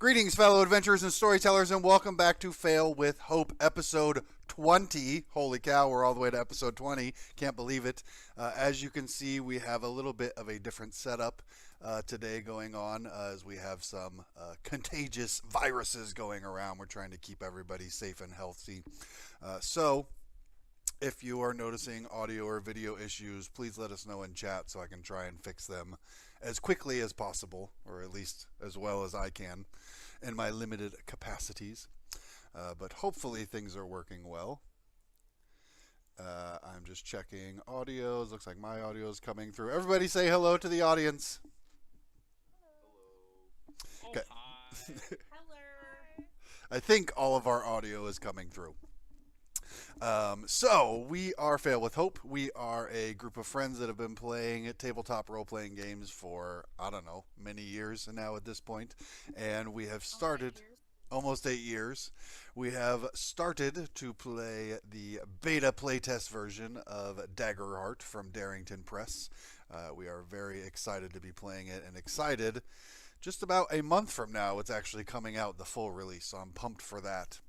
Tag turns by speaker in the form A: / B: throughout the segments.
A: Greetings, fellow adventurers and storytellers, and welcome back to Fail with Hope, episode 20. Holy cow, we're all the way to episode 20. Can't believe it. As you can see, we have a little bit of a different setup today going on as we have some contagious viruses going around. We're trying to keep everybody safe and healthy. So, if you are noticing audio or video issues, please let us know in chat so I can try and fix them as quickly as possible, or at least as well as I can in my limited capacities. But hopefully things are working well. I'm just checking audios. Looks like my audio is coming through. Everybody say hello to the audience.
B: Hello.
A: Okay.
B: Oh, hi.
C: Hello.
A: I think all of our audio is coming through. So we are Fail with Hope. We are a group of friends that have been playing tabletop role-playing games for, I don't know, many years now at this point. And we have started almost 8 years. We have started to play the beta playtest version of Daggerheart from Darrington Press. We are very excited to be playing it, and excited just about a month from now it's actually coming out, the full release, so I'm pumped for that.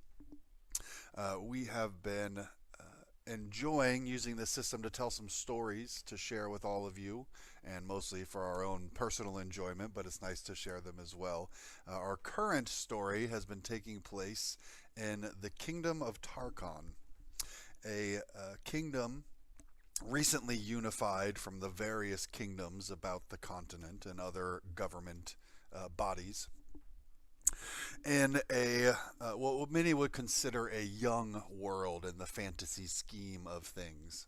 A: We have been enjoying using this system to tell some stories to share with all of you, and mostly for our own personal enjoyment, but it's nice to share them as well. Our current story has been taking place in the Kingdom of Tarkon, a kingdom recently unified from the various kingdoms about the continent and other government bodies, in a what many would consider a young world in the fantasy scheme of things.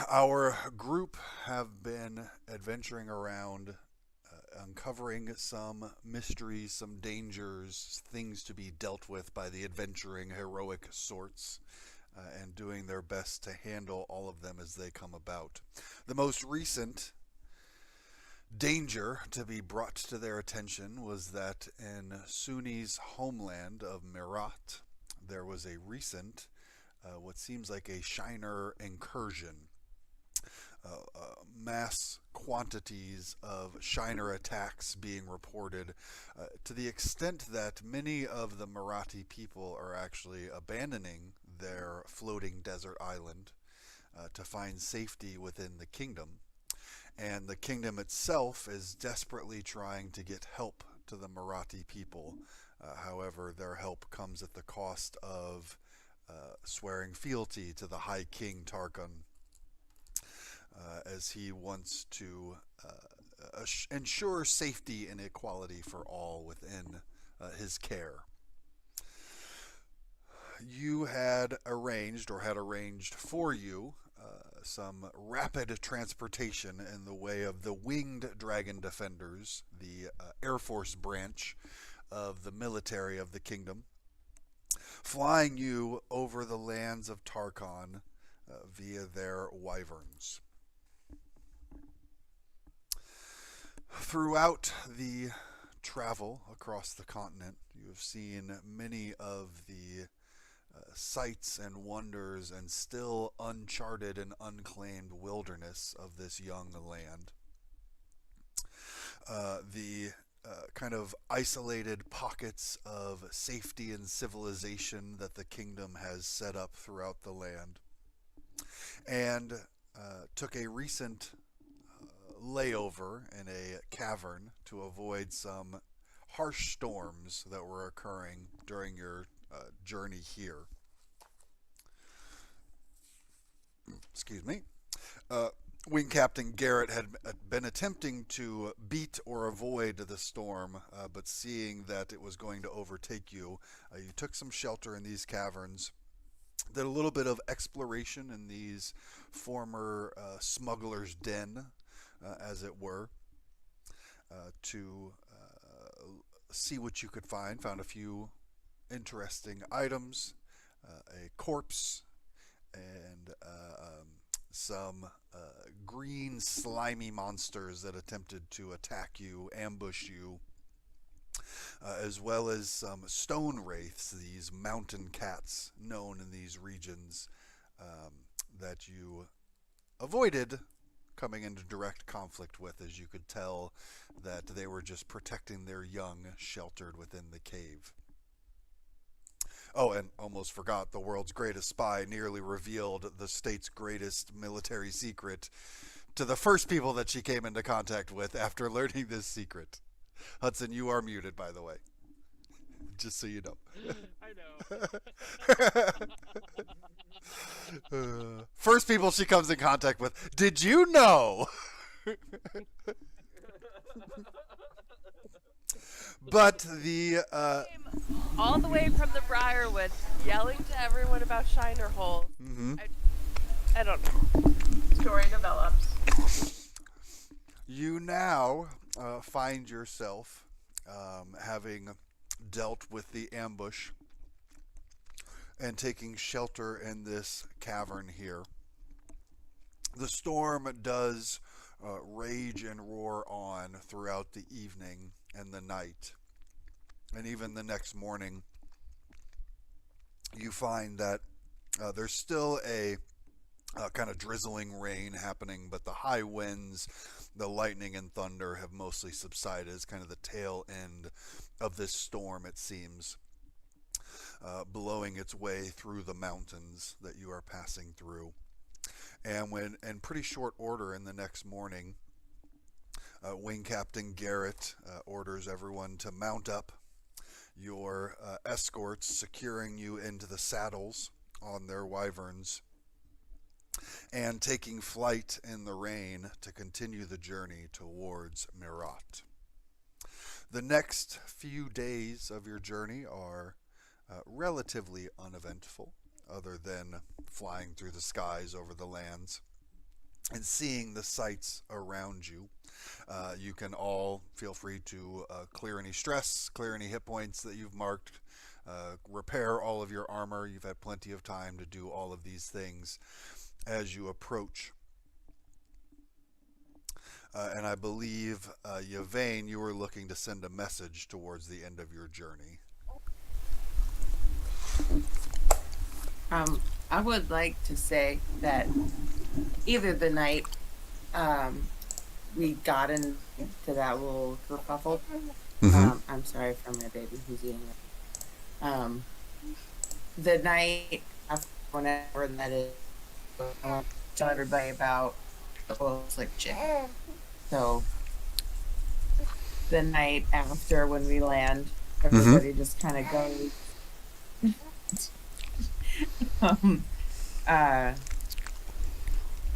A: Our group have been adventuring around, uncovering some mysteries, some dangers, things to be dealt with by the adventuring heroic sorts, and doing their best to handle all of them as they come about. The most recent danger to be brought to their attention was that in Sunni's homeland of Myr'Aht, there was a recent, what seems like a Shiner incursion. Mass quantities of Shiner attacks being reported, to the extent that many of the Myr'Ahti people are actually abandoning their floating desert island to find safety within the kingdom. And the kingdom itself is desperately trying to get help to the Myr'Ahti people. However, their help comes at the cost of swearing fealty to the High King Tarkon, as he wants to ensure safety and equality for all within his care. You had arranged, or had arranged for you, some rapid transportation in the way of the Winged Dragon Defenders, the Air Force branch of the military of the kingdom, flying you over the lands of Tarkon via their wyverns. Throughout the travel across the continent, you have seen many of the sights and wonders and still uncharted and unclaimed wilderness of this young land. The kind of isolated pockets of safety and civilization that the kingdom has set up throughout the land, and took a recent layover in a cavern to avoid some harsh storms that were occurring during your journey here. Excuse me. Wing Captain Garrett had been attempting to beat or avoid the storm, but seeing that it was going to overtake you, you took some shelter in these caverns, did a little bit of exploration in these former smugglers' den, as it were, to see what you could find. Found a few interesting items, a corpse, and some green slimy monsters that attempted to attack you, ambush you, as well as some stone wraiths, these mountain cats known in these regions, that you avoided coming into direct conflict with, as you could tell that they were just protecting their young sheltered within the cave. Oh, and almost forgot, the world's greatest spy nearly revealed the state's greatest military secret to the first people that she came into contact with after learning this secret. Hudson, you are muted, by the way. Just so you know.
B: I know.
A: First people she comes in contact with. Did you know? But the
C: All the way from the Briarwood, yelling to everyone about Shiner Hole. I don't know. Story develops.
A: You now find yourself having dealt with the ambush and taking shelter in this cavern here. The storm does rage and roar on throughout the evening and the night. And even the next morning, you find that there's still a kind of drizzling rain happening, but the high winds, the lightning and thunder have mostly subsided. It's kind of the tail end of this storm, it seems, blowing its way through the mountains that you are passing through. And when, in pretty short order in the next morning, Wing Captain Garrett orders everyone to mount up. Your escorts securing you into the saddles on their wyverns and taking flight in the rain to continue the journey towards Myr'Aht. The next few days of your journey are relatively uneventful, other than flying through the skies over the lands and seeing the sights around you. You can all feel free to clear any stress, clear any hit points that you've marked, repair all of your armor. You've had plenty of time to do all of these things as you approach. And I believe, Yvain, you were looking to send a message towards the end of your journey.
D: I would like to say that either the night we got into that little kerfuffle. I'm sorry for my baby who's eating it. The night after, whenever that is, I want to tell everybody about the oil slick chick. So the night after, when we land, everybody just kind of goes.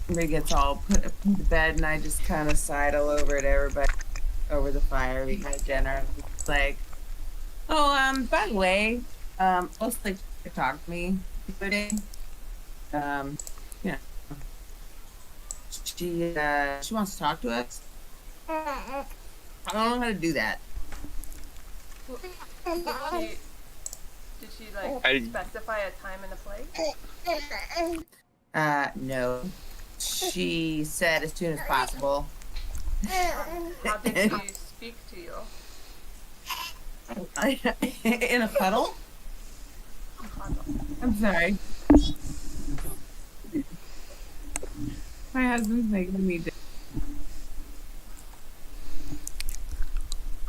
D: Everybody gets all put up to bed, and I just kind of sidle over to everybody over the fire. We had dinner. It's like, oh, by the way, let's like talk to me today. Yeah, she wants to talk to us. I don't know how to do that.
C: Did she like specify a time and a place?
D: No. She said as soon as possible.
C: How did she speak to you?
D: In a puddle? I'm sorry. My husband's making me do.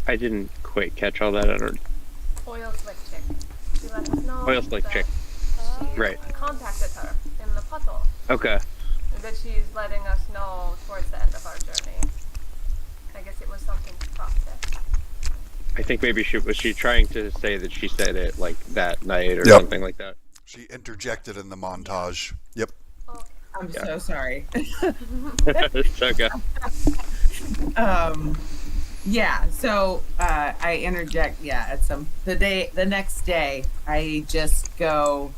B: I didn't quite catch all that. I don't.
C: Oil slick chick. She let us know.
B: Oil slick chick.
C: She
B: Right.
C: contacted her in the puddle.
B: Okay.
C: And that she's letting us know towards the end of our journey. I guess it was something to process.
B: I think maybe was she trying to say that she said it like that night or
A: Yep.
B: something like that?
A: She interjected in the montage. Yep.
C: Okay.
D: I'm so sorry.
B: It's okay.
D: Yeah, so I interject, at the next day I just go,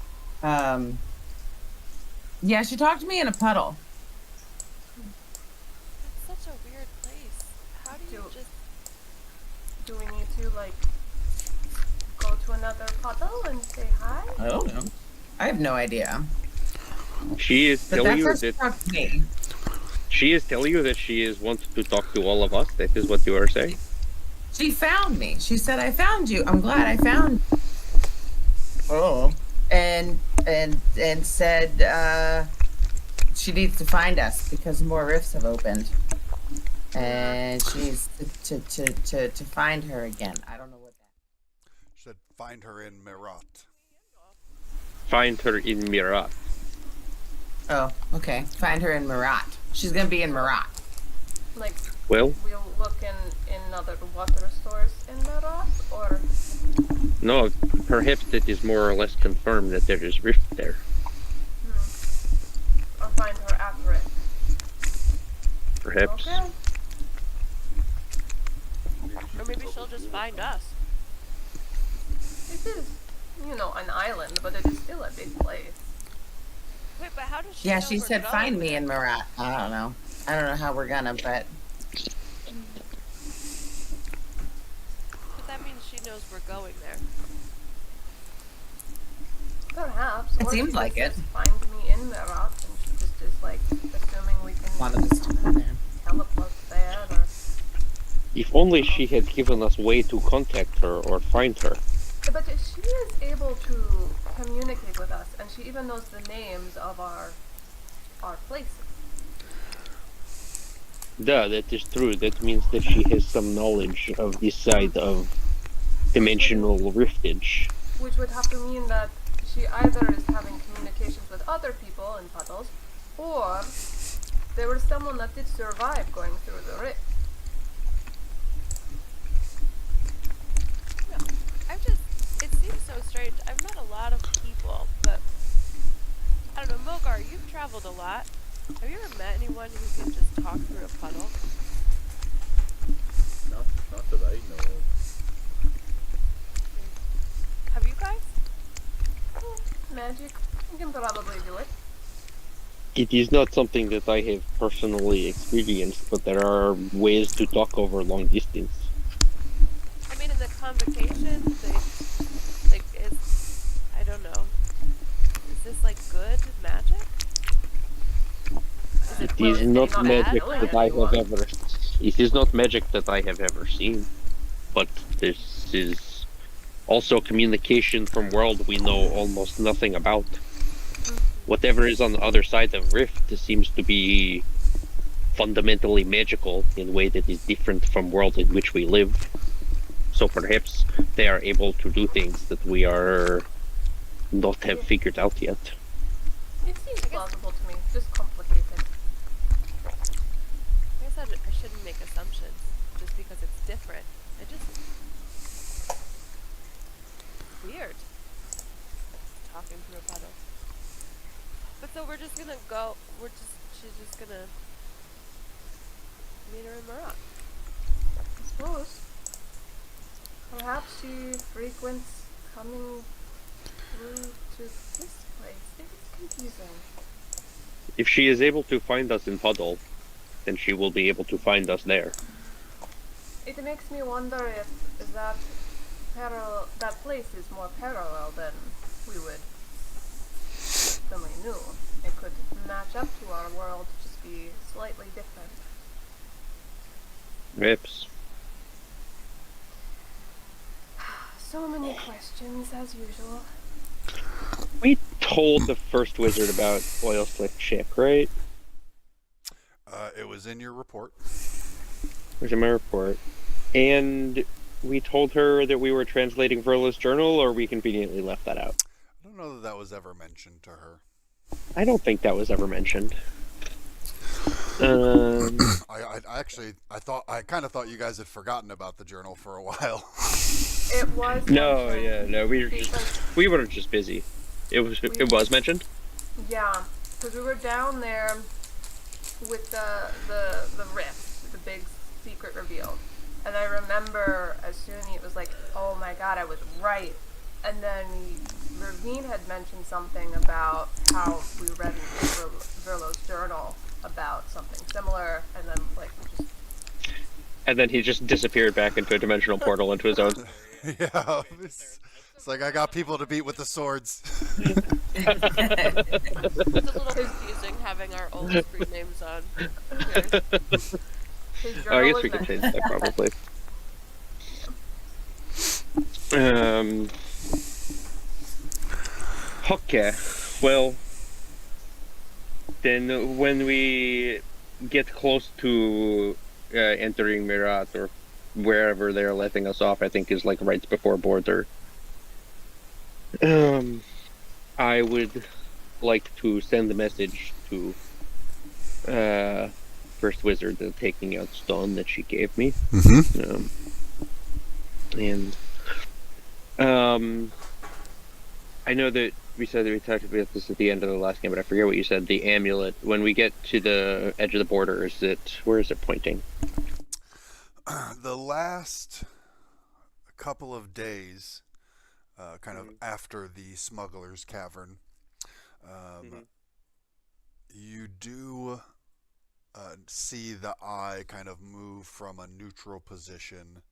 D: she talked to me in a puddle.
E: It's such a weird place. How do you just...
C: Do we need to like go to another puddle and say hi?
D: I don't know. I have no idea.
B: She is
D: But
B: telling
D: that
B: you
D: first
B: that
D: struck me.
B: she is telling you that she is wants to talk to all of us. That is what you are saying.
D: She found me. She said, I found you. I'm glad I found you. Oh. And said, she needs to find us because more rifts have opened, and she needs to find her again. I don't know what that.
A: Should find her in Myr'Aht.
B: Find her in Myr'Aht.
D: Oh, okay. Find her in Myr'Aht. She's gonna be in Myr'Aht.
C: Like,
B: Well,
C: we'll look in other water stores in Myr'Aht, or
B: no, perhaps it is more or less confirmed that there is rift there.
C: or find her at Rift.
B: Perhaps.
C: Okay.
E: Or maybe she'll just find us.
C: It is, you know, an island, but it is still a big place.
E: Wait, but how does she
D: Yeah,
E: know
D: she
E: we're
D: said
E: going
D: find me
E: there?
D: in Myr'Aht. I don't know. I don't know how we're gonna, but
E: But that means she knows we're going there.
C: Perhaps.
D: It
C: or
D: seems
C: she
D: like
C: just
D: it.
C: says, find me in Myr'Aht, and she just is like assuming we can
D: wanted us to go there.
C: teleport there, or
B: If only she had given us way to contact her or find her.
C: but she is able to communicate with us, and she even knows the names of our places.
B: Duh, that is true. That means that she has some knowledge of this side of dimensional riftage.
C: Which would have to mean that she either is having communications with other people in puddles, or there was someone that did survive going through the rift.
E: It seems so strange. I've met a lot of people, but I don't know, Mogar, you've traveled a lot. Have you ever met anyone who can just talk through a puddle?
F: Not that I know of.
E: Have you guys?
C: Magic. You can probably do it.
B: It is not something that I have personally experienced, but there are ways to talk over long distance.
E: I mean, in the convocation, I don't know. Is this like good magic? Is
B: It
C: Well,
B: is
C: it's
B: not
C: not
B: magic
C: bad.
B: that I have ever. It is not magic that I have ever seen, but this is also communication from world we know almost nothing about. Whatever is on the other side of Rift seems to be fundamentally magical in a way that is different from world in which we live. So perhaps they are able to do things that we are not have figured out yet.
C: It seems plausible to me. Just complicated.
E: I guess I shouldn't make assumptions just because it's different. I just weird. Talking through a puddle. But so we're just gonna go. She's just gonna meet her in Myr'Aht.
C: I suppose. Perhaps she frequents coming through to this place. It is confusing.
B: If she is able to find us in Puddle, then she will be able to find us there.
C: It makes me wonder if that that place is more parallel than we knew. It could match up to our world, just be slightly different.
B: Perhaps.
C: So many questions, as usual.
B: We told the first wizard about Oil Slick Chick, right?
A: It was in your report.
B: Where's in my report? And we told her that we were translating Verla's journal, or we conveniently left that out?
A: I don't know that that was ever mentioned to her.
B: I don't think that was ever mentioned.
A: I kind of thought you guys had forgotten about the journal for a while.
C: It was
B: No,
C: mentioned
B: yeah, no, we were just busy. It was mentioned.
C: Yeah, because we were down there with the rift, the big secret reveal, and I remember as soon as it was like, oh my god, I was right. And then Ravine had mentioned something about how we read in Verlo's journal about something similar, and then like just
B: And then he just disappeared back into a dimensional portal into his own.
A: Yeah, it's like I got people to beat with the swords.
E: It's a little confusing having our old screen names on. Okay.
C: his journal
B: Oh, I guess
C: was
B: we could change
C: mentioned.
B: that probably. Okay, well, Then when we get close to entering Myr'Aht or wherever they're letting us off, I think is like right before border. I would like to send a message to First Wizard taking out stone that she gave me.
A: Mm-hmm.
B: I know that we said that we talked about this at the end of the last game, but I forget what you said. The amulet. When we get to the edge of the border, where is it pointing?
A: The last couple of days, kind of after the smuggler's cavern, you do see the eye kind of move from a neutral position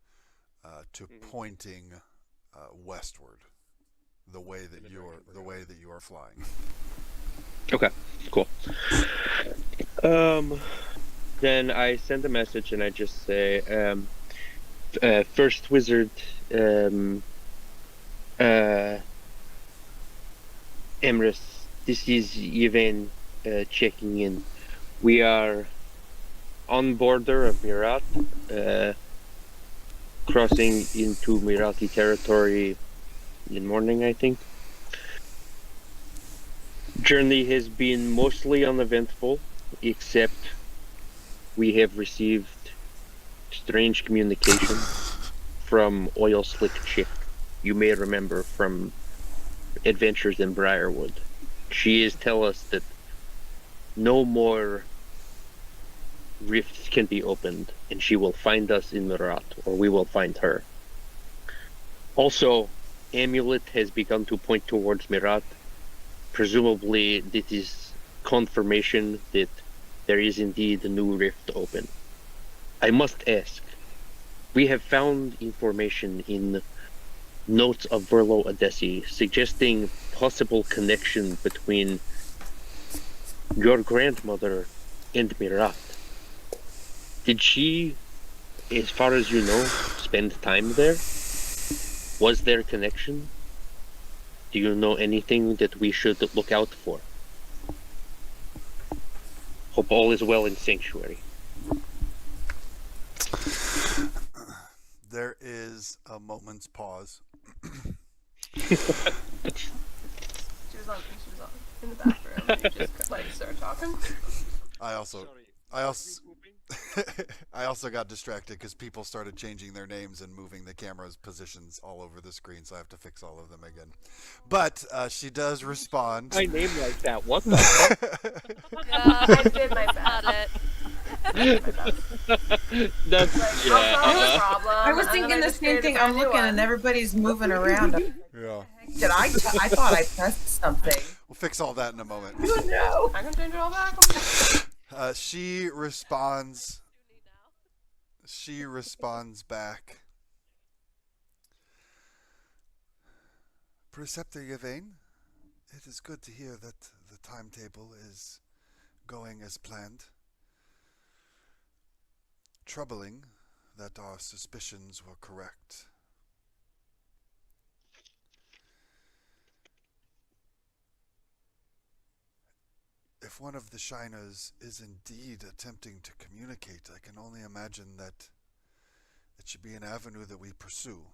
A: to pointing westward, the way that you are flying.
B: Okay, cool. Then I send a message and I just say, First Wizard, Emrys, this is Yvain checking in. We are on border of Myr'Aht, crossing into Myr'Ahti territory in morning, I think. Journey has been mostly uneventful, except we have received strange communication from Oil Slick Chick. You may remember from Adventures in Briarwood. She is tell us that no more rifts can be opened, and she will find us in Myr'Aht, or we will find her. Also, amulet has begun to point towards Myr'Aht. Presumably, this is confirmation that there is indeed a new rift open. I must ask, we have found information in notes of Verlo Adesi suggesting possible connection between your grandmother and Myr'Aht. Did she, as far as you know, spend time there? Was there a connection? Do you know anything that we should look out for? Hope all is well in Sanctuary.
A: There is a moment's pause.
C: She was in the bathroom. You just like start talking.
A: I also got distracted because people started changing their names and moving the camera's positions all over the screen, so I have to fix all of them again. But she does respond.
B: My name like that. What the fuck?
C: I did my best.
E: Got it.
B: That's
C: Like,
B: yeah.
C: I'll solve the problem.
D: I was
C: and then
D: thinking the
C: just
D: same
C: created
D: thing.
C: a
D: I'm
C: new
D: looking
C: one.
D: and everybody's moving around.
A: Yeah.
D: Did I thought I pressed something.
A: We'll fix all that in a moment.
D: Oh no.
C: I can change it all back.
A: She responds. She responds back. Preceptor Yvain, it is good to hear that the timetable is going as planned. Troubling that our suspicions were correct. If one of the Shiners is indeed attempting to communicate, I can only imagine that it should be an avenue that we pursue.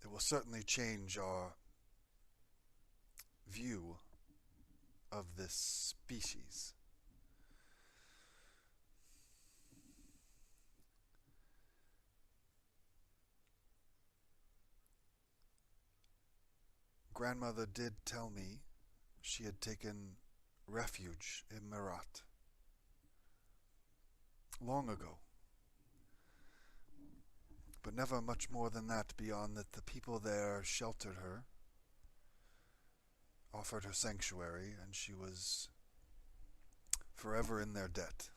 A: It will certainly change our view of this species. Grandmother did tell me she had taken refuge in Myr'Aht long ago, but never much more than that beyond that the people there sheltered her, offered her sanctuary, and she was forever in their debt.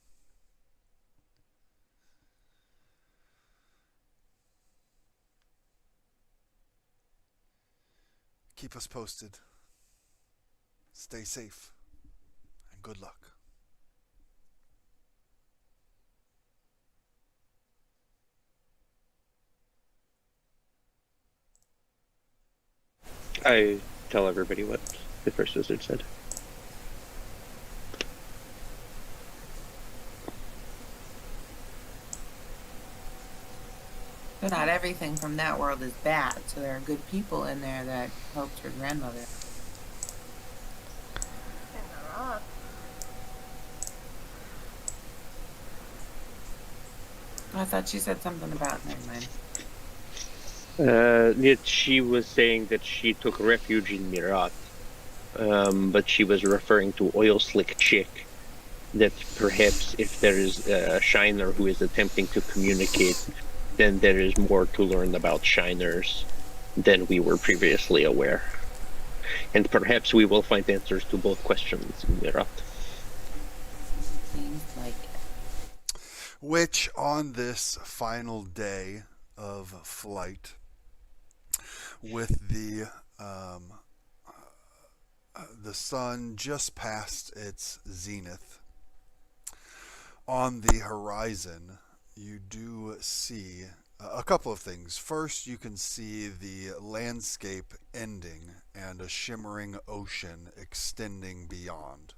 A: Keep us posted. Stay safe, and good luck.
B: I tell everybody what the first wizard said.
D: So not everything from that world is bad. So there are good people in there that helped your grandmother.
C: In the rock.
D: I thought she said something about, never mind.
B: Yet she was saying that she took refuge in Myr'Aht, but she was referring to Oil Slick Chick, that perhaps if there is a Shiner who is attempting to communicate, then there is more to learn about Shiners than we were previously aware. And perhaps we will find answers to both questions in Myr'Aht.
D: Seems like it.
A: Which, on this final day of flight, with the sun just past its zenith, on the horizon, you do see a couple of things. First, you can see the landscape ending and a shimmering ocean extending beyond.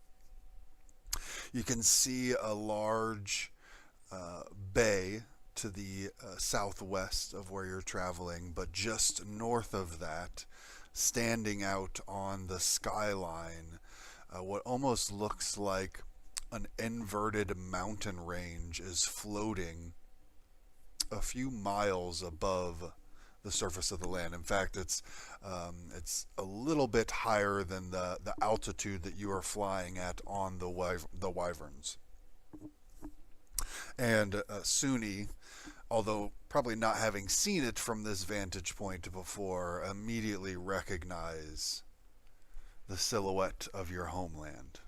A: You can see a large bay to the southwest of where you're traveling, but just north of that, standing out on the skyline, what almost looks like an inverted mountain range is floating a few miles above the surface of the land. In fact, it's a little bit higher than the altitude that you are flying at on the wyverns. And Suni, although probably not having seen it from this vantage point before, immediately recognize the silhouette of your homeland.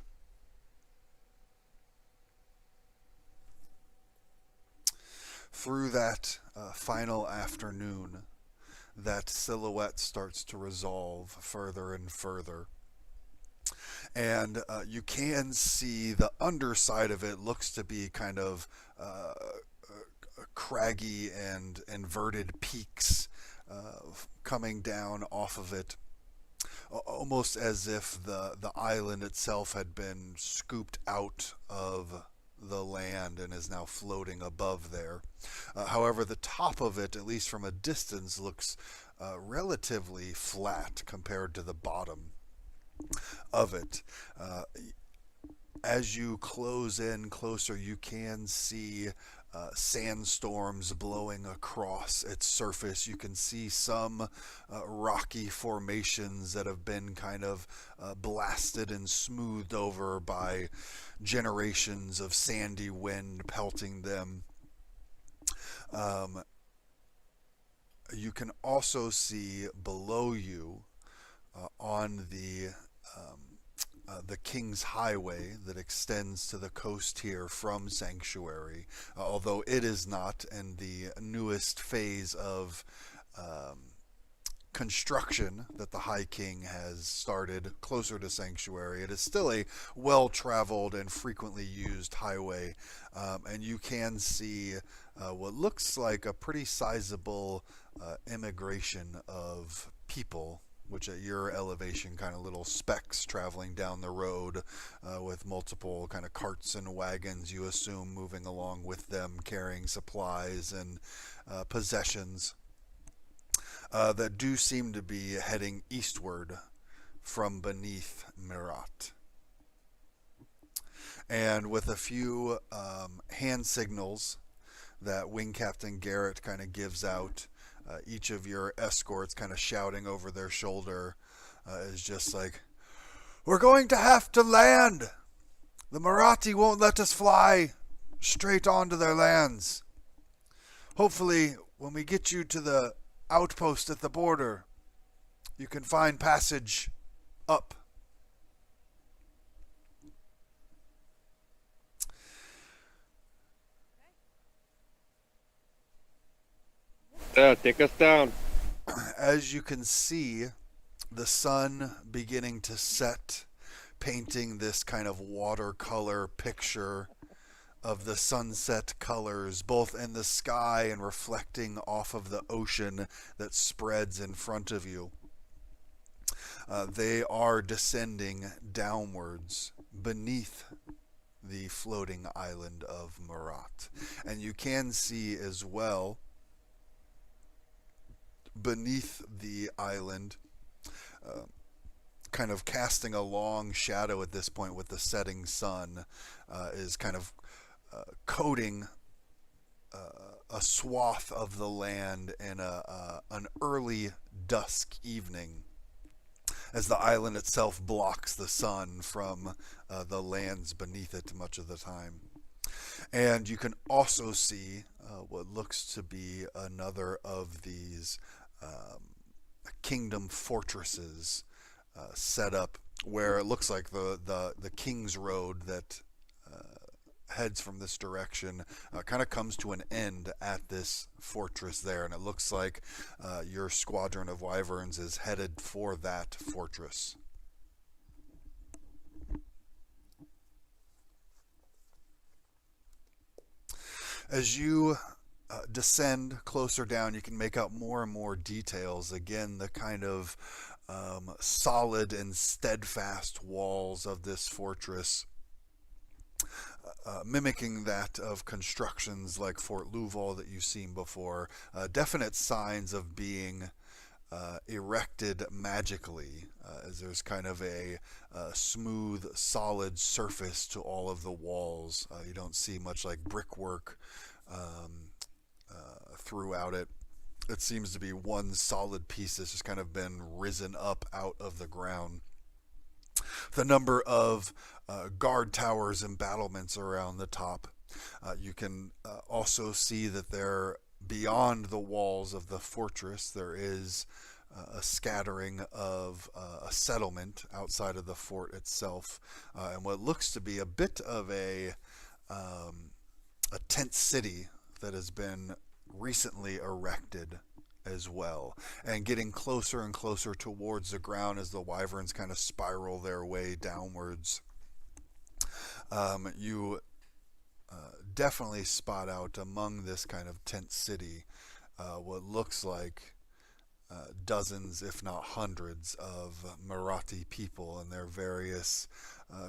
A: Through that final afternoon, that silhouette starts to resolve further and further. And you can see the underside of it looks to be kind of craggy and inverted peaks coming down off of it, almost as if the island itself had been scooped out of the land and is now floating above there. However, the top of it, at least from a distance, looks relatively flat compared to the bottom of it. As you close in closer, you can see sandstorms blowing across its surface. You can see some rocky formations that have been kind of blasted and smoothed over by generations of sandy wind pelting them. You can also see below you on the King's Highway that extends to the coast here from Sanctuary, although it is not in the newest phase of construction that the High King has started closer to Sanctuary. It is still a well-traveled and frequently used highway, and you can see what looks like a pretty sizable immigration of people, which at your elevation, kind of little specks traveling down the road with multiple kind of carts and wagons, you assume, moving along with them, carrying supplies and possessions that do seem to be heading eastward from beneath Myr'Aht. And with a few hand signals that Wing Captain Garrett kind of gives out, each of your escorts kind of shouting over their shoulder is just like, "We're going to have to land! The Myr'Aht won't let us fly straight onto their lands. Hopefully, when we get you to the outpost at the border, you can find passage up."
B: Take us down.
A: As you can see, the sun beginning to set, painting this kind of watercolor picture of the sunset colors, both in the sky and reflecting off of the ocean that spreads in front of you. They are descending downwards beneath the floating island of Myr'Aht. And you can see as well beneath the island, kind of casting a long shadow at this point with the setting sun, is kind of coating a swath of the land in an early dusk evening, as the island itself blocks the sun from the lands beneath it much of the time. And you can also see what looks to be another of these kingdom fortresses set up, where it looks like the King's Road that heads from this direction kind of comes to an end at this fortress there, and it looks like your squadron of wyverns is headed for that fortress. As you descend closer down, you can make out more and more details. Again, the kind of solid and steadfast walls of this fortress, mimicking that of constructions like Fort Louval that you've seen before. Definite signs of being erected magically, as there's kind of a smooth, solid surface to all of the walls. You don't see much like brickwork throughout it. It seems to be one solid piece that's just kind of been risen up out of the ground. The number of guard towers and battlements around the top. You can also see that there, beyond the walls of the fortress, there is a scattering of a settlement outside of the fort itself, and what looks to be a bit of a tent city that has been recently erected as well, and getting closer and closer towards the ground as the wyverns kind of spiral their way downwards. You definitely spot out among this kind of tent city what looks like dozens, if not hundreds, of Myr'Aht people in their various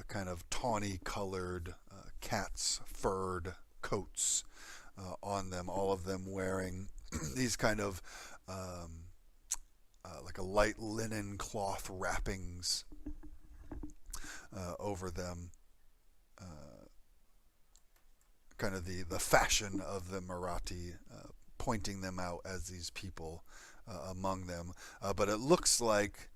A: kind of tawny colored cat's furred coats on them, all of them wearing these kind of like a light linen cloth wrappings over them, kind of the fashion of the Myr'Aht, pointing them out as these people among them. But it looks like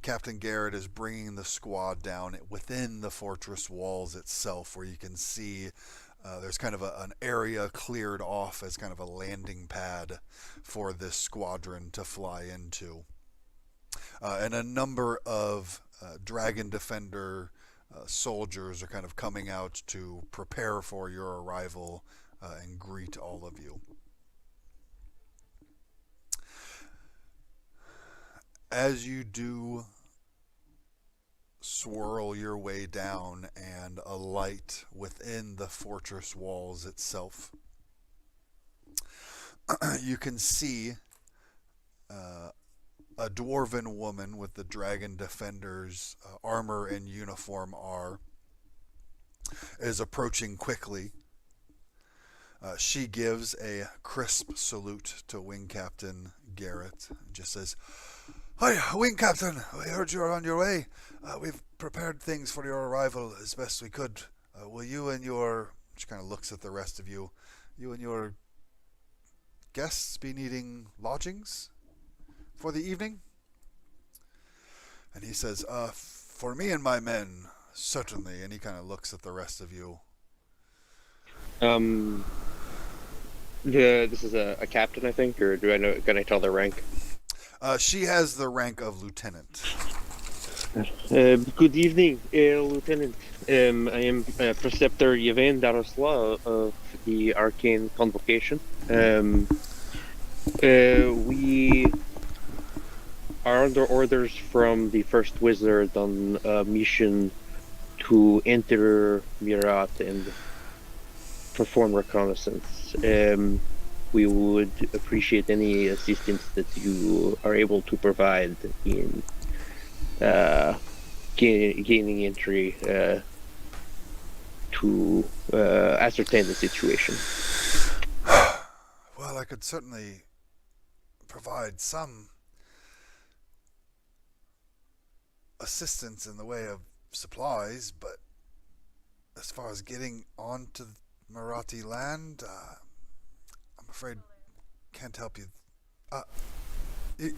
A: Captain Garrett is bringing the squad down within the fortress walls itself, where you can see there's kind of an area cleared off as kind of a landing pad for this squadron to fly into. And a number of Dragon Defender soldiers are kind of coming out to prepare for your arrival and greet all of you. As you do swirl your way down and alight within the fortress walls itself, you can see a dwarven woman with the Dragon Defender's armor and uniform is approaching quickly. She gives a crisp salute to Wing Captain Garrett and just says, "Hi, Wing Captain, we heard you are on your way. We've prepared things for your arrival as best we could. Will you and your," she kind of looks at the rest of you, "you and your guests be needing lodgings for the evening?" And he says, "For me and my men, certainly." And he kind of looks at the rest of you.
B: This is a captain, I think, or can I tell their rank?
A: She has the rank of lieutenant.
B: Good evening, Lieutenant. I am Preceptor Yvain Darosla of the Arcane Convocation. We are under orders from the First Wizard on a mission to enter Myr'Aht and perform reconnaissance. We would appreciate any assistance that you are able to provide in gaining entry to ascertain the situation.
A: Well, I could certainly provide some assistance in the way of supplies, but as far as getting onto Myr'Aht land, I'm afraid can't help you.
C: I'm here.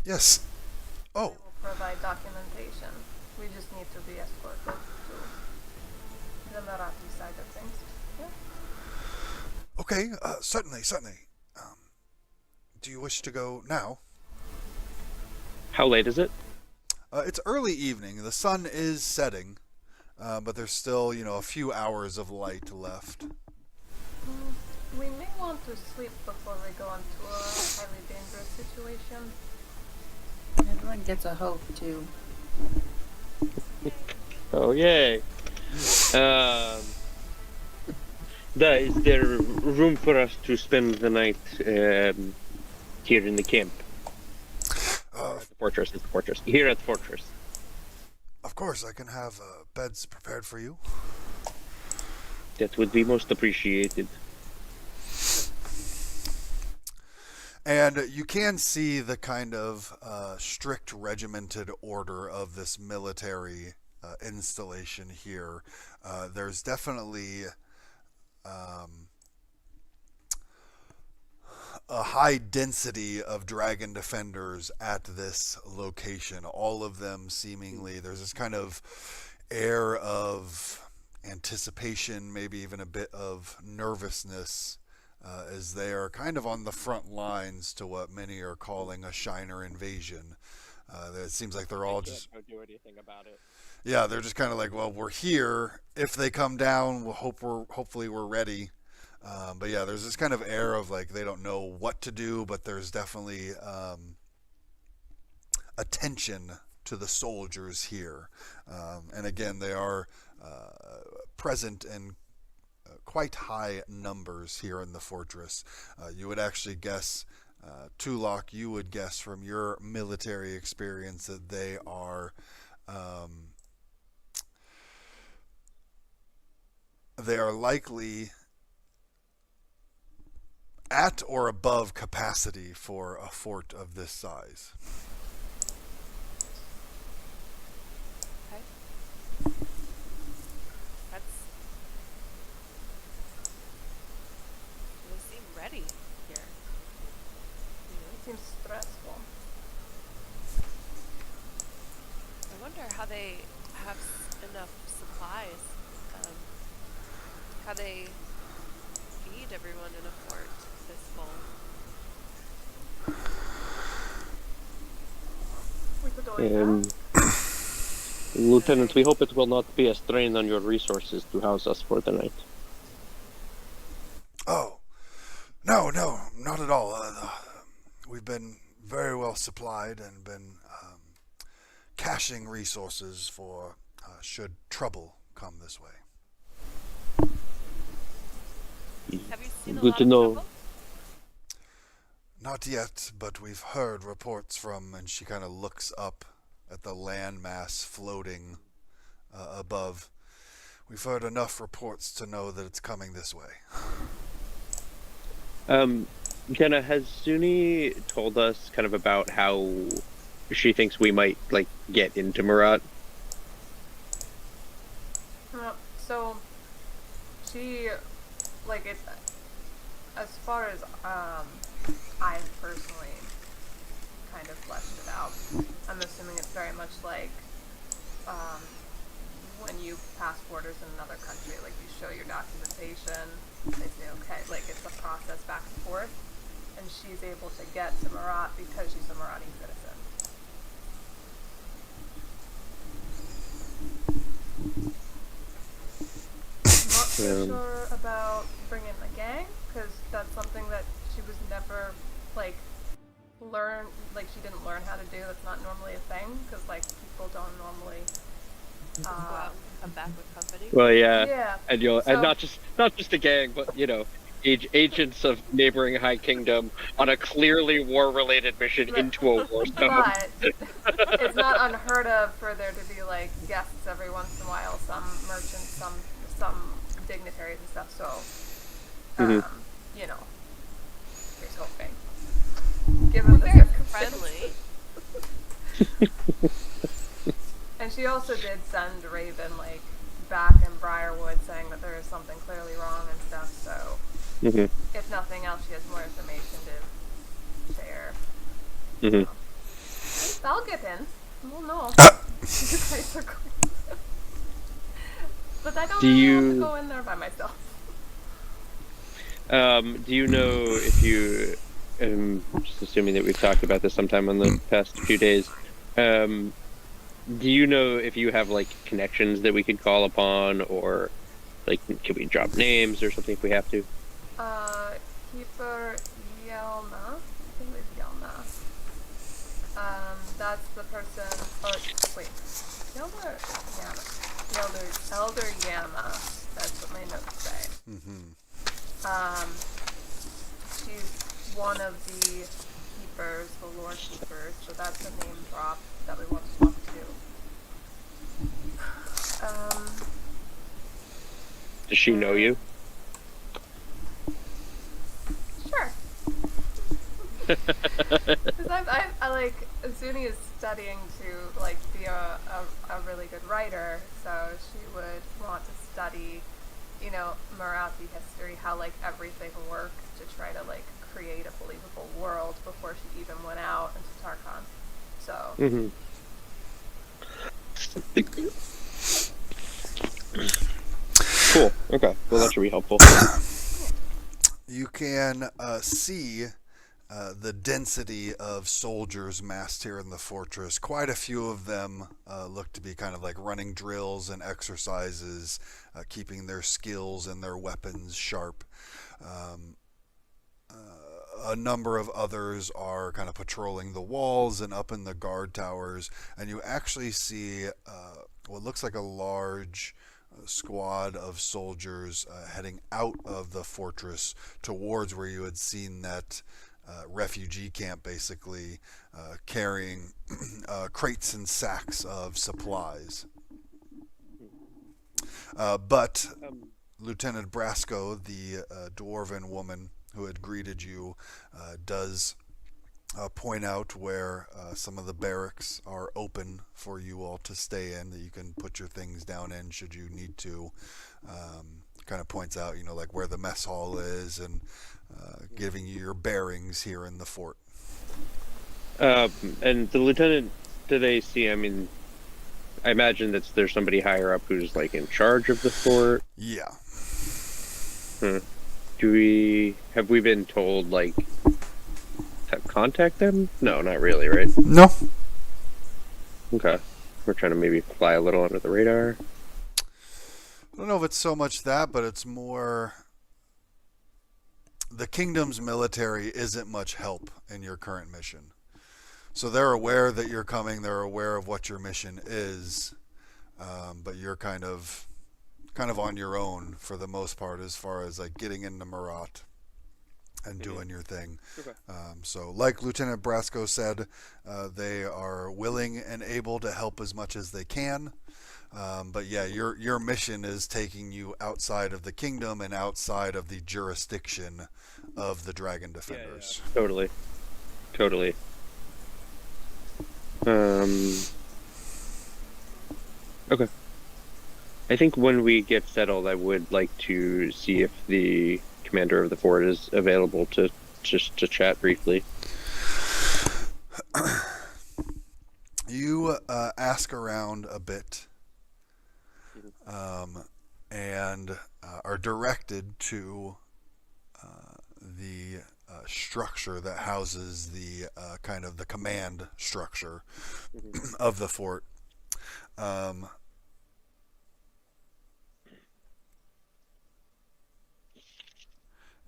A: Yes.
C: We
A: Oh,
C: will provide documentation. We just need to be escorted to the Marathi side of things. Yeah.
A: okay. Certainly. Do you wish to go now?
B: How late is it?
A: It's early evening. The sun is setting, but there's still, a few hours of light left.
C: We may want to sleep before we go into a highly dangerous situation.
D: Everyone gets a hope too.
B: Oh, yay. Is there room for us to spend the night here in the camp? At the fortress, it's the fortress. Here at the fortress.
A: Of course, I can have beds prepared for you.
B: That would be most appreciated.
A: And you can see the kind of strict regimented order of this military installation here. There's definitely a high density of dragon defenders at this location. All of them seemingly, there's this kind of air of anticipation, maybe even a bit of nervousness, as they are kind of on the front lines to what many are calling a Shiner invasion. It seems like they're all just
B: don't do anything about it.
A: yeah, they're just kind of like, well, we're here. If they come down, hopefully we're ready. But yeah, there's this kind of air of like they don't know what to do, but there's definitely attention to the soldiers here. And again, they are present in quite high numbers here in the fortress. You would actually guess, Tulok, you would guess from your military experience that they are likely at or above capacity for a fort of this size.
E: Okay. They seem ready here.
C: It seems stressful.
E: I wonder how they have enough supplies. How they feed everyone in a fort this full.
C: We could always ask.
B: Lieutenant, we hope it will not be a strain on your resources to house us for the night.
A: Oh, no, not at all. We've been very well supplied and been caching resources for should trouble come this way.
E: Have you seen a
B: Good
E: lot
B: to
E: of
B: know.
E: trouble?
A: Not yet, but we've heard reports from, and she kind of looks up at the landmass floating above. We've heard enough reports to know that it's coming this way.
B: Jenna, has Suni told us kind of about how she thinks we might, like, get into Myr'Aht?
C: So, she, like, it, as far as, I personally kind of fleshed it out, I'm assuming it's very much like, when you pass borders in another country, like, you show your documentation, they say, okay, like, it's a process back and forth, and she's able to get to Myr'Aht because she's a Marathi citizen. Not so sure about bringing a gang, because that's something that she was never, like, she didn't learn how to do. That's not normally a thing, because, like, people don't normally,
E: Go out and come back with company.
B: Well, yeah.
C: yeah.
B: And and not just a gang, but agents of neighboring High Kingdom on a clearly war-related mission
C: But-
B: into a war zone.
C: But it's not unheard of for there to be like guests every once in a while, some merchants, some dignitaries and stuff. So, you know, here's hoping. Given the
E: Very
C: circumstances.
E: friendly.
C: And she also did send Raven like back in Briarwood saying that there is something clearly wrong and stuff. So, if nothing else, she has more information to share. I'll get in. We'll know. You guys are going. But I don't really want to go in there by myself.
B: Do you know if you, just assuming that we've talked about this sometime in the past few days, do you know if you have like connections that we could call upon, or like can we drop names or something if we have to?
C: Keeper Yelna. I think it's Yelna. That's the person. Oh, wait. Elder Yama. Elder Yama. That's what my notes say. She's one of the keepers, the lore keepers, so that's the name drop that we want to talk to.
B: Does she know you?
C: Sure. Because I like, Zuni is studying to like be a really good writer, so she would want to study, you know, Myr'Aht history, how like everything worked to try to like create a believable world before she even went out into Tarkhan. So.
B: Cool. Okay. Well, that should be helpful.
A: You can see the density of soldiers massed here in the fortress. Quite a few of them look to be kind of like running drills and exercises, keeping their skills and their weapons sharp. A number of others are kind of patrolling the walls and up in the guard towers, and you actually see what looks like a large squad of soldiers heading out of the fortress towards where you had seen that refugee camp, basically carrying crates and sacks of supplies. But Lieutenant Brasco, the dwarven woman who had greeted you, does point out where some of the barracks are open for you all to stay in, that you can put your things down in should you need to. Kind of points out, you know, like where the mess hall is, and giving you your bearings here in the fort.
B: And the lieutenant, do they see? I mean, I imagine that there's somebody higher up who's like in charge of the fort.
A: Yeah.
B: Have we been told like to contact them? No, not really, right?
A: No.
B: Okay. We're trying to maybe fly a little under the radar.
A: I don't know if it's so much that, but it's more the kingdom's military isn't much help in your current mission. So they're aware that you're coming, they're aware of what your mission is, but you're kind of on your own for the most part as far as like getting into Myr'Aht and doing your thing.
B: Okay.
A: So like Lieutenant Brasco said, they are willing and able to help as much as they can. But yeah, your mission is taking you outside of the kingdom and outside of the jurisdiction of the Dragon Defenders.
B: Yeah. Totally. Okay. I think when we get settled, I would like to see if the commander of the fort is available to chat briefly.
A: You ask around a bit, and are directed to the structure that houses the kind of the command structure of the fort.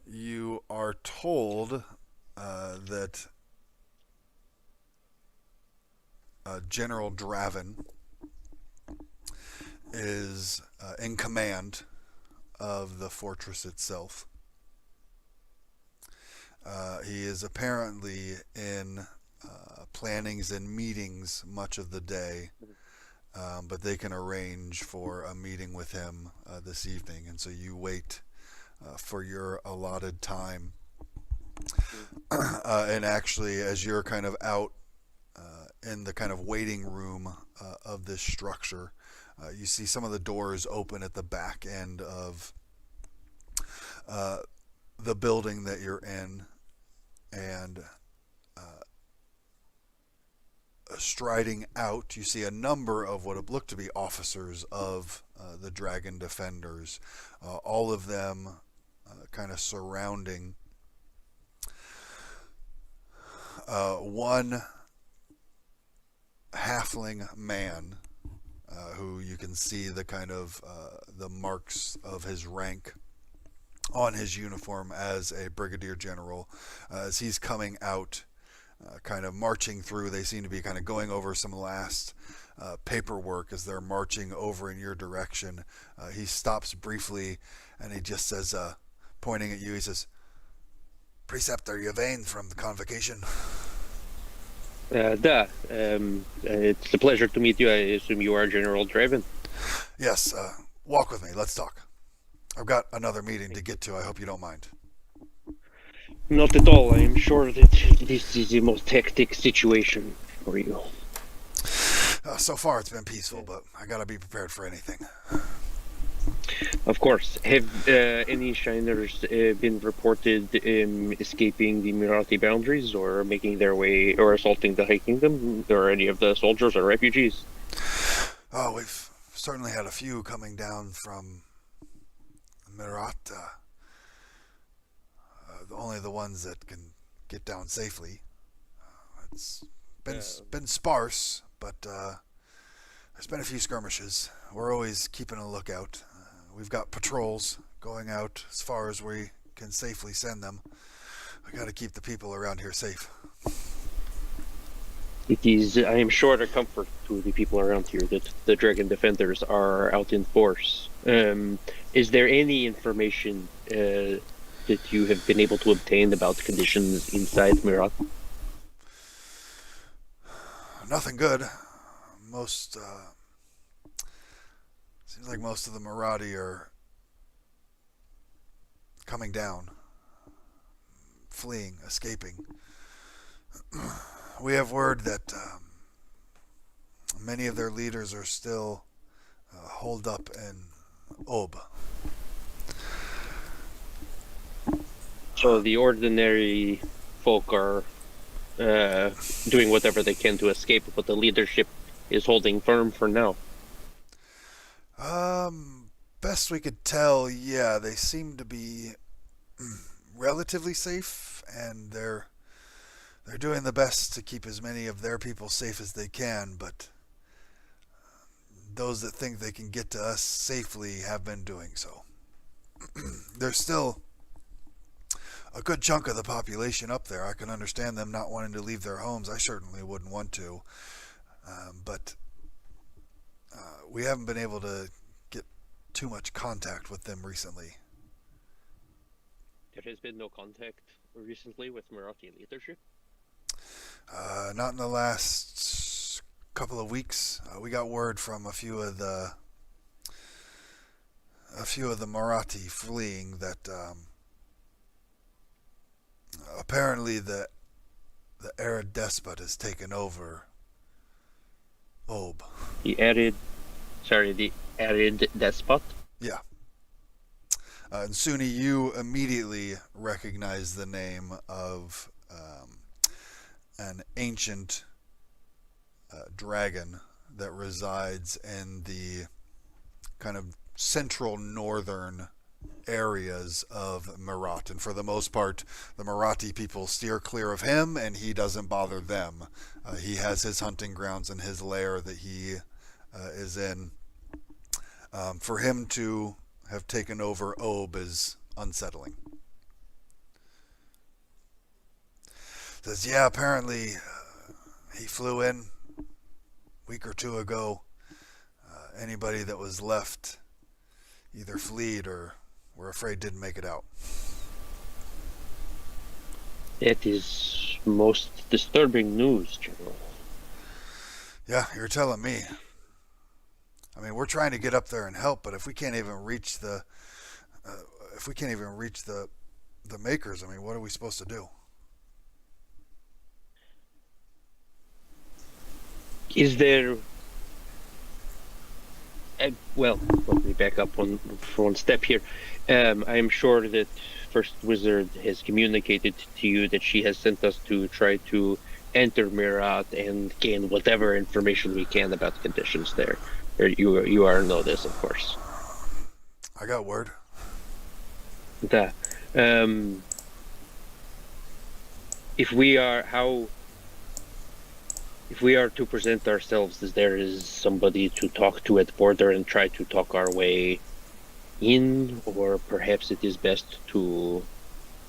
A: You are told that General Draven is in command of the fortress itself. He is apparently in plannings and meetings much of the day, but they can arrange for a meeting with him this evening, and so you wait for your allotted time. And actually, as you're kind of out in the kind of waiting room of this structure, you see some of the doors open at the back end of the building that you're in, and striding out, you see a number of what look to be officers of the Dragon Defenders, all of them kind of surrounding one halfling man who you can see the kind of the marks of his rank on his uniform as a brigadier general. As he's coming out, kind of marching through, they seem to be kind of going over some last paperwork as they're marching over in your direction. He stops briefly and he just says, pointing at you, he says, "Preceptor Yvain from the convocation."
B: It's a pleasure to meet you. I assume you are General Draven.
A: Yes, walk with me, let's talk. I've got another meeting to get to, I hope you don't mind.
B: Not at all. I am sure that this is the most hectic situation for you.
A: So far it's been peaceful, but I gotta be prepared for anything.
B: Of course. Have any Shiners been reported escaping the Myr'Aht boundaries, or making their way, or assaulting the High Kingdom, or any of the soldiers or refugees?
A: Oh, we've certainly had a few coming down from Myr'Aht. Only the ones that can get down safely. It's been sparse, but there's been a few skirmishes. We're always keeping a lookout. We've got patrols going out as far as we can safely send them. We got to keep the people around here safe.
B: It is, I am sure, a comfort to the people around here that the Dragon Defenders are out in force. Is there any information that you have been able to obtain about conditions inside Myr'Aht?
A: Nothing good. Seems like most of the Myr'Aht are coming down, fleeing, escaping. We have word that many of their leaders are still holed up in Ob.
B: So the ordinary folk are doing whatever they can to escape, but the leadership is holding firm for now.
A: Best we could tell, yeah, they seem to be relatively safe, and they're doing the best to keep as many of their people safe as they can, but those that think they can get to us safely have been doing so. There's still a good chunk of the population up there. I can understand them not wanting to leave their homes. I certainly wouldn't want to. But we haven't been able to get too much contact with them recently.
B: There has been no contact recently with Myr'Aht leadership?
A: Not in the last couple of weeks. We got word from a few of the Myr'Aht fleeing that apparently the Arid despot has taken over Ob.
B: The Arid despot?
A: Yeah. And Suni, you immediately recognize the name of an ancient dragon that resides in the kind of central northern areas of Myr'Aht, and for the most part the Myr'Aht people steer clear of him and he doesn't bother them. He has his hunting grounds and his lair that he is in. For him to have taken over Ob is unsettling. Says, yeah, apparently he flew in a week or two ago. Anybody that was left either fled or we're afraid didn't make it out.
B: That is most disturbing news, General.
A: Yeah, you're telling me. I mean, we're trying to get up there and help, but if we can't even reach the, uh, if we can't even reach the makers, I mean, what are we supposed to do?
B: Is there... well, let me back up for one step here. I am sure that First Wizard has communicated to you that she has sent us to try to enter Myr'Aht and gain whatever information we can about conditions there. You are know this, of course.
A: I got word.
B: The, if we are to present ourselves as there is somebody to talk to at the border and try to talk our way in, or perhaps it is best to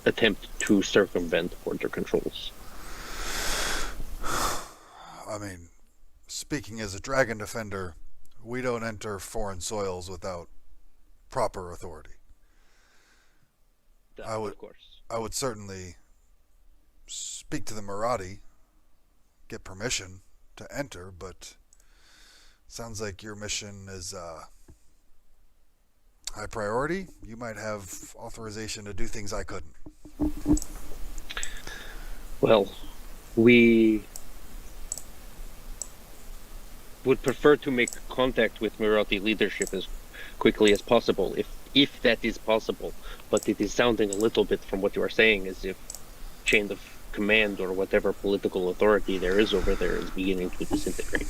B: attempt to circumvent border controls.
A: I mean, speaking as a dragon defender, we don't enter foreign soils without proper authority.
B: Of course.
A: I would certainly speak to the Myr'Aht, get permission to enter, but sounds like your mission is high priority. You might have authorization to do things I couldn't.
B: Well, we would prefer to make contact with Myr'Aht leadership as quickly as possible, if that is possible. But it is sounding a little bit from what you are saying as if chain of command or whatever political authority there is over there is beginning to disintegrate.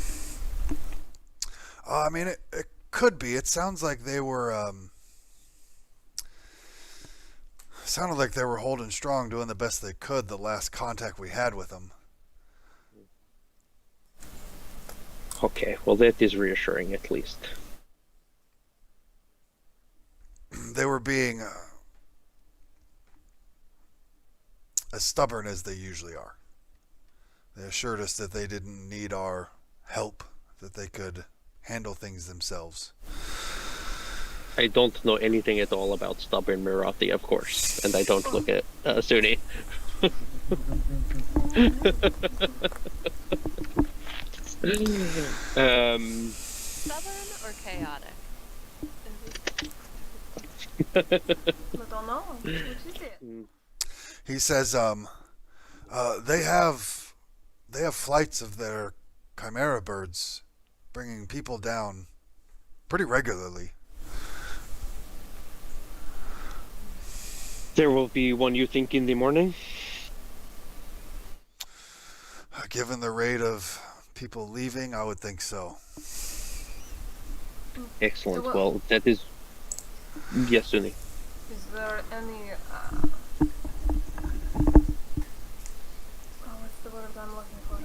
A: I mean, it could be. It sounds like they were sounded like they were holding strong, doing the best they could the last contact we had with them.
B: Okay, well that is reassuring at least.
A: They were being as stubborn as they usually are. They assured us that they didn't need our help, that they could handle things themselves.
B: I don't know anything at all about stubborn Myr'Aht, of course, and I don't look at Suni.
E: Stubborn or chaotic?
C: I don't know. What you say?
A: He says, they have flights of their chimera birds bringing people down pretty regularly.
B: There will be one, you think, in the morning?
A: Given the rate of people leaving, I would think so.
B: Excellent.
C: So
B: Well, that is... Yes, Suni.
C: Is there any what's the word I'm looking for?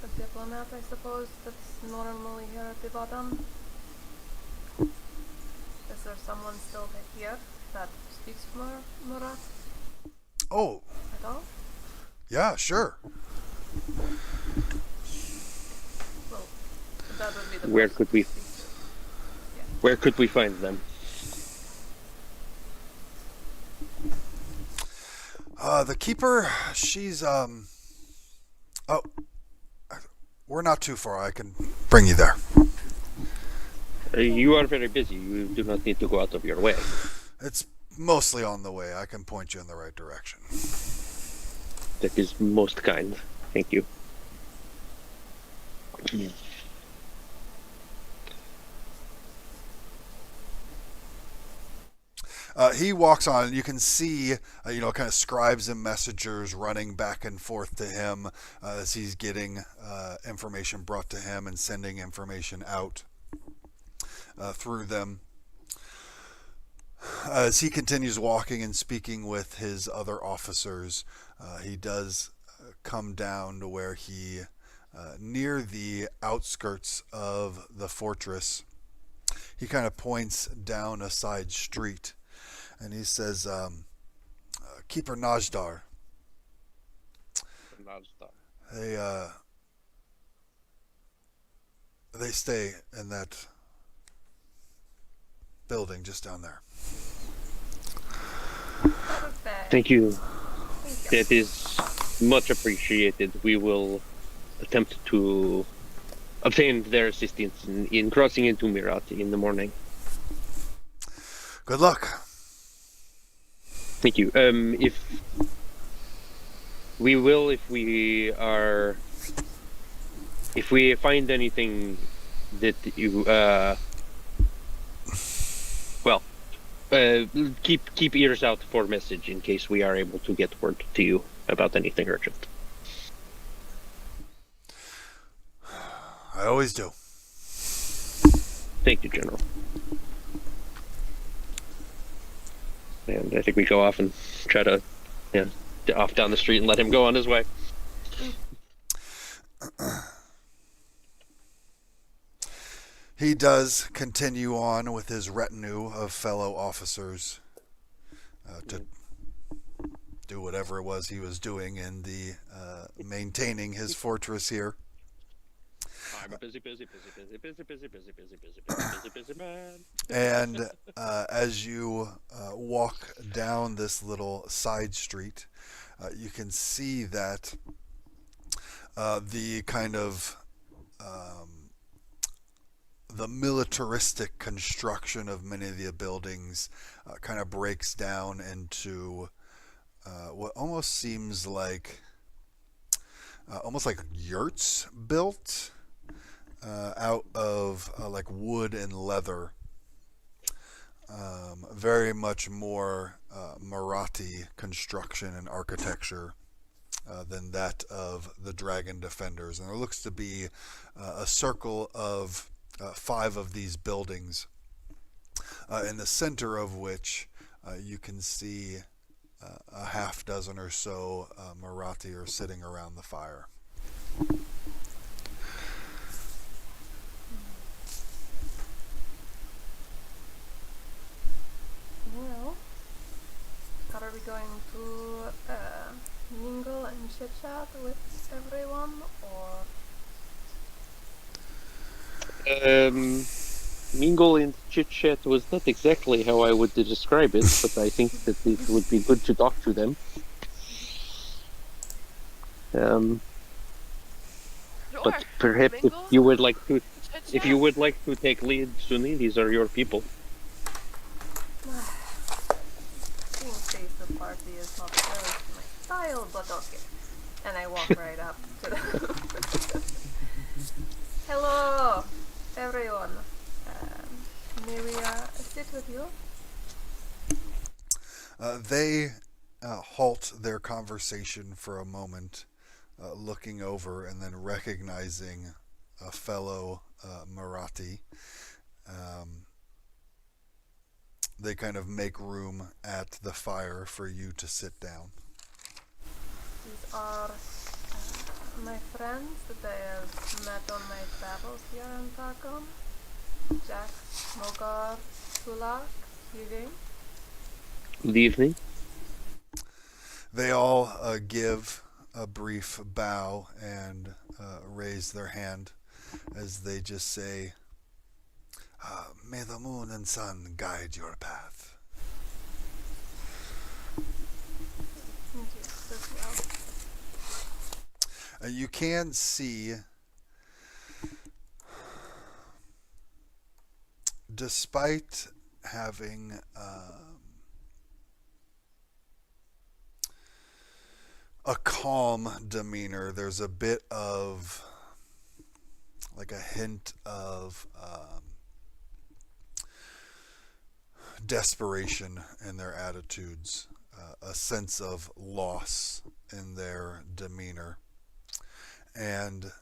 C: A diplomat, I suppose, that's normally here at the bottom. Is there someone still here that speaks Myr'Aht
A: Oh,
C: at all?
A: yeah, sure.
C: Well, that would be the
B: Where
C: person
B: could we-
C: to speak to.
B: Where could we find them?
A: The keeper, she's, we're not too far. I can bring you there.
B: You are very busy. You do not need to go out of your way.
A: It's mostly on the way. I can point you in the right direction.
B: That is most kind. Thank you.
A: He walks on, and you can see, kind of scribes and messengers running back and forth to him as he's getting information brought to him and sending information out through them. As he continues walking and speaking with his other officers, he does come down to where he, near the outskirts of the fortress, he kind of points down a side street. And he says, Keeper Najdar. They stay in that building just down there.
C: Perfect.
B: Thank you.
C: Thank you.
B: That is much appreciated. We will attempt to obtain their assistance in crossing into Myr'Aht in the morning.
A: Good luck.
B: Thank you. If we find anything that you keep ears out for message in case we are able to get word to you about anything urgent.
A: I always do.
B: Thank you, General. And I think we go off and try to, off down the street and let him go on his way.
A: He does continue on with his retinue of fellow officers to do whatever it was he was doing in the maintaining his fortress here.
B: I'm a busy man.
A: And as you walk down this little side street, you can see that the kind of the militaristic construction of many of the buildings kind of breaks down into what almost seems like almost like yurts built out of like wood and leather. Very much more Myr'Aht construction and architecture than that of the Dragon Defenders. And there looks to be a circle of 5 of these buildings, in the center of which you can see a half dozen or so Myr'Aht are sitting around the fire.
C: Well, are we going to mingle and chit chat with everyone, or?
B: Mingle and chit chat was not exactly how I would describe it, but I think that it would be good to talk to them.
E: Sure.
B: But perhaps
E: Mingle?
B: if you would like to
E: Chit-chat?
B: take lead, Sunni, these are your people.
C: Being face of party is not really my style, but okay. And I walk right up to the. Hello, everyone. May we sit with you?
A: They halt their conversation for a moment, looking over and then recognizing a fellow Myr'Aht. They kind of make room at the fire for you to sit down.
C: These are my friends that I have met on my travels here in Takon. Jack, Mogar, Sulak, Hi-jinx.
B: Good evening.
A: They all give a brief bow and raise their hand as they just say, "May the moon and sun guide your path."
C: Thank you as well.
A: You can see, despite having a calm demeanor, there's a bit of like a hint of desperation in their attitudes, a sense of loss in their demeanor. And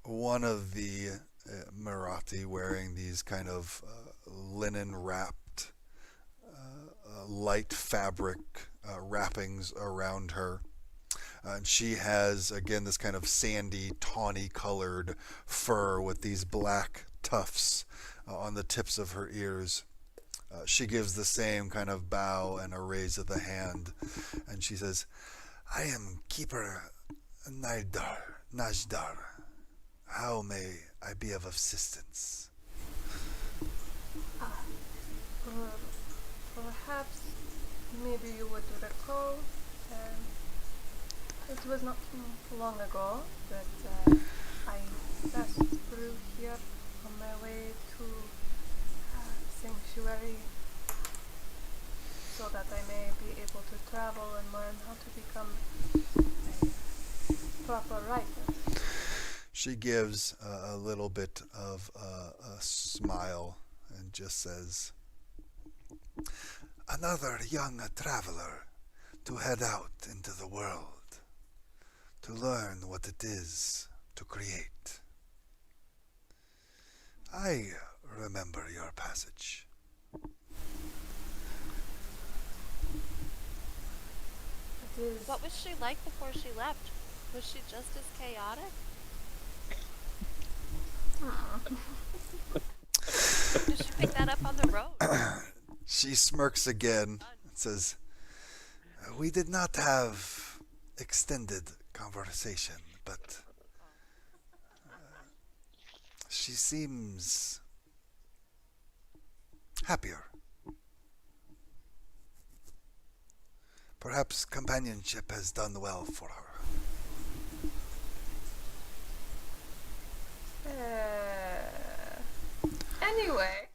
A: one of the Myr'Aht, wearing these kind of linen wrapped light fabric wrappings around her, and she has again this kind of sandy, tawny colored fur with these black tufts on the tips of her ears. She gives the same kind of bow and a raise of the hand, and she says, "I am Keeper Najdar. How may I be of assistance?"
C: Perhaps maybe you would recall It was not too long ago that I passed through here on my way to Sanctuary so that I may be able to travel and learn how to become a proper writer.
A: She gives a little bit of a smile and just says, "Another young traveler to head out into the world, to learn what it is to create. I remember your passage."
C: It is.
E: What was she like before she left? Was she just as chaotic? Did she pick that up on the road?
A: She smirks again and says, "We did not have extended conversation, but she seems happier. Perhaps companionship has done well for her."
C: Anyway,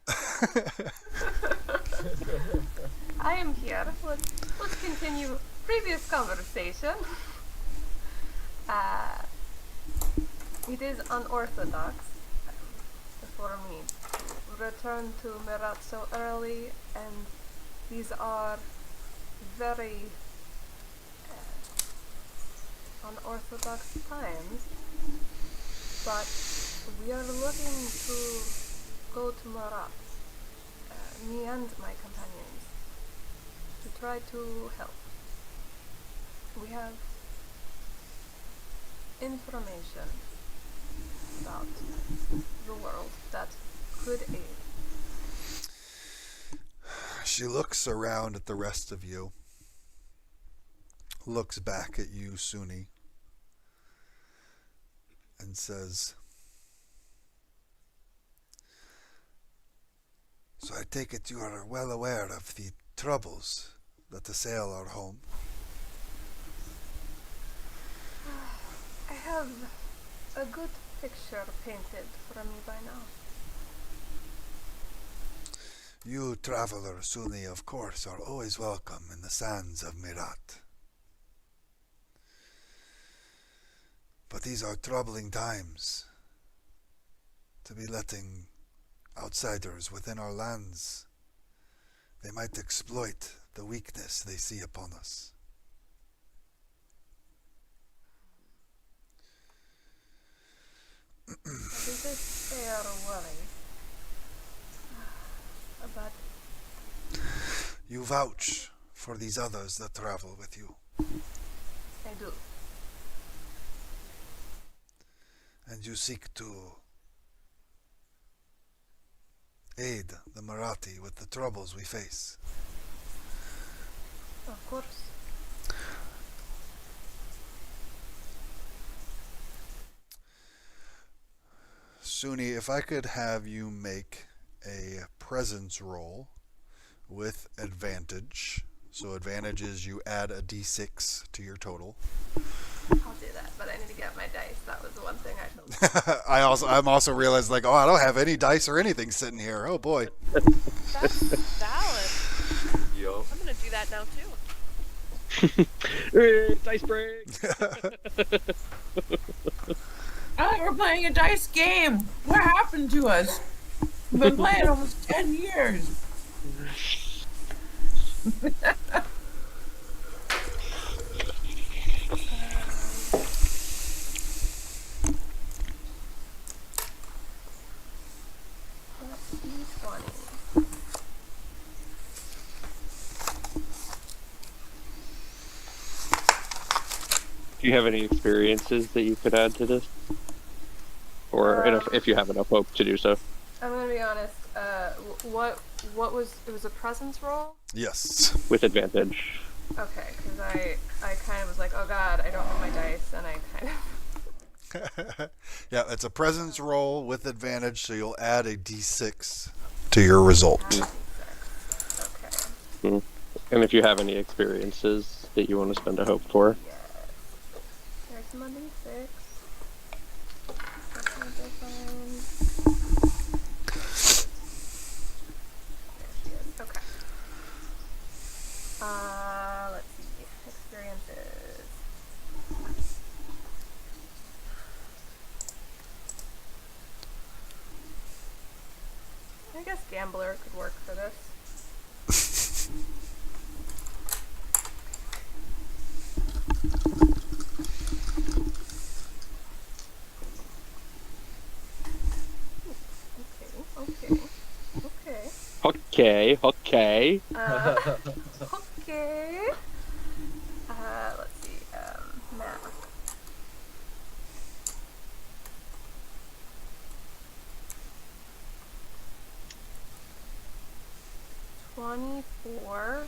C: I am here. Let's continue previous conversation. It is unorthodox for me to return to Myr'Aht so early, and these are very unorthodox times. But we are looking to go to Myr'Aht, me and my companions, to try to help. We have information about the world that could aid.
A: She looks around at the rest of you, looks back at you, Suni, and says, "So I take it you are well aware of the troubles that assail our home."
C: I have a good picture painted for me by now.
A: "You, traveler Suni, of course, are always welcome in the sands of Myr'Aht. But these are troubling times. To be letting outsiders within our lands, they might exploit the weakness they see upon us."
C: That is a fair worry. But
A: "You vouch for these others that travel with you,
C: I do.
A: and you seek to aid the Myr'Ahti with the troubles we face."
C: Of course.
A: Suni, if I could have you make a presence roll with advantage. So advantage is you add a d6 to your total.
C: I'll do that, but I need to get my dice. That was the one thing I told you.
A: I'm also realized like, oh, I don't have any dice or anything sitting here. Oh boy.
E: That's valid.
F: Yup.
E: I'm gonna do that now too.
B: Dice break.
D: We're playing a dice game. What happened to us? We've been playing almost 10 years.
B: Do you have any experiences that you could add to this? Or if you have enough hope to do so.
C: I'm gonna be honest. What was it? Was a presence roll?
A: Yes.
B: With advantage.
C: Okay, because I kind of was like, oh god, I don't have my dice, and I kind of.
A: Yeah, it's a presence roll with advantage, so you'll add a d6 to your result.
C: Okay.
B: And if you have any experiences that you want to spend a hope for.
C: Where's my D6? That's my different. There she is. Okay. Let's see. Experiences. I guess gambler could work for this. Okay.
B: Okay.
C: Okay. Let's see. Math. $24.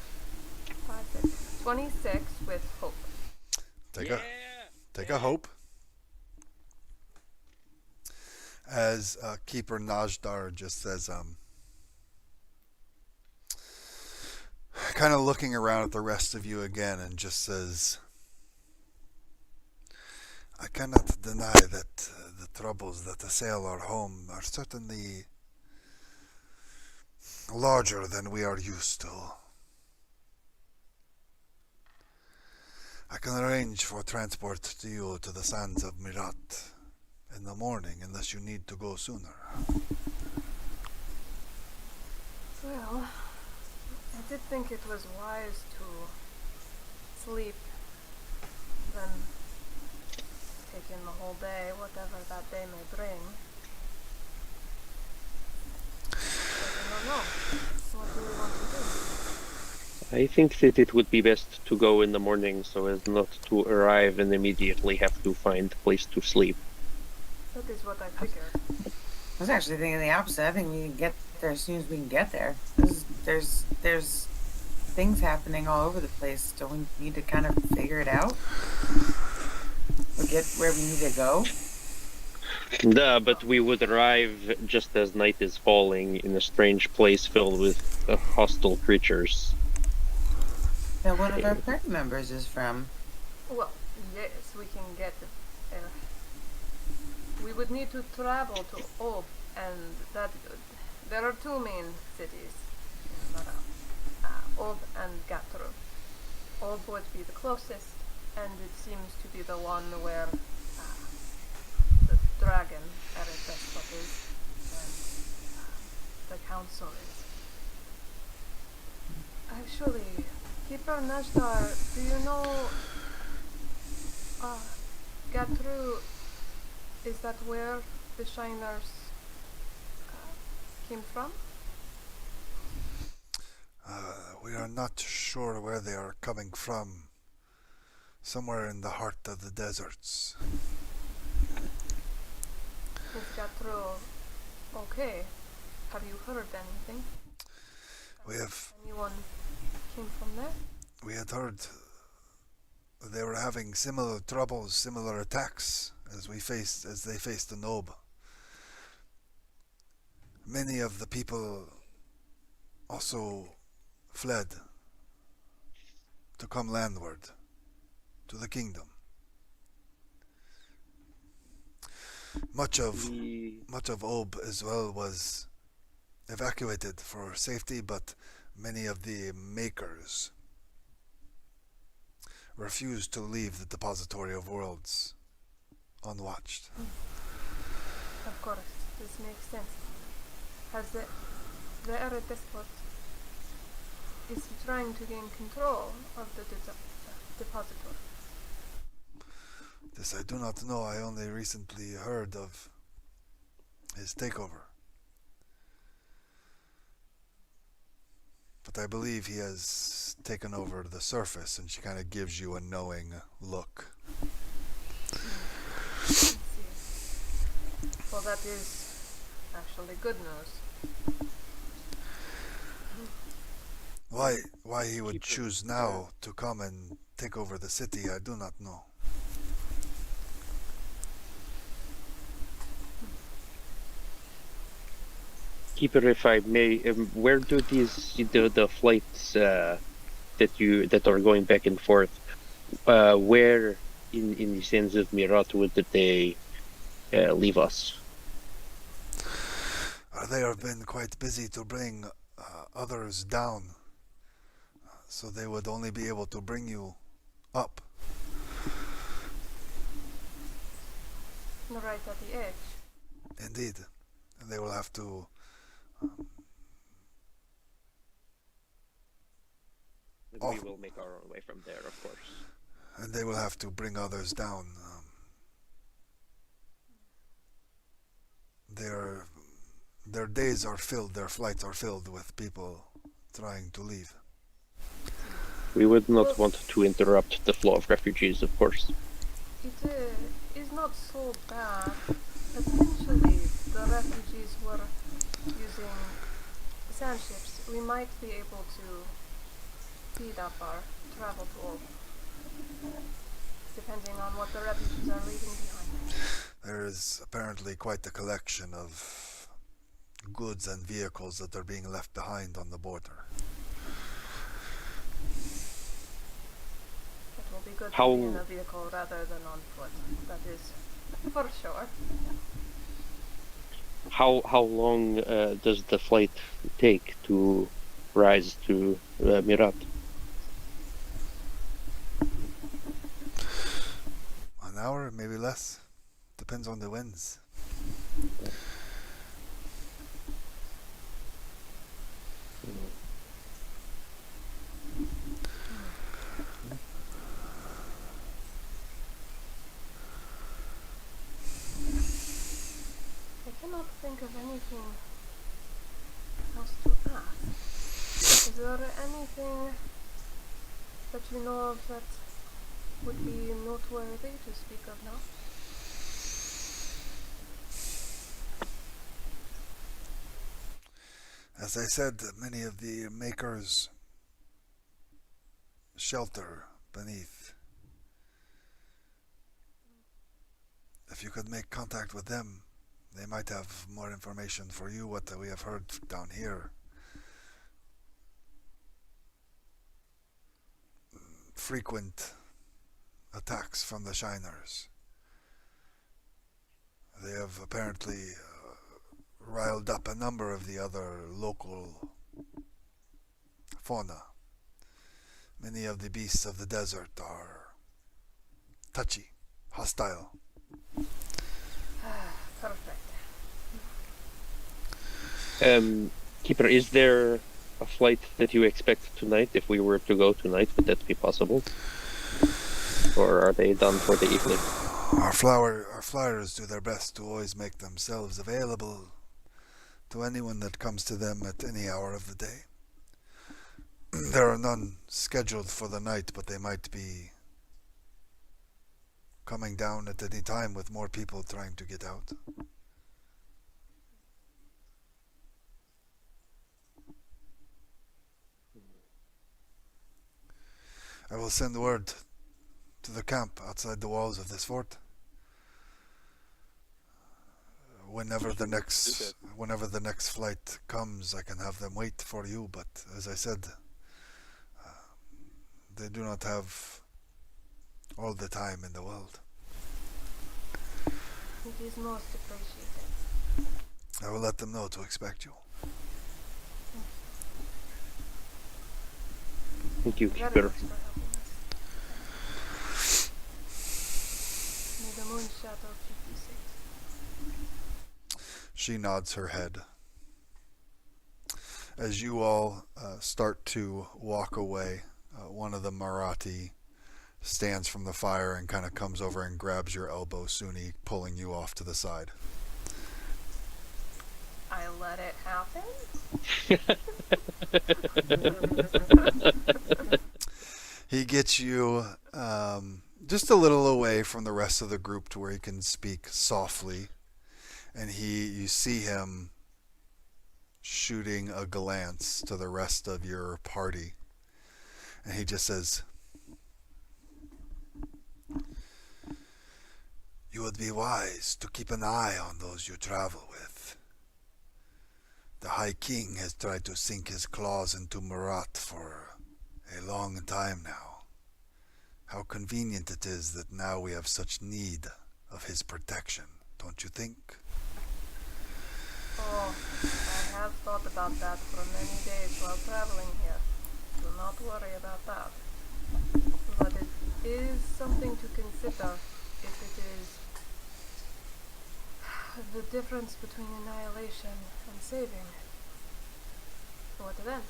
C: 26 with hope.
A: Take a hope. As Keeper Najdar just says, kind of looking around at the rest of you again and just says, I cannot deny that the troubles that assail our home are certainly larger than we are used to. I can arrange for transport to you to the sands of Myr'Aht in the morning unless you need to go sooner.
C: Well, I did think it was wise to sleep than take in the whole day, whatever that day may bring. I don't know. What do we want to do?
B: I think that it would be best to go in the morning so as not to arrive and immediately have to find a place to sleep.
C: That is what I figured.
D: I was actually thinking the opposite. I think we can get there as soon as we can get there. There's things happening all over the place. Don't we need to kind of figure it out? Or get where we need to go?
B: Duh, but we would arrive just as night is falling in a strange place filled with hostile creatures.
D: Now, one of our party members is from.
C: Well, yes, we can get it. We would need to travel to Ob, and that there are two main cities in Myr'Aht, Ob and Gatru. Ob would be the closest, and it seems to be the one where the dragon, Daggerheart, is, and the council is. Actually, Keeper Najdar, do you know Gatru? Is that where the Shiners came from?
A: We are not sure where they are coming from. Somewhere in the heart of the deserts.
C: Is Gatru okay? Have you heard anything?
A: We have.
C: Anyone came from there?
A: We had heard they were having similar troubles, similar attacks as they faced the Nob. Many of the people also fled to come landward to the kingdom. Much of Ob as well was evacuated for safety, but many of the makers refused to leave the Depository of Worlds unwatched.
C: Of course, this makes sense. Has the despot, is he trying to gain control of the depository?
A: This I do not know. I only recently heard of his takeover. But I believe he has taken over the surface, and she kind of gives you a knowing look.
C: I see. Well, that is actually good news.
A: Why he would choose now to come and take over the city, I do not know.
B: Keeper, if I may, where do the flights that are going back and forth? Where in the sense of Myr'Aht would they leave us?
A: They have been quite busy to bring others down, so they would only be able to bring you up.
C: Right at the edge.
A: Indeed. And they will have to
B: We will make our own way from there, of course.
A: bring others down. Their days are filled, their flights are filled with people trying to leave.
B: We would not want to interrupt the flow of refugees, of course.
C: It is not so bad. Potentially, the refugees were using sand ships. We might be able to speed up our travel tool, depending on what the refugees are leaving behind.
A: There is apparently quite a collection of goods and vehicles that are being left behind on the border.
C: It will be good
B: How-
C: to be in a vehicle rather than on foot. That is for sure.
B: How long does the flight take to rise to Myr'Aht?
A: An hour, maybe less. Depends on the winds.
C: I cannot think of anything else to ask. Is there anything that you know of that would be noteworthy to speak of now?
A: As I said, many of the makers shelter beneath. If you could make contact with them, they might have more information for you, what we have heard down here. Frequent attacks from the Shiners. They have apparently riled up a number of the other local fauna. Many of the beasts of the desert are touchy, hostile.
C: Perfect.
B: Keeper, is there a flight that you expect tonight? If we were to go tonight, would that be possible? Or are they done for the evening?
A: Our flyers do their best to always make themselves available to anyone that comes to them at any hour of the day. There are none scheduled for the night, but they might be coming down at any time with more people trying to get out. I will send word to the camp outside the walls of this fort. Whenever the next flight comes, I can have them wait for you, but as I said, they do not have all the time in the world.
C: It is most appreciated.
A: I will let them know to expect you.
B: Thank you,
C: Very
B: Keeper.
C: much for helping us. May the moon shadow keep you safe.
A: She nods her head. As you all start to walk away, one of the Myr'Aht stands from the fire and kind of comes over and grabs your elbow, Suni, pulling you off to the side.
C: I let it happen?
A: He gets you just a little away from the rest of the group to where he can speak softly, and you see him shooting a glance to the rest of your party, and he just says, "You would be wise to keep an eye on those you travel with. The High King has tried to sink his claws into Myr'Aht for a long time now. how convenient it is that now we have such need of his protection, don't you think?
C: Oh, I have thought about that for many days while traveling here. Do not worry about that. But it is something to consider if it is the difference between annihilation and saving. What then?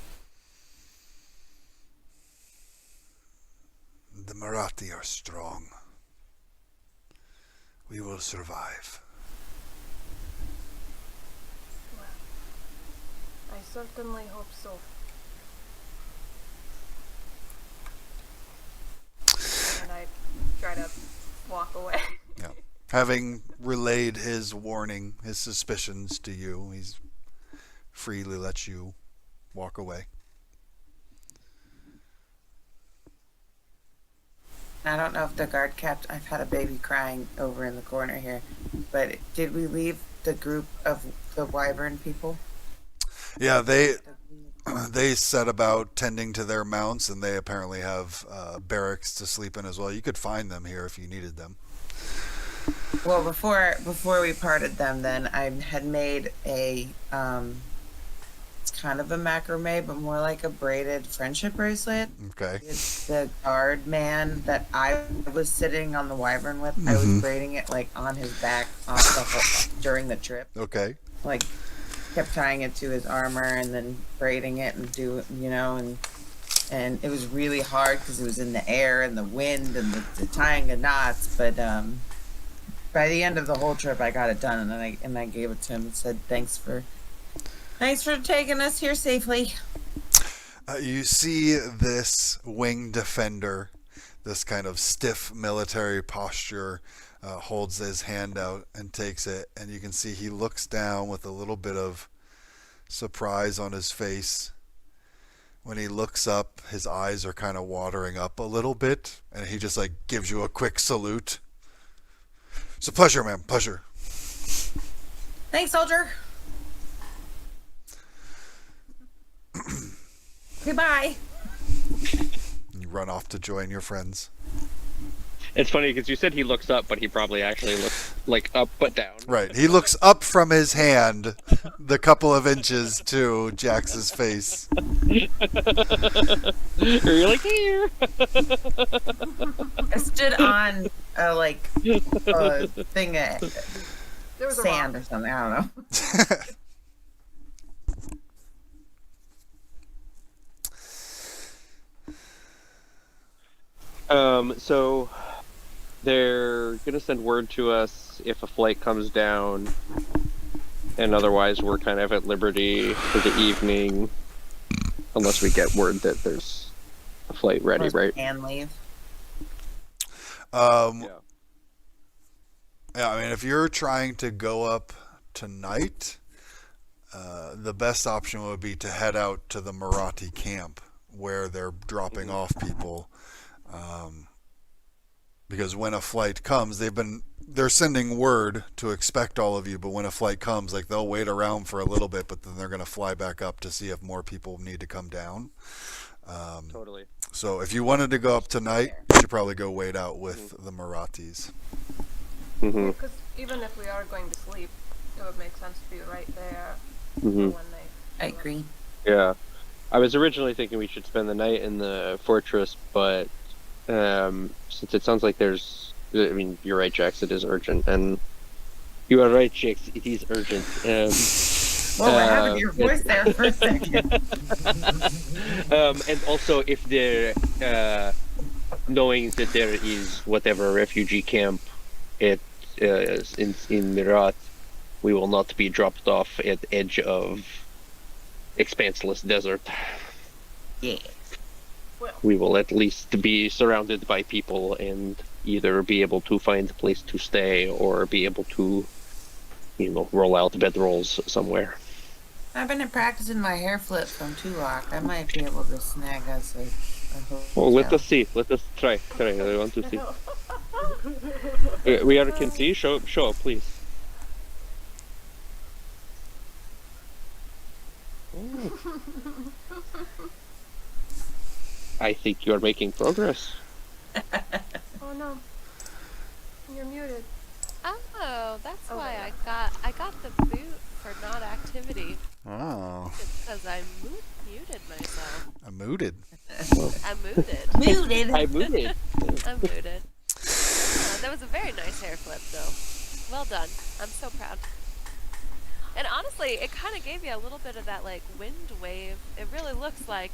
A: The Myr'Aht are strong. We will survive.
C: Well, I certainly hope so. And I try to walk away.
A: Yeah. Having relayed his warning, his suspicions to you, he's freely lets you walk away.
D: I don't know if the guard kept. I've had a baby crying over in the corner here, but did we leave the group of the wyvern people?
A: Yeah, they set about tending to their mounts, and they apparently have barracks to sleep in as well. You could find them here if you needed them.
D: Well, before we parted them, then I had made a it's kind of a macrame, but more like a braided friendship bracelet.
A: Okay.
D: It's the guard man that I was sitting on the wyvern with. I was braiding it like on his back during the trip.
A: Okay.
D: Like kept tying it to his armor and then braiding it and and it was really hard because it was in the air and the wind and the tying of knots. But by the end of the whole trip, I got it done, and I gave it to him and said, "Thanks for taking us here safely."
A: You see this wing defender, this kind of stiff military posture, holds his hand out and takes it, and you can see he looks down with a little bit of surprise on his face. When he looks up, his eyes are kind of watering up a little bit, and he just like gives you a quick salute. It's a pleasure, ma'am. Pleasure.
D: Thanks, soldier. Goodbye.
A: You run off to join your friends.
B: It's funny because you said he looks up, but he probably actually looks like up but down.
A: Right. He looks up from his hand the couple of inches to Jax's face.
B: You're like here.
D: I stood on a thing of
C: There was a
D: sand
C: rock.
D: or something. I don't know.
B: So they're gonna send word to us if a flight comes down, and otherwise we're kind of at liberty for the evening, unless we get word that there's a flight ready, right?
D: And leave.
B: Yeah.
A: Yeah, I mean, if you're trying to go up tonight, the best option would be to head out to the Myr'Aht camp where they're dropping off people. Because when a flight comes, they're sending word to expect all of you, but when a flight comes, like they'll wait around for a little bit, but then they're going to fly back up to see if more people need to come down.
B: Totally.
A: So if you wanted to go up tonight, you should probably go wait out with the Myr'Ahts.
B: Mm-hmm.
C: Because even if we are going to sleep, it would make sense to be right there
B: Mm-hmm.
C: when they.
D: I agree.
B: Yeah. I was originally thinking we should spend the night in the fortress, but since it sounds like you're right, Jax, it is urgent, and you are right, Jax, it is urgent.
D: Well, we're having your voice there for a second.
B: And also, if they're knowing that there is whatever refugee camp in Myr'Aht, we will not be dropped off at the edge of expanseless desert.
D: Yeah.
B: We will at least be surrounded by people and either be able to find a place to stay or be able to, roll out bedrolls somewhere.
D: I've been practicing my hair flip from Tulak. I might be able to snag us a hotel.
B: Well, let us see. Let us try. I want to see. We are. Can see. Show up, please. Oh. I think you are making progress.
C: Oh no. You're muted.
E: Oh, that's
C: Oh,
E: why
C: there
E: I got the boot for not activity.
A: Oh,
E: It's because I muted myself.
A: I'm mooted.
E: I'm muted.
D: Muted.
B: I muted.
E: I'm muted. That was a very nice hair flip, though. Well done. I'm so proud. And honestly, it kind of gave you a little bit of that, like, wind wave. It really looks like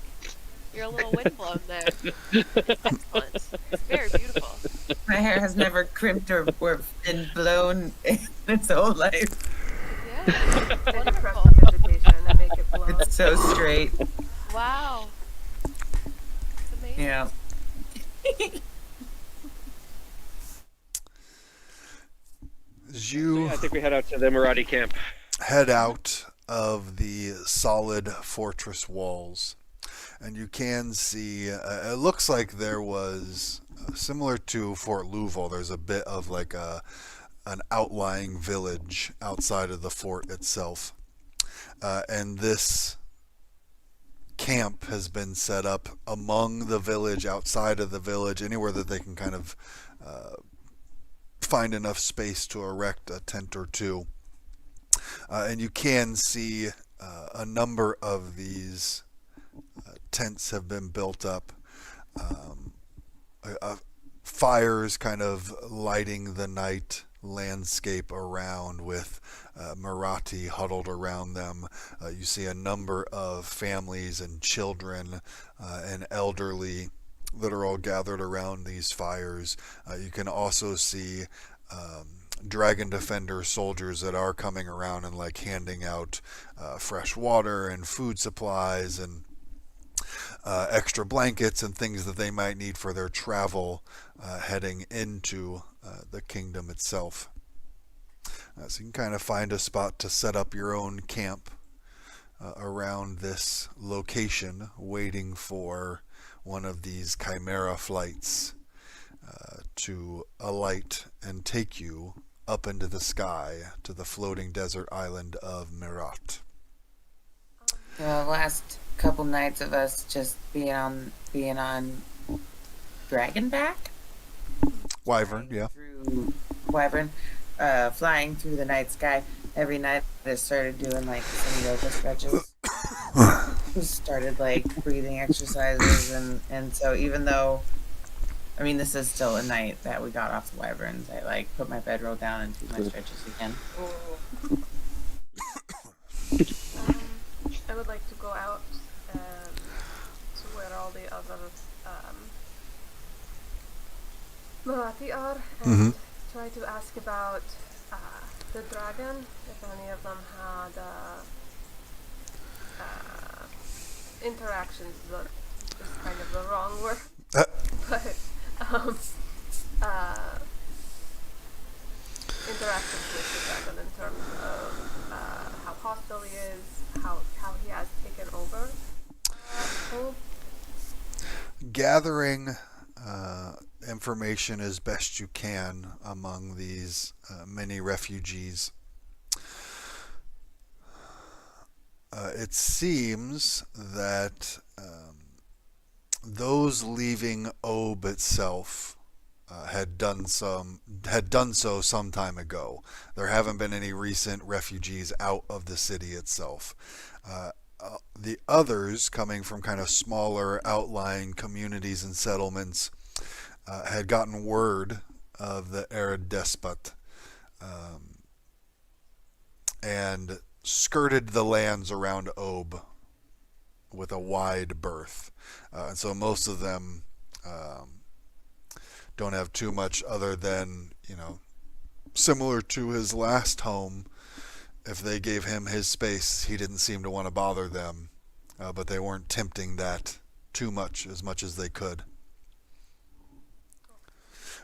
E: you're a little wind blown there. It's excellent. It's very beautiful.
D: My hair has never crimped or been blown in its whole life.
E: Yeah.
C: Then you press
E: Wonderful.
C: the vegetation and make it blow.
D: It's so straight.
E: Wow. It's amazing.
D: Yeah.
A: As you
B: I think we head out to the Myr'Aht camp.
A: head out of the solid fortress walls, and you can see it looks like there was similar to Fort Louisville. There's a bit of like an outlying village outside of the fort itself, and this camp has been set up among the village, outside of the village, anywhere that they can kind of find enough space to erect a tent or two. And you can see a number of these tents have been built up. Fires kind of lighting the night landscape around with Myr'Aht huddled around them. You see a number of families and children and elderly that are all gathered around these fires. You can also see Dragon Defender soldiers that are coming around and like handing out fresh water and food supplies and extra blankets and things that they might need for their travel heading into the kingdom itself. So you can kind of find a spot to set up your own camp around this location, waiting for one of these chimera flights to alight and take you up into the sky to the floating desert island of Myr'Aht.
D: The last couple nights of us just being on Dragonback.
A: Wyvern, yeah.
D: Through Wyvern, flying through the night sky. Every night I started doing like some yoga stretches. Started like breathing exercises, and so even though, I mean, this is still a night that we got off the Wyverns, I like put my bedroll down and do my stretches again.
C: I would like to go out to where all the other Myr'Aht are and try to ask about the dragon, if any of them had interactions is kind of the wrong word, but interactions with the dragon in terms of how hostile he is, how he has taken over Hope.
A: Gathering information as best you can among these many refugees. It seems that those leaving Ob itself had done so some time ago. There haven't been any recent refugees out of the city itself. The others, coming from kind of smaller outlying communities and settlements, had gotten word of the arid despot and skirted the lands around Ob with a wide berth. And so most of them don't have too much other than, similar to his last home. If they gave him his space, he didn't seem to want to bother them, but they weren't tempting that too much as they could.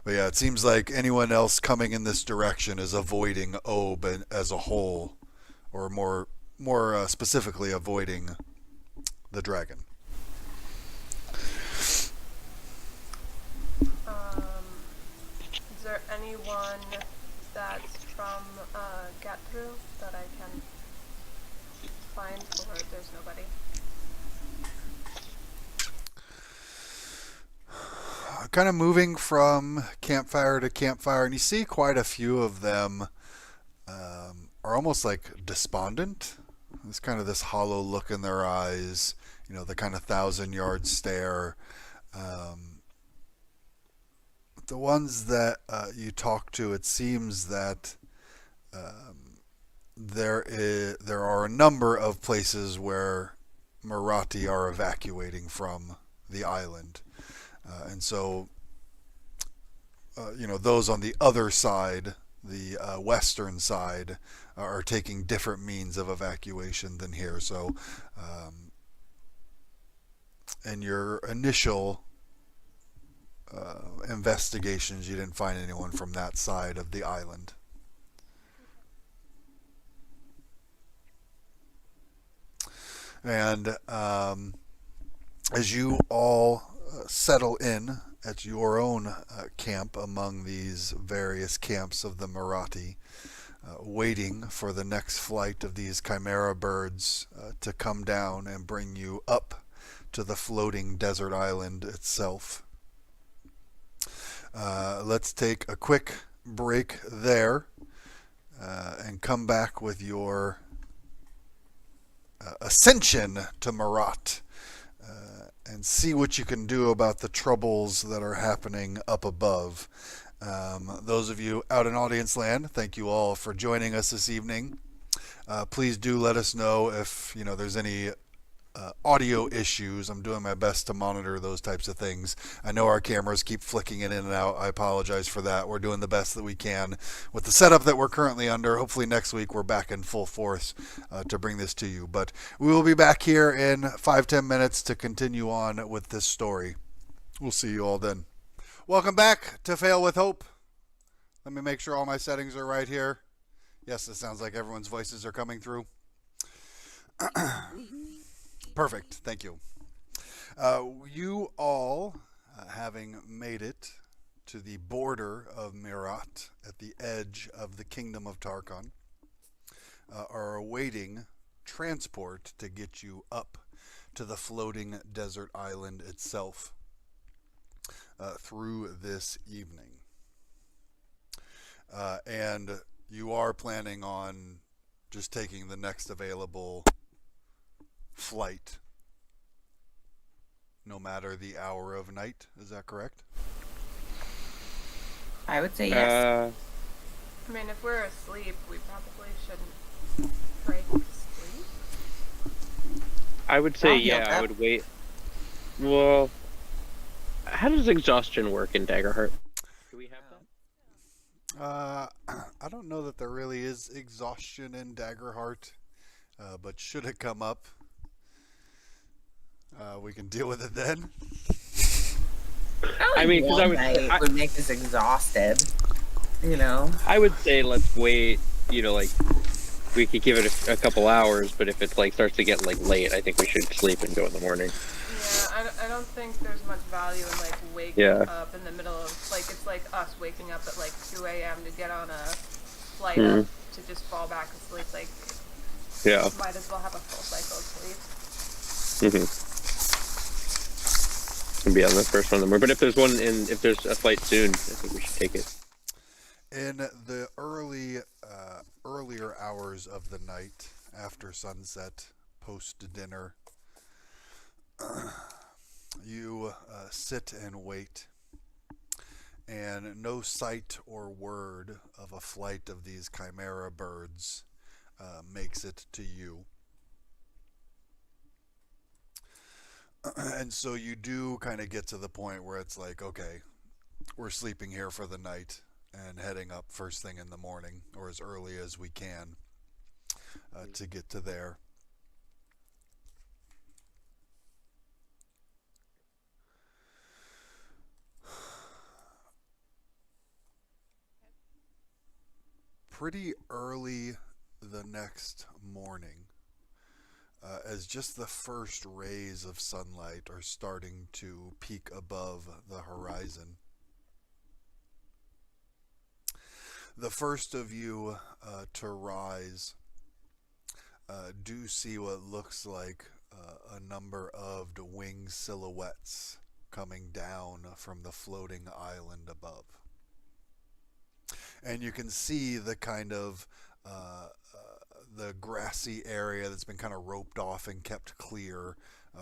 A: But yeah, it seems like anyone else coming in this direction is avoiding Ob as a whole, or more specifically avoiding the dragon.
C: Is there anyone that's from Gatru that I can find, or there's nobody?
A: kind of moving from campfire to campfire, and you see quite a few of them are almost like despondent. There's kind of this hollow look in their eyes, the kind of 1,000-yard stare. The ones that you talk to, it seems that there are a number of places where Myr'Aht are evacuating from the island. And so, those on the other side, the western side, are taking different means of evacuation than here. So, in your initial investigations, you didn't find anyone from that side of the island. And as you all settle in at your own camp among these various camps of the Myr'Aht, waiting for the next flight of these chimera birds to come down and bring you up to the floating desert island itself. Let's take a quick break there and come back with your ascension to Myr'Aht and see what you can do about the troubles that are happening up above. Those of you out in audience land, thank you all for joining us this evening. Please do let us know if there's any audio issues. I'm doing my best to monitor those types of things. I know our cameras keep flicking in and out. I apologize for that. We're doing the best that we can with the setup that we're currently under. Hopefully next week we're back in full force to bring this to you. But we will be back here in 5-10 minutes to continue on with this story. We'll see you all then. Welcome back to Fail with Hope. Let me make sure all my settings are right here. Yes, it sounds like everyone's voices are coming through. Perfect. Thank you. You all, having made it to the border of Myr'Aht at the edge of the Kingdom of Tarkon, are awaiting transport to get you up to the floating desert island itself through this evening. And you are planning on just taking the next available flight, no matter the hour of night. Is that correct?
D: I would say yes.
C: I mean, if we're asleep, we probably shouldn't break sleep.
B: I would say,
D: Yeah,
B: I would wait. Well, how does exhaustion work in Daggerheart? Do we have that?
A: I don't know that there really is exhaustion in Daggerheart, but should it come up, we can deal with it then.
B: I mean, because
D: it would make us exhausted.
B: I would say let's wait. We could give it a couple hours, but if it starts to get late, I think we should sleep and go in the morning.
C: Yeah, I don't think there's much value in waking up in the middle of it's like us waking up at 2 a.m. to get on a flight up to just fall back asleep. Might as well have a full cycle of sleep.
B: And be on the first one in the morning. But if there's a flight soon, I think we should take it.
A: In the earlier hours of the night, after sunset, post dinner, you sit and wait, and no sight or word of a flight of these chimera birds makes it to you. And so you do kind of get to the point where it's okay, we're sleeping here for the night and heading up first thing in the morning, or as early as we can, to get to there. Pretty early the next morning, as just the first rays of sunlight are starting to peek above the horizon, the first of you to rise do see what looks like a number of winged silhouettes coming down from the floating island above. And you can see the kind of the grassy area that's been kind of roped off and kept clear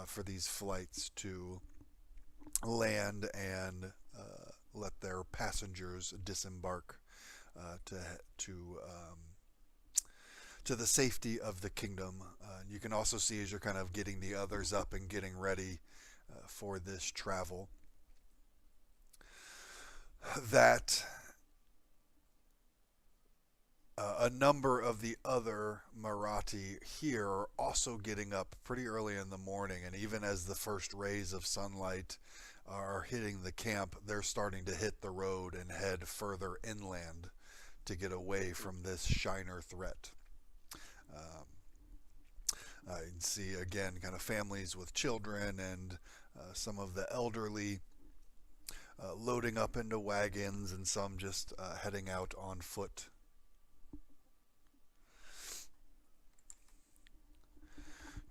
A: for these flights to land and let their passengers disembark to the safety of the kingdom. You can also see as you're kind of getting the others up and getting ready for this travel that a number of the other Myr'Aht here are also getting up pretty early in the morning, and even as the first rays of sunlight are hitting the camp, they're starting to hit the road and head further inland to get away from this Shiner threat. You can see again kind of families with children and some of the elderly loading up into wagons, and some just heading out on foot.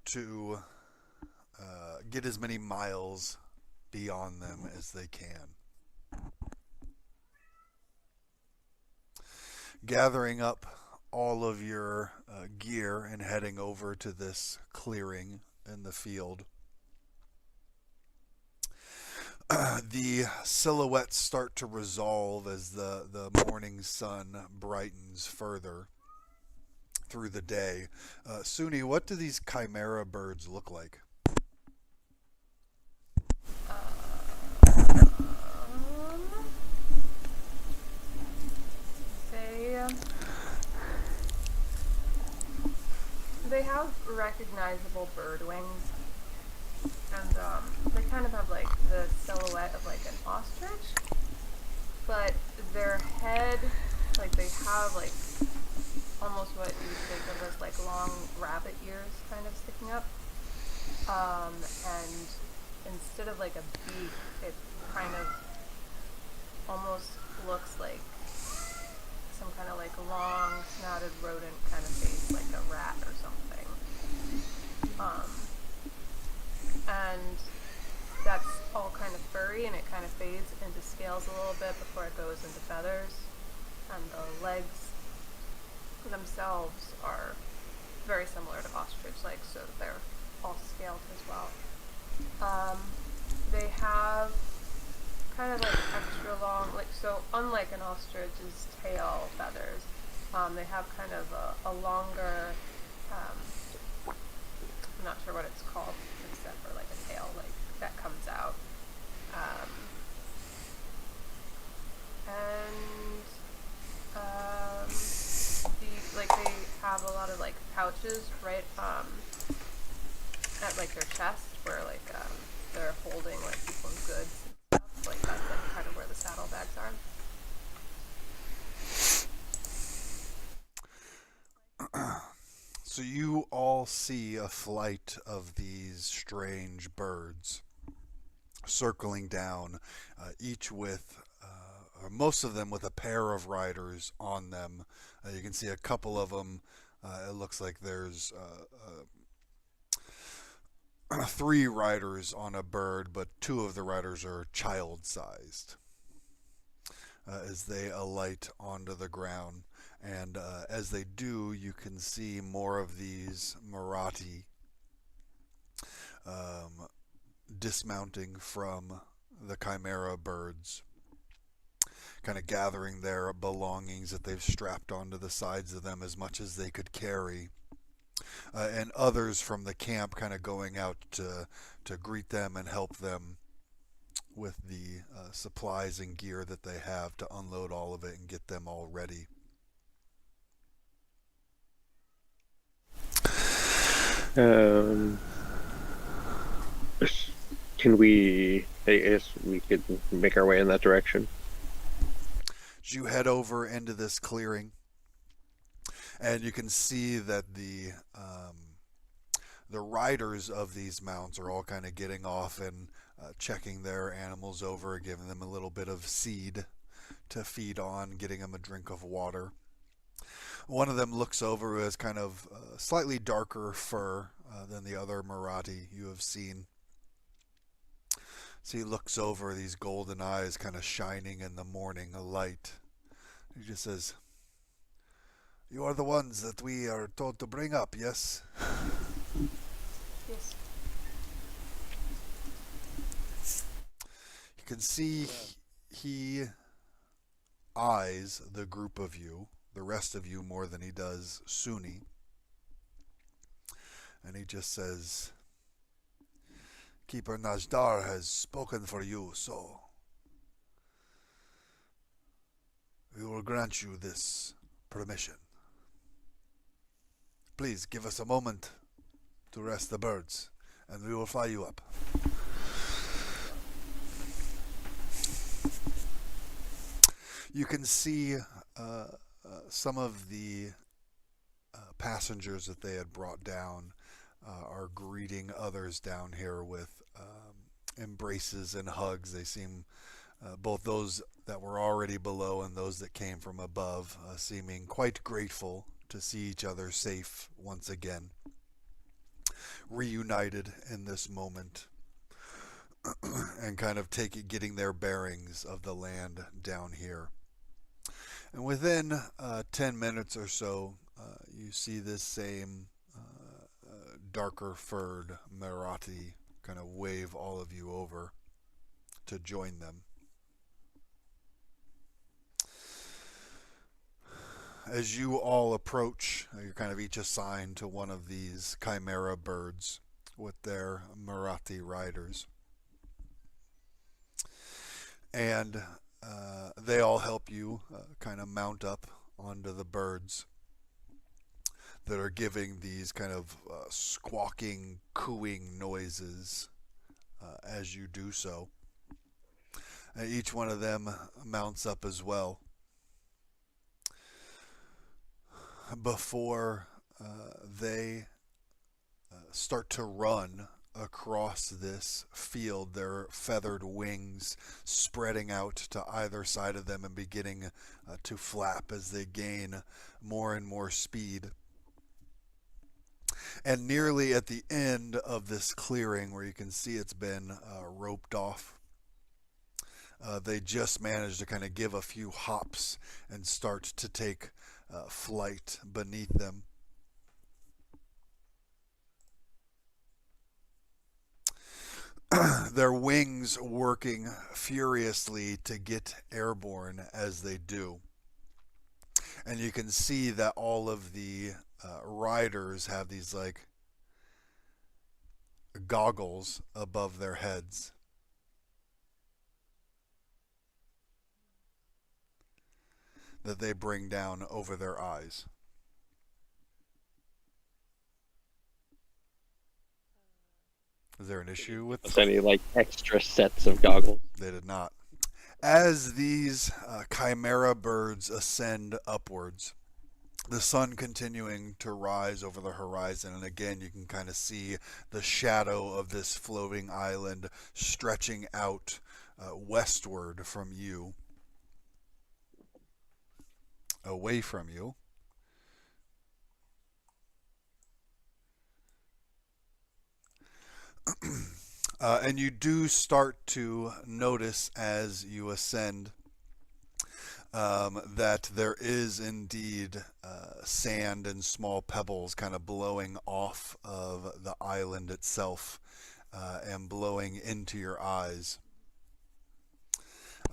A: To get as many miles beyond them as they can. Gathering up all of your gear and heading over to this clearing in the field. The silhouettes start to resolve as the morning sun brightens further through the day. Suni, what do these chimera birds look like?
C: They have recognizable bird wings, and they kind of have like the silhouette of like an ostrich, but their head, like they have like almost what you would think of as like long rabbit ears kind of sticking up, and instead of like a beak, it kind of almost looks like some kind of like long snouted rodent kind of face, like a rat or something. And that's all kind of furry, and it kind of fades into scales a little bit before it goes into feathers. And the legs themselves are very similar to ostrich legs, so they're all scaled as well. They have kind of like extra long, like, so unlike an ostrich's tail feathers, they have kind of a longer, I'm not sure what it's called except for like a tail like that comes out, they have a lot of like pouches right at like their chest where like they're holding like people's goods and stuff. Like that's like kind of where the saddlebags are.
A: So you all see a flight of these strange birds circling down, each with, or most of them with a pair of riders on them. You can see a couple of them. It looks like there's 3 riders on a bird, but 2 of the riders are child-sized as they alight onto the ground. And as they do, you can see more of these Myr'Aht dismounting from the chimera birds, kind of gathering their belongings that they've strapped onto the sides of them as much as they could carry. And others from the camp kind of going out to greet them and help them with the supplies and gear that they have to unload all of it and get them all ready.
B: Can we, I guess we could make our way in that direction.
A: As you head over into this clearing, and you can see that the riders of these mounts are all kind of getting off and checking their animals over, giving them a little bit of seed to feed on, getting them a drink of water. One of them looks over who has kind of slightly darker fur than the other Myr'Aht you have seen. So he looks over, these golden eyes kind of shining in the morning light. He just says, "You are the ones that we are told to bring up, yes?"
C: Yes.
A: You can see he eyes the group of you, the rest of you, more than he does Suni. And he just says, "Keeper Najdar has spoken for you, so we will grant you this permission. Please give us a moment to rest the birds, and we will fly you up." You can see some of the passengers that they had brought down are greeting others down here with embraces and hugs. They seem, both those that were already below and those that came from above, seeming quite grateful to see each other safe once again, reunited in this moment, and kind of getting their bearings of the land down here. And within 10 minutes or so, you see this same darker furred Myr'Aht kind of wave all of you over to join them. As you all approach, you're kind of each assigned to one of these chimera birds with their Myr'Aht riders. And they all help you kind of mount up onto the birds that are giving these kind of squawking, cooing noises as you do so. And each one of them mounts up as well. Before they start to run across this field, their feathered wings spreading out to either side of them and beginning to flap as they gain more and more speed. And nearly at the end of this clearing, where you can see it's been roped off, they just managed to kind of give a few hops and start to take flight beneath them. Their wings working furiously to get airborne as they do. And you can see that all of the riders have these like goggles above their heads. That they bring down over their eyes. Is there an issue with
B: Is any like extra sets of goggles?
A: They did not. As these chimera birds ascend upwards, the sun continuing to rise over the horizon, and again you can kind of see the shadow of this floating island stretching out westward from you, away from you. And you do start to notice as you ascend that there is indeed sand and small pebbles kind of blowing off of the island itself and blowing into your eyes.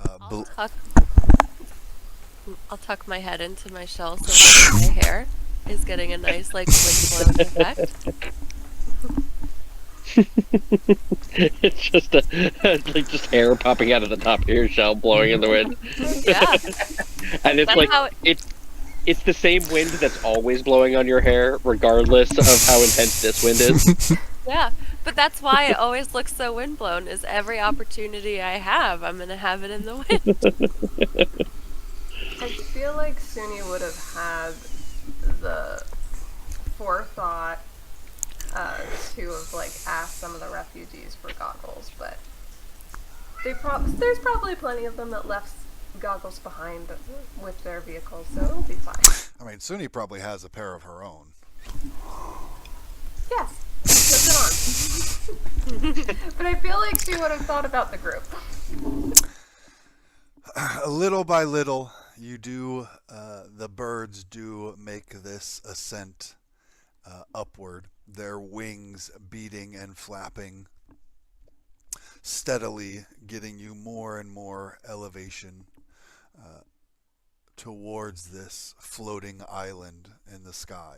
E: I'll tuck my head into my shell so my hair is getting a nice like wind blown effect.
B: It's just like just hair popping out of the top of your shell, blowing in the wind.
E: Yeah,
B: And it's
E: that's
B: like
E: how
B: it's the same wind that's always blowing on your hair, regardless of how intense this wind is.
E: yeah. But that's why it always looks so windblown. Is every opportunity I have, I'm gonna have it in the wind.
C: I feel like Suni would have had the forethought to have like asked some of the refugees for goggles, but there's probably plenty of them that left goggles behind with their vehicles, so it'll be fine.
A: I mean, Suni probably has a pair of her own.
C: Yes, put it on. But I feel like she would have thought about the group.
A: Little by little, the birds do make this ascent upward, their wings beating and flapping, steadily getting you more and more elevation towards this floating island in the sky.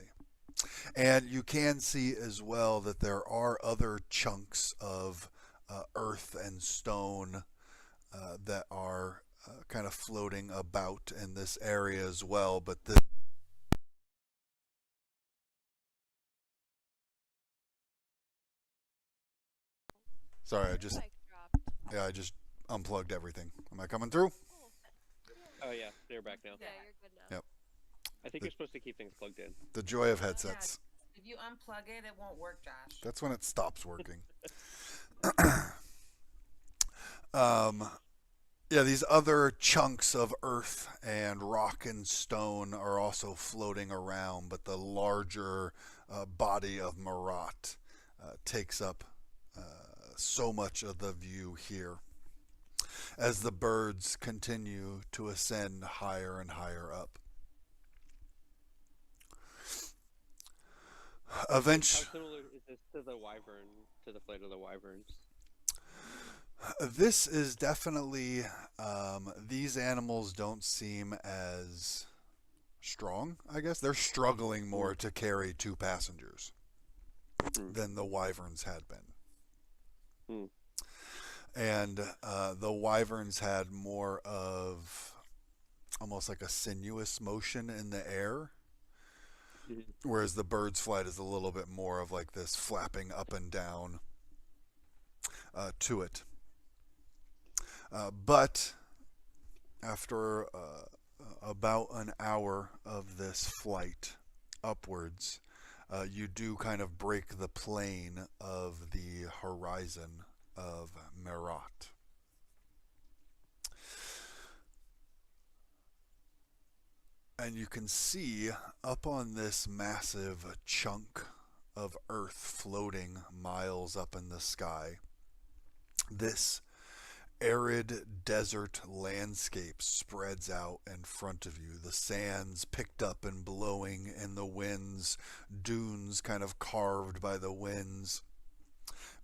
A: And you can see as well that there are other chunks of earth and stone that are kind of floating about in this area as well, but this sorry,
E: Mic dropped.
A: I just unplugged everything. Am I coming through?
B: Oh yeah, they're back now.
E: Yeah, you're good now.
A: Yep.
B: I think you're supposed to keep things plugged in.
A: The joy of headsets.
D: If you unplug it, it won't work, Josh.
A: That's when it stops working. Yeah, these other chunks of earth and rock and stone are also floating around, but the larger body of Myr'Aht takes up so much of the view here as the birds continue to ascend higher and higher up. Eventually,
B: How similar is this to the wyvern, to the flight of the wyverns?
A: this is definitely, these animals don't seem as strong, I guess. They're struggling more to carry 2 passengers than the wyverns had been. And the wyverns had more of almost like a sinuous motion in the air, whereas the bird's flight is a little bit more of like this flapping up and down to it. But after about an hour of this flight upwards, you do kind of break the plane of the horizon of Myr'Aht. And you can see up on this massive chunk of earth floating miles up in the sky, this arid desert landscape spreads out in front of you. The sands picked up and blowing in the winds, dunes kind of carved by the winds,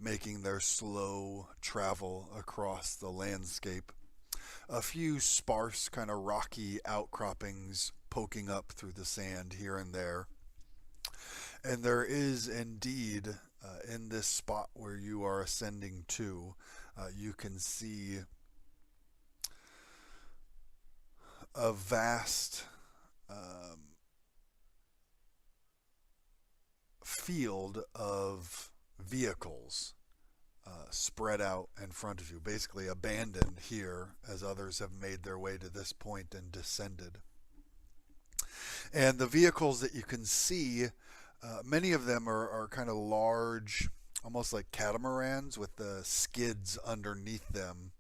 A: making their slow travel across the landscape. A few sparse kind of rocky outcroppings poking up through the sand here and there. And there is indeed, in this spot where you are ascending to, you can see a vast field of vehicles spread out in front of you, basically abandoned here as others have made their way to this point and descended. And the vehicles that you can see, many of them are kind of large, almost like catamarans with the skids underneath them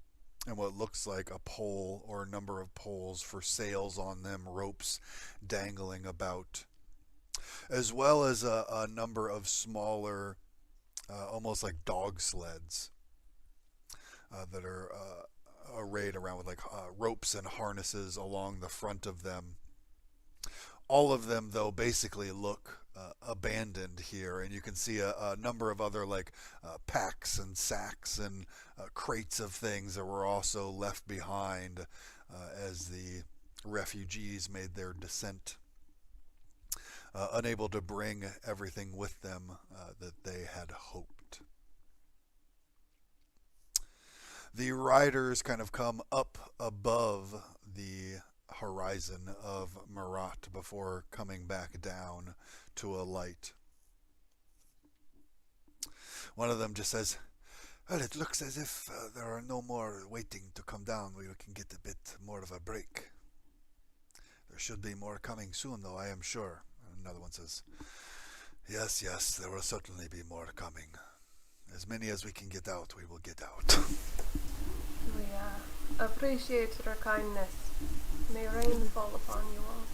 A: and what looks like a pole or a number of poles for sails on them, ropes dangling about, as well as a number of smaller, almost like dog sleds that are arrayed around with like ropes and harnesses along the front of them. All of them, though, basically look abandoned here, and you can see a number of other like packs and sacks and crates of things that were also left behind as the refugees made their descent, unable to bring everything with them that they had hoped. The riders kind of come up above the horizon of Myr'Aht before coming back down to a light. One of them just says, "Well, it looks as if there are no more waiting to come down. We can get a bit more of a break. There should be more coming soon, though, I am sure." Another one says, yes, there will certainly be more coming. As many as we can get out, we will get out."
C: We appreciate your kindness. May rain fall upon you all.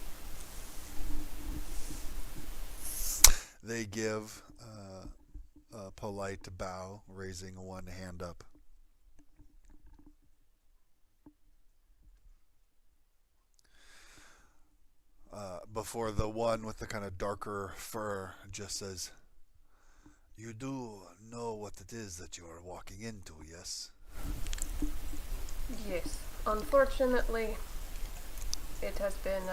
A: They give a polite bow, raising one hand up. Before the one with the kind of darker fur just says, "You do know what it is that you are walking into, yes?"
C: Yes. Unfortunately, it has been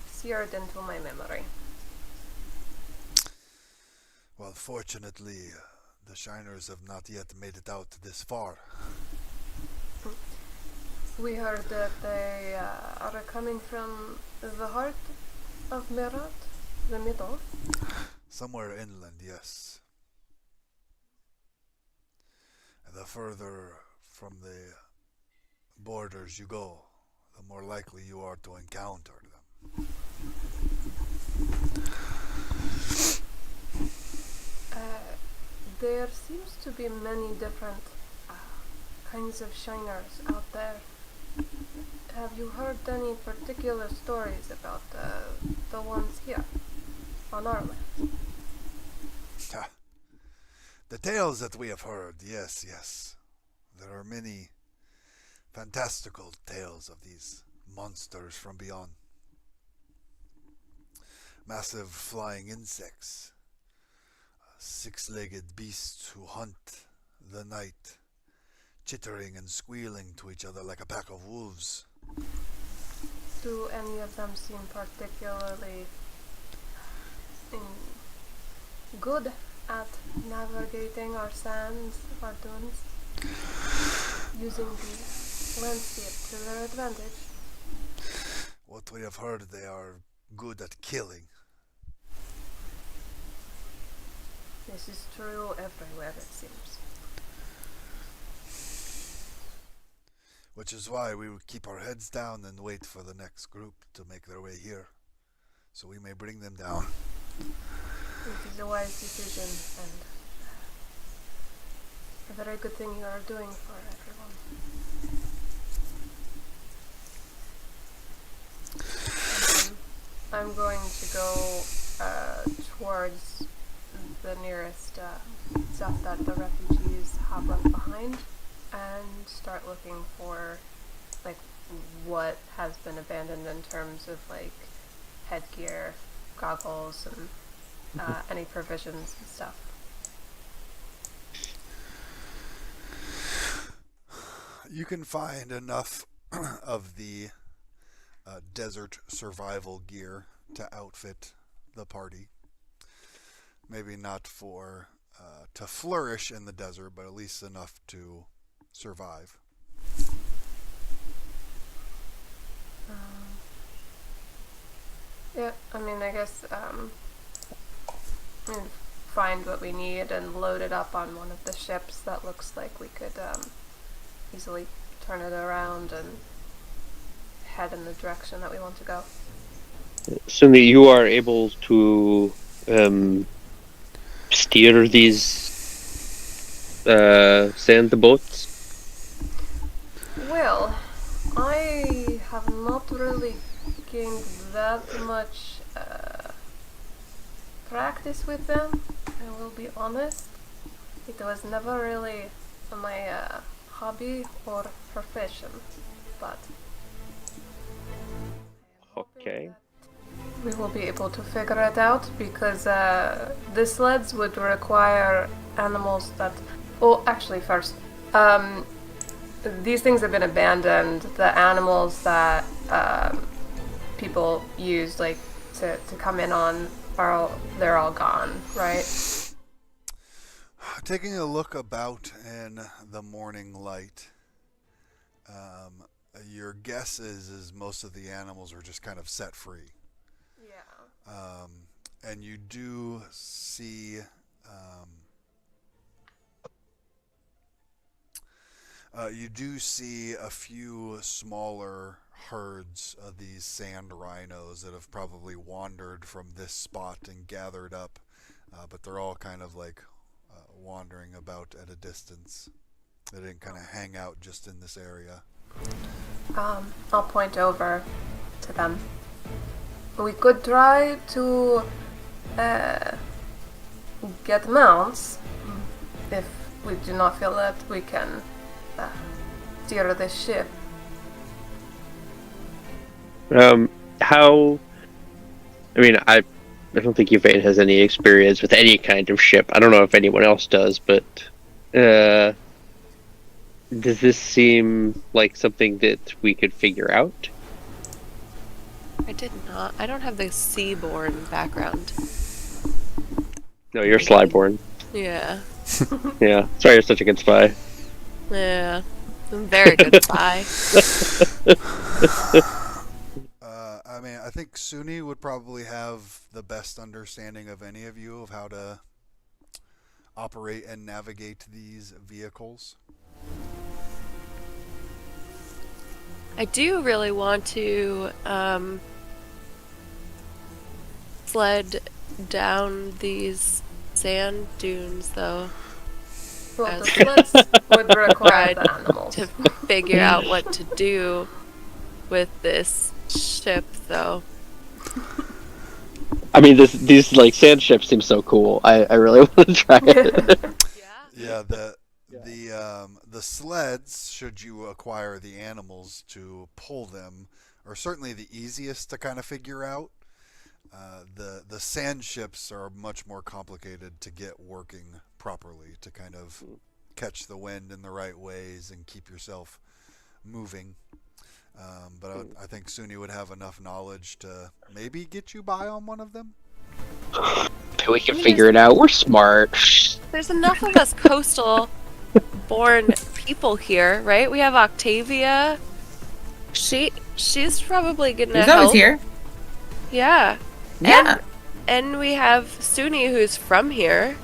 C: seared into my memory.
A: Well, fortunately, the Shiners have not yet made it out this far.
C: We heard that they are coming from the heart of Myr'Aht, the middle.
A: Somewhere inland, yes. The further from the borders you go, the more likely you are to encounter them.
C: There seems to be many different kinds of Shiners out there. Have you heard any particular stories about the ones here on our land?
A: The tales that we have heard, yes, yes. There are many fantastical tales of these monsters from beyond. Massive flying insects, six-legged beasts who hunt the night, chittering and squealing to each other like a pack of wolves.
C: Do any of them seem particularly good at navigating our sands, our dunes, using the landscape to their advantage?
A: What we have heard, they are good at killing.
C: This is true everywhere, it seems.
A: Which is why we would keep our heads down and wait for the next group to make their way here, so we may bring them down.
C: It is a wise decision and a very good thing you are doing for everyone. I'm going to go towards the nearest stuff that the refugees have left behind and start looking for like what has been abandoned in terms of like headgear, goggles, and any provisions and stuff.
A: You can find enough of the desert survival gear to outfit the party. Maybe not for to flourish in the desert, but at least enough to survive.
C: Yeah, I mean, I guess find what we need and load it up on one of the ships that looks like we could easily turn it around and head in the direction that we want to go.
B: Cindy, you are able to steer these sand boats?
C: Well, I have not really gained that much practice with them, I will be honest. It was never really my hobby or profession, but
B: Okay.
C: we will be able to figure it out because the sleds would require animals that... Oh, actually first, these things have been abandoned. The animals that people used like to come in on they're all gone, right?
A: Taking a look about in the morning light, your guess is most of the animals are just kind of set free.
C: Yeah.
A: And you do see a few smaller herds of these sand rhinos that have probably wandered from this spot and gathered up, but they're all kind of like wandering about at a distance. They didn't kind of hang out just in this area.
C: I'll point over to them. We could try to get mounts. If we do not feel that we can steer this ship.
B: How? I mean, I don't think Yvain has any experience with any kind of ship. I don't know if anyone else does, but does this seem like something that we could figure out?
E: I did not. I don't have the seaborne background.
B: No, you're Slyborn.
E: Yeah.
B: Yeah, sorry, you're such a good spy.
E: Yeah. I'm a very good spy.
A: I mean, I think Suni would probably have the best understanding of any of you of how to operate and navigate these vehicles.
E: I do really want to sled down these sand dunes, though,
C: Well, the
E: As-
C: sleds would require
E: Right.
C: the animals.
E: to figure out what to do with this ship, though.
B: I mean, these like sand ships seem so cool. I really want to try it.
A: Yeah, the sleds, should you acquire the animals to pull them, are certainly the easiest to kind of figure out. The sand ships are much more complicated to get working properly, to kind of catch the wind in the right ways and keep yourself moving. But I think Suni would have enough knowledge to maybe get you by on one of them.
B: We can figure it out. We're smart.
E: There's enough of us coastal-born people here, right? We have Octavia. She's probably gonna
D: He's
E: help.
D: always here.
E: Yeah.
D: Yeah.
E: And we have Suni, who's from here.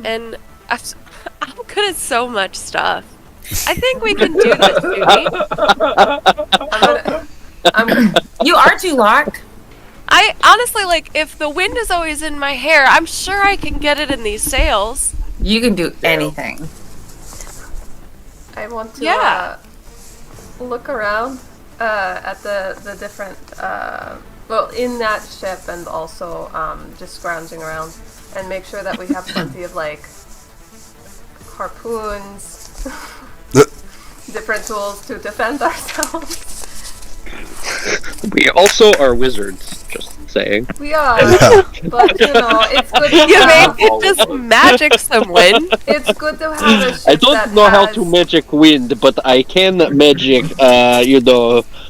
E: And I'm good at so much stuff. I think we can do this, Suni.
D: You are too lock.
E: I honestly, like, if the wind is always in my hair, I'm sure I can get it in these sails.
D: You can do anything.
C: I want to look around at the different, well, in that ship, and also just scrounging around, and make sure that we have plenty of, like, harpoons, different tools to defend ourselves.
B: We also are wizards. Just saying.
C: We are, but you know, it's good to
E: You
C: have.
E: may just magic some wind.
C: It's good to have a ship
B: I don't
C: that
B: know how
C: has-
B: to magic wind, but I can magic,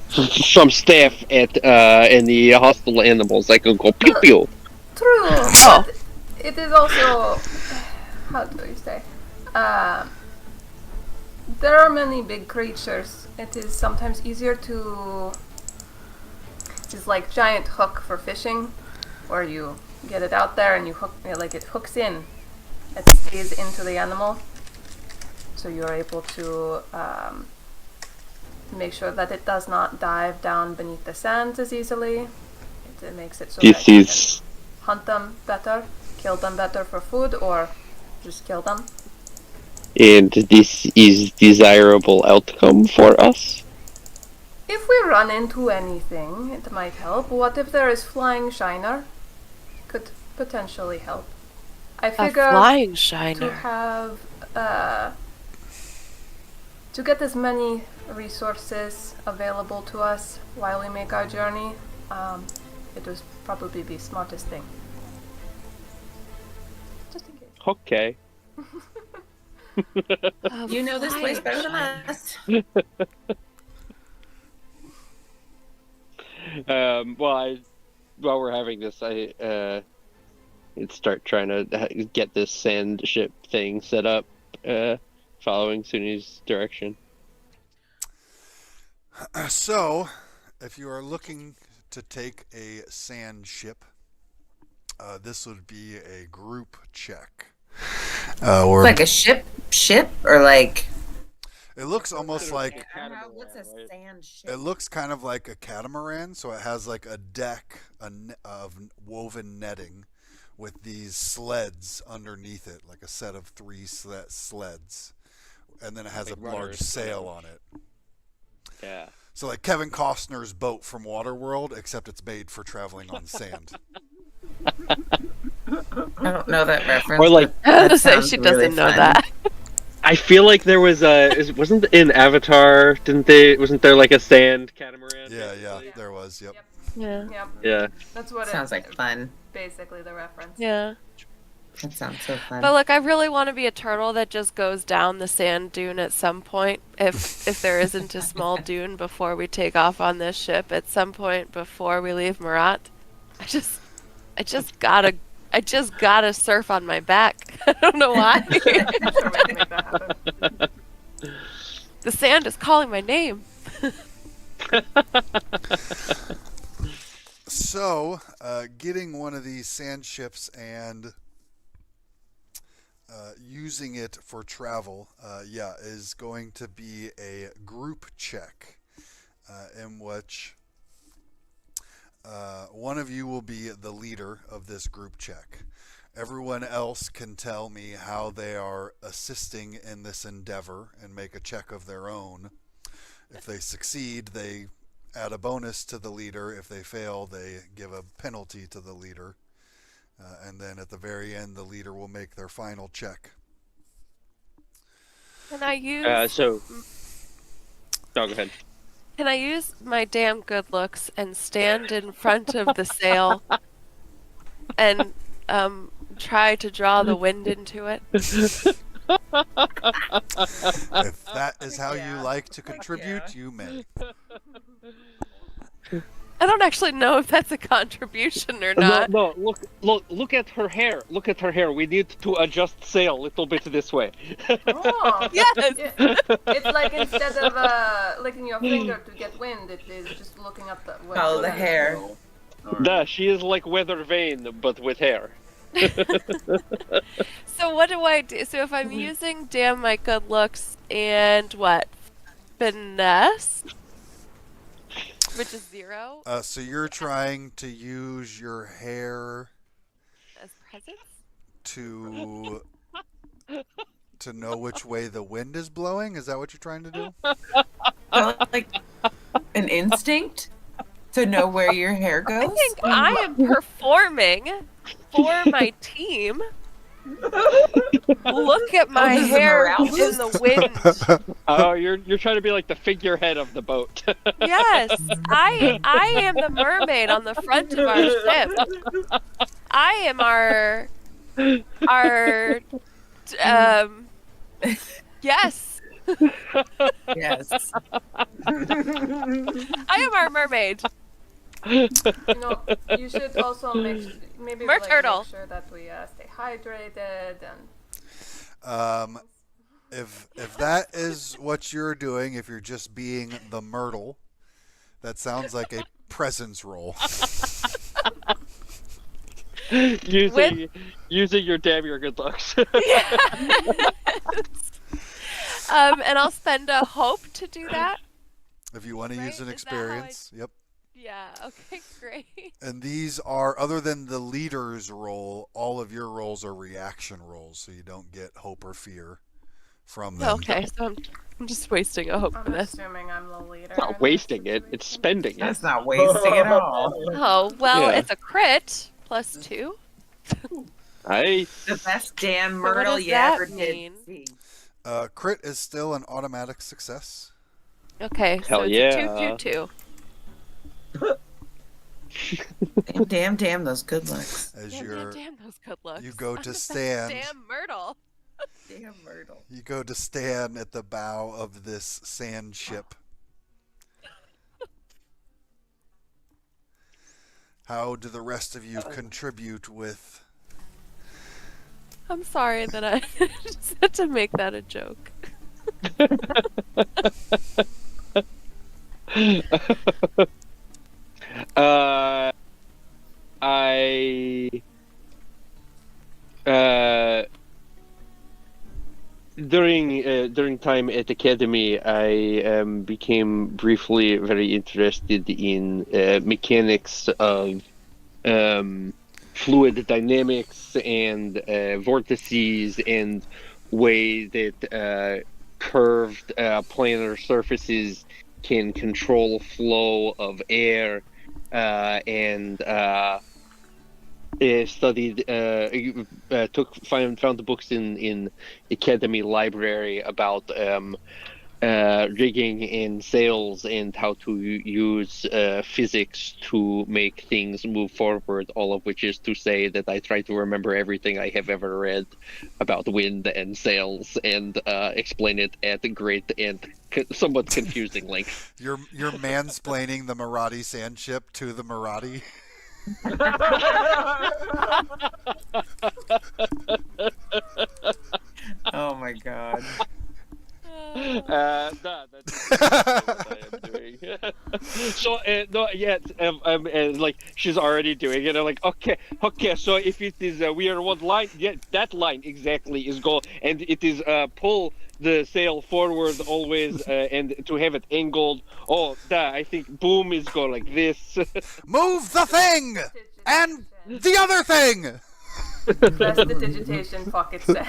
B: some stuff at any hostile animals. I can go pew pew.
C: True,
E: Oh.
C: but it is also, how do you say, there are many big creatures. It is sometimes easier to, it's like giant hook for fishing, where you get it out there and you hook, like it hooks in, it stays into the animal, so you are able to make sure that it does not dive down beneath the sands as easily. It makes it so that
B: This
C: you
B: is
C: can hunt them better, kill them better for food, or just kill them.
B: and this is desirable outcome for us.
C: If we run into anything, it might help. What if there is flying shiner? Could potentially help. I
E: A
C: figure
E: flying
C: to
E: shiner.
C: have to get as many resources available to us while we make our journey, it would probably be smartest thing. Just in case.
B: Okay.
D: You know this place better than us.
B: While we're having this, I start trying to get this sand ship thing set up, following Suni's direction.
A: So, if you are looking to take a sand ship, this would be a group check. Or
D: Like a ship, or like.
A: it looks almost like
D: What's a sand ship?
A: it looks kind of like a catamaran. So it has like a deck of woven netting with these sleds underneath it, like a set of 3 sleds, and then it has
B: Like
A: a large
B: runners,
A: sail on it.
B: Yeah.
A: So like Kevin Costner's boat from Waterworld, except it's made for traveling on sand.
D: I don't know that reference.
B: Or like,
D: but
E: I was
D: that
E: gonna say
D: sounds
E: she
D: really
E: doesn't know
D: fun.
E: that.
B: I feel like there was wasn't in Avatar, wasn't there like a sand catamaran?
A: Yeah,
B: basically?
A: there was. Yep.
E: Yeah.
C: Yep.
B: Yeah.
C: That's what
D: Sounds
C: it
D: like fun.
C: basically the reference.
E: Yeah.
D: That sounds so fun.
E: But look, I really want to be a turtle that just goes down the sand dune at some point. If there isn't a small dune before we take off on this ship, at some point before we leave Myr'Aht, I just gotta surf on my back. I don't know why.
C: I'm sure we can make that happen.
E: The sand is calling my name.
A: So, getting one of these sand ships and using it for travel, is going to be a group check in which one of you will be the leader of this group check. Everyone else can tell me how they are assisting in this endeavor and make a check of their own. If they succeed, they add a bonus to the leader. If they fail, they give a penalty to the leader. And then at the very end, the leader will make their final check.
E: Can I use
B: No, go ahead.
E: Can I use my damn good looks and stand in front of the sail and try to draw the wind into it?
A: If that is how you
D: Yeah.
A: like to contribute, you may.
E: I don't actually know if that's a contribution or not.
B: No, look at her hair. Look at her hair. We need to adjust sail a little bit this way.
C: Oh,
E: Yes.
C: yeah. It's like instead of licking your finger to get wind, it is just looking up the.
D: Follow the hair.
B: Nah, she is like Weather Vane, but with hair.
E: So what do I do? So if I'm using damn my good looks and what? Finesse? Which is 0
A: So you're trying to use your hair
E: as presents?
A: to know which way the wind is blowing? Is that what you're trying to do?
D: Like an instinct to know where your hair
E: I
D: goes?
E: think I am performing for my team. Look at my
D: this is a
E: hair
D: morale
E: in the wind.
B: Oh, you're trying to be like the figurehead of the boat.
E: Yes, I am the mermaid on the front of our ship. I am our yes.
D: Yes.
E: I am our mermaid.
C: You know, you should also maybe like,
E: Mer-turtle.
C: make sure that we stay hydrated and.
A: If that is what you're doing, if you're just being the Myrtle, that sounds like a presence roll.
B: using your damn your good looks.
E: And I'll spend a hope to do that.
A: If you want to use an
E: Right? Is that how I-
A: experience, yep.
E: Yeah, okay, great.
A: And these are, other than the leader's roll, all of your rolls are reaction rolls, so you don't get hope or fear from them.
E: Okay, so I'm just wasting a hope for
C: I'm
E: this.
C: assuming I'm the leader.
B: It's not wasting it, it's spending it.
D: That's not wasting at all.
E: Oh, well,
B: Yeah.
E: it's a crit plus 2.
B: Nice.
D: The best damn
E: So what
D: Myrtle
E: does
D: you
E: that
D: ever
E: mean?
D: did see.
A: Crit is still an automatic success.
E: Okay,
B: Hell
E: so it's
B: yeah.
E: a 2.
D: Damn, those good looks.
A: As
E: Damn those good looks.
A: you go
E: I'm
A: to
E: the
A: stand.
E: Damn Myrtle.
D: Damn Myrtle.
A: You go to stand at the bow of this sand ship. How do the rest of you contribute with?
E: I'm sorry that I just had to make that a joke.
B: I during time at academy, I became briefly very interested in mechanics of fluid dynamics and vortices and way that curved planar surfaces can control flow of air and studied, found the books in academy library about rigging and sails and how to use physics to make things move forward, all of which is to say that I try to remember everything I have ever read about wind and sails and explain it at great and somewhat confusing length.
A: You're mansplaining the Myr'Aht sand ship to the Myr'Aht.
D: Oh my god.
B: No, that's what I am doing. So, no, yeah, like she's already doing it. I'm like, okay. So if it is, we are one line. Yeah, that line exactly is go, and it is pull the sail forward always, and to have it angled. Oh, I think boom is go like this.
A: Move the thing and the other thing.
C: Prestidigitation, fuck it said.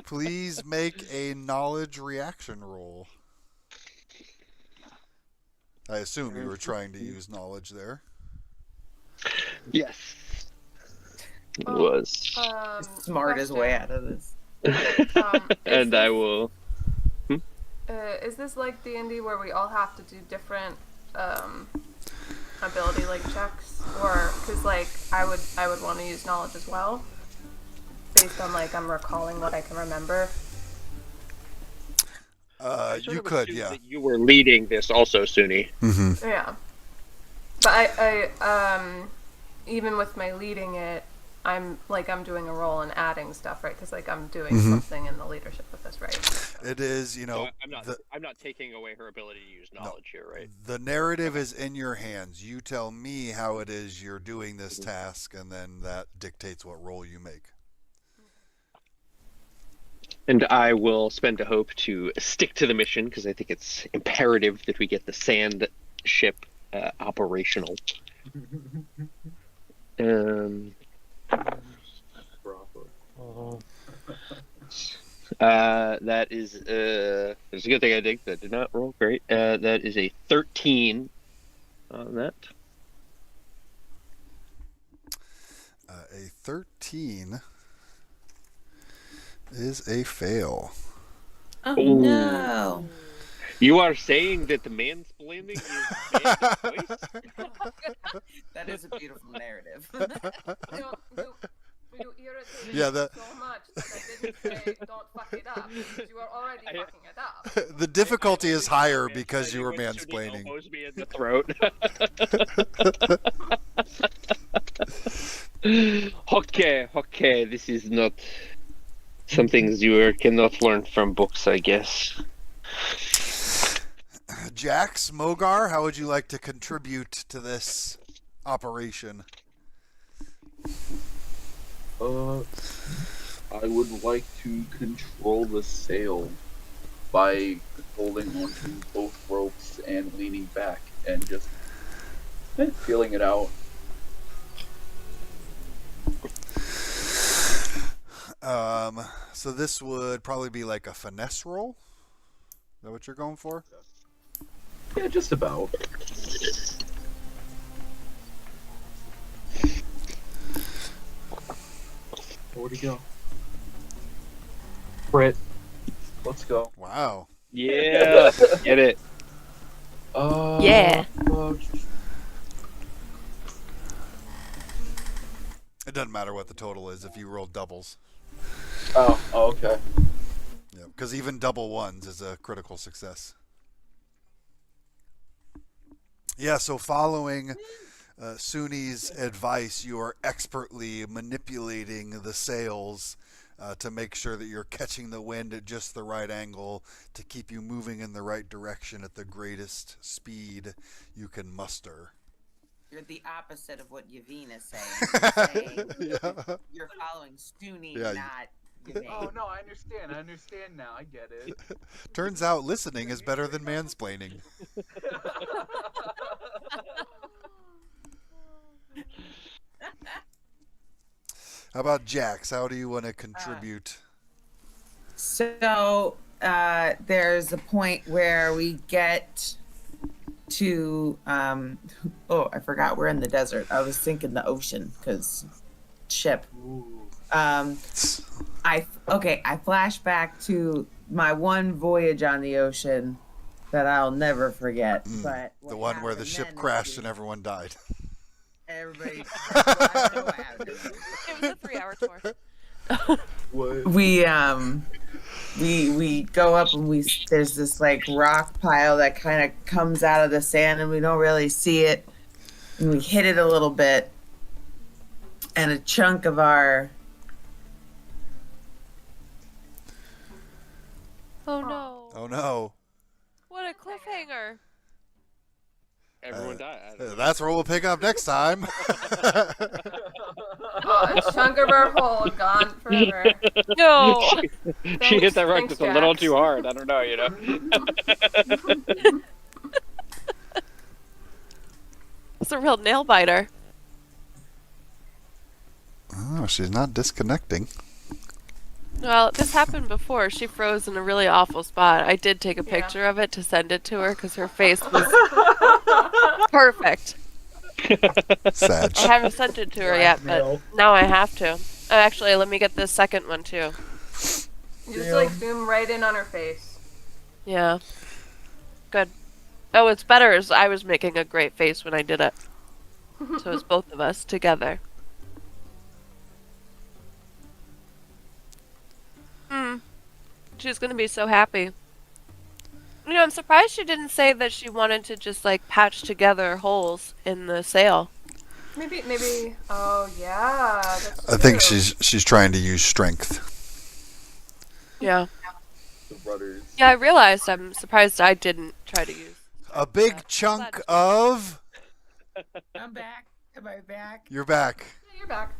A: Please make a knowledge reaction roll. I assume you were trying to use knowledge there.
B: Yes, it was.
D: Smart his way out of this.
B: And I will.
C: Is this like D&D where we all have to do different ability like checks, or because like I would want to use knowledge as well, based on like I'm recalling what I can remember.
A: You could, yeah.
B: That you were leading this also, Suni.
A: Mm-hmm.
C: Yeah, but I even with my leading it, I'm doing a role and adding stuff, right? Because like I'm doing something in the leadership of this, right?
A: It is,
B: So I'm not taking away her ability to use knowledge here, right?
A: The narrative is in your hands. You tell me how it is you're doing this task, and then that dictates what role you make.
B: And I will spend a hope to stick to the mission because I think it's imperative that we get the sand ship operational. That is it's a good thing I think that did not roll great. That is a 13 on that.
A: A 13 is a fail.
D: Oh
B: Ooh.
D: no!
B: You are saying that the mansplaining is bad choice?
D: That is a beautiful narrative.
C: You irritate
A: Yeah,
C: me so much that I didn't say don't fuck it up, because you were already fucking it up.
A: The difficulty is higher because you were
B: When Suni
A: mansplaining.
B: elbows me in the throat. Okay, this is not some things you cannot learn from books, I guess.
A: Jax, Mogar, how would you like to contribute to this operation?
F: I would like to control the sail by holding onto both ropes and leaning back and just feeling it out.
A: So this would probably be like a finesse roll? Is that what you're going for?
F: Yeah, just about. Where'd he go? Crit. Let's go.
A: Wow.
B: Yeah, get it.
E: Yeah.
A: It doesn't matter what the total is if you roll doubles.
F: Oh, okay.
A: Yeah, because even double ones is a critical success. Yeah, so following Suni's advice, you are expertly manipulating the sails to make sure that you're catching the wind at just the right angle to keep you moving in the right direction at the greatest speed you can muster.
D: You're the opposite of what Yavin is saying. You're, saying you're following Suni,
A: Yeah.
D: not Yavin.
F: Oh, no, I understand now. I get it.
A: Turns out listening is better than mansplaining. How about Jax? How do you want to contribute?
D: So there's a point where we get to oh, I forgot we're in the desert. I was thinking the ocean because ship. I flash back to my one voyage on the ocean that I'll never forget. But
A: The one where the ship crashed and everyone died.
D: Everybody. I don't know what happened.
E: It was a 3-hour tour.
F: What?
D: We go up and there's this like rock pile that kind of comes out of the sand and we don't really see it, and we hit it a little bit, and a chunk of our
E: Oh no.
A: Oh no.
E: What a cliffhanger.
B: Everyone died.
A: That's where we'll pick up next time.
C: Oh, a chunk of our hole gone forever.
E: No.
B: She hit that rock
C: Thanks,
B: just a little
C: Jax.
B: too hard. I don't know,
E: It's a real nail biter.
A: Oh, she's not disconnecting.
E: Well, this happened before. She froze in a really awful spot. I did take a picture of it to send it to her because her face was perfect.
A: Sad.
E: I haven't sent it to her yet, but now I have to. Oh, actually, let me get this second one too.
C: You just like zoom right in on her face.
E: Yeah. Good. Oh, what's better is I was making a great face when I did it. So it's both of us together. She's gonna be so happy. You know, I'm surprised she didn't say that she wanted to just like patch together holes in the sail.
C: Maybe. Oh yeah. That's
A: I think
C: true.
A: she's trying to use strength.
E: Yeah.
F: The rudders.
E: Yeah, I realized. I'm surprised I didn't try to use.
A: A big chunk of.
D: I'm back. Am I back?
A: You're back.
C: Yeah, you're back.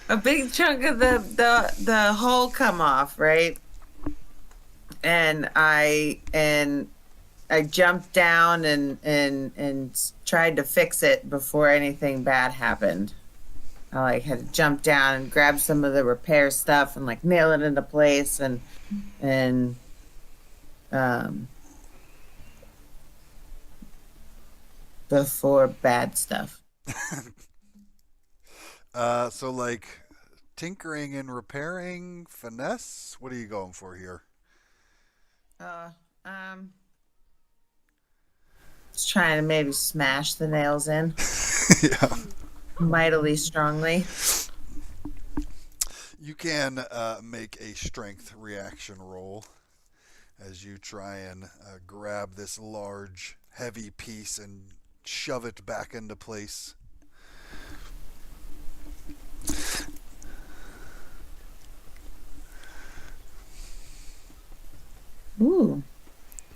D: A big chunk of the hole come off, right? And I jumped down and tried to fix it before anything bad happened. I like had to jump down and grab some of the repair stuff and like nail it into place and before bad stuff.
A: So like tinkering and repairing, finesse. What are you going for here?
D: Just trying to maybe smash the nails in
A: Yeah.
D: mightily strongly.
A: You can make a strength reaction roll as you try and grab this large, heavy piece and shove it back into place.
D: Ooh.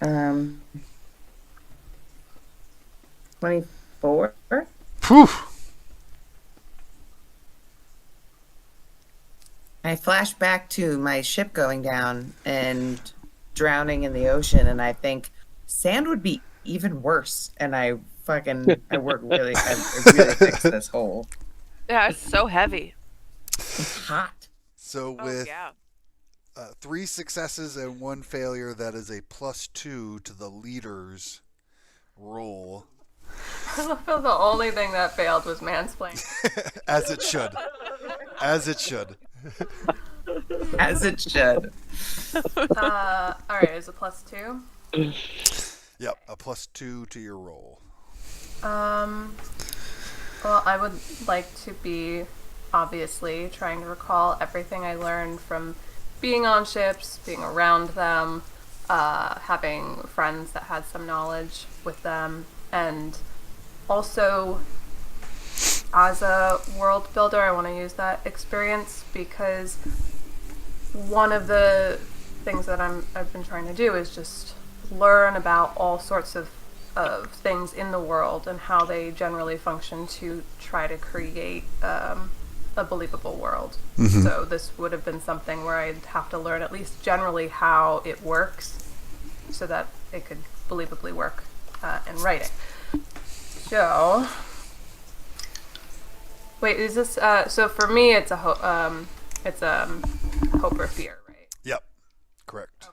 D: 24.
A: Phew.
D: I flash back to my ship going down and drowning in the ocean, and I think sand would be even worse. And I work really, I really fixed this hole.
E: Yeah, it's so heavy.
D: It's hot.
A: So
E: Oh
A: with
E: yeah.
A: 3 successes and 1 failure, that is a +2 to the leader's roll.
C: The only thing that failed was mansplaining.
A: As it should. As it should.
D: As it should.
C: Alright, is it +2?
A: Yep, a +2 to your roll.
C: Well, I would like to be, obviously, trying to recall everything I learned from being on ships, being around them, having friends that had some knowledge with them, and also, as a world builder, I want to use that experience because one of the things that I've been trying to do is just learn about all sorts of things in the world and how they generally function to try to create a believable world.
A: Mm-hmm.
C: So this would have been something where I'd have to learn at least generally how it works so that it could believably work in writing. So, wait, is this, so for me it's a hope or fear, right?
A: Yep, correct.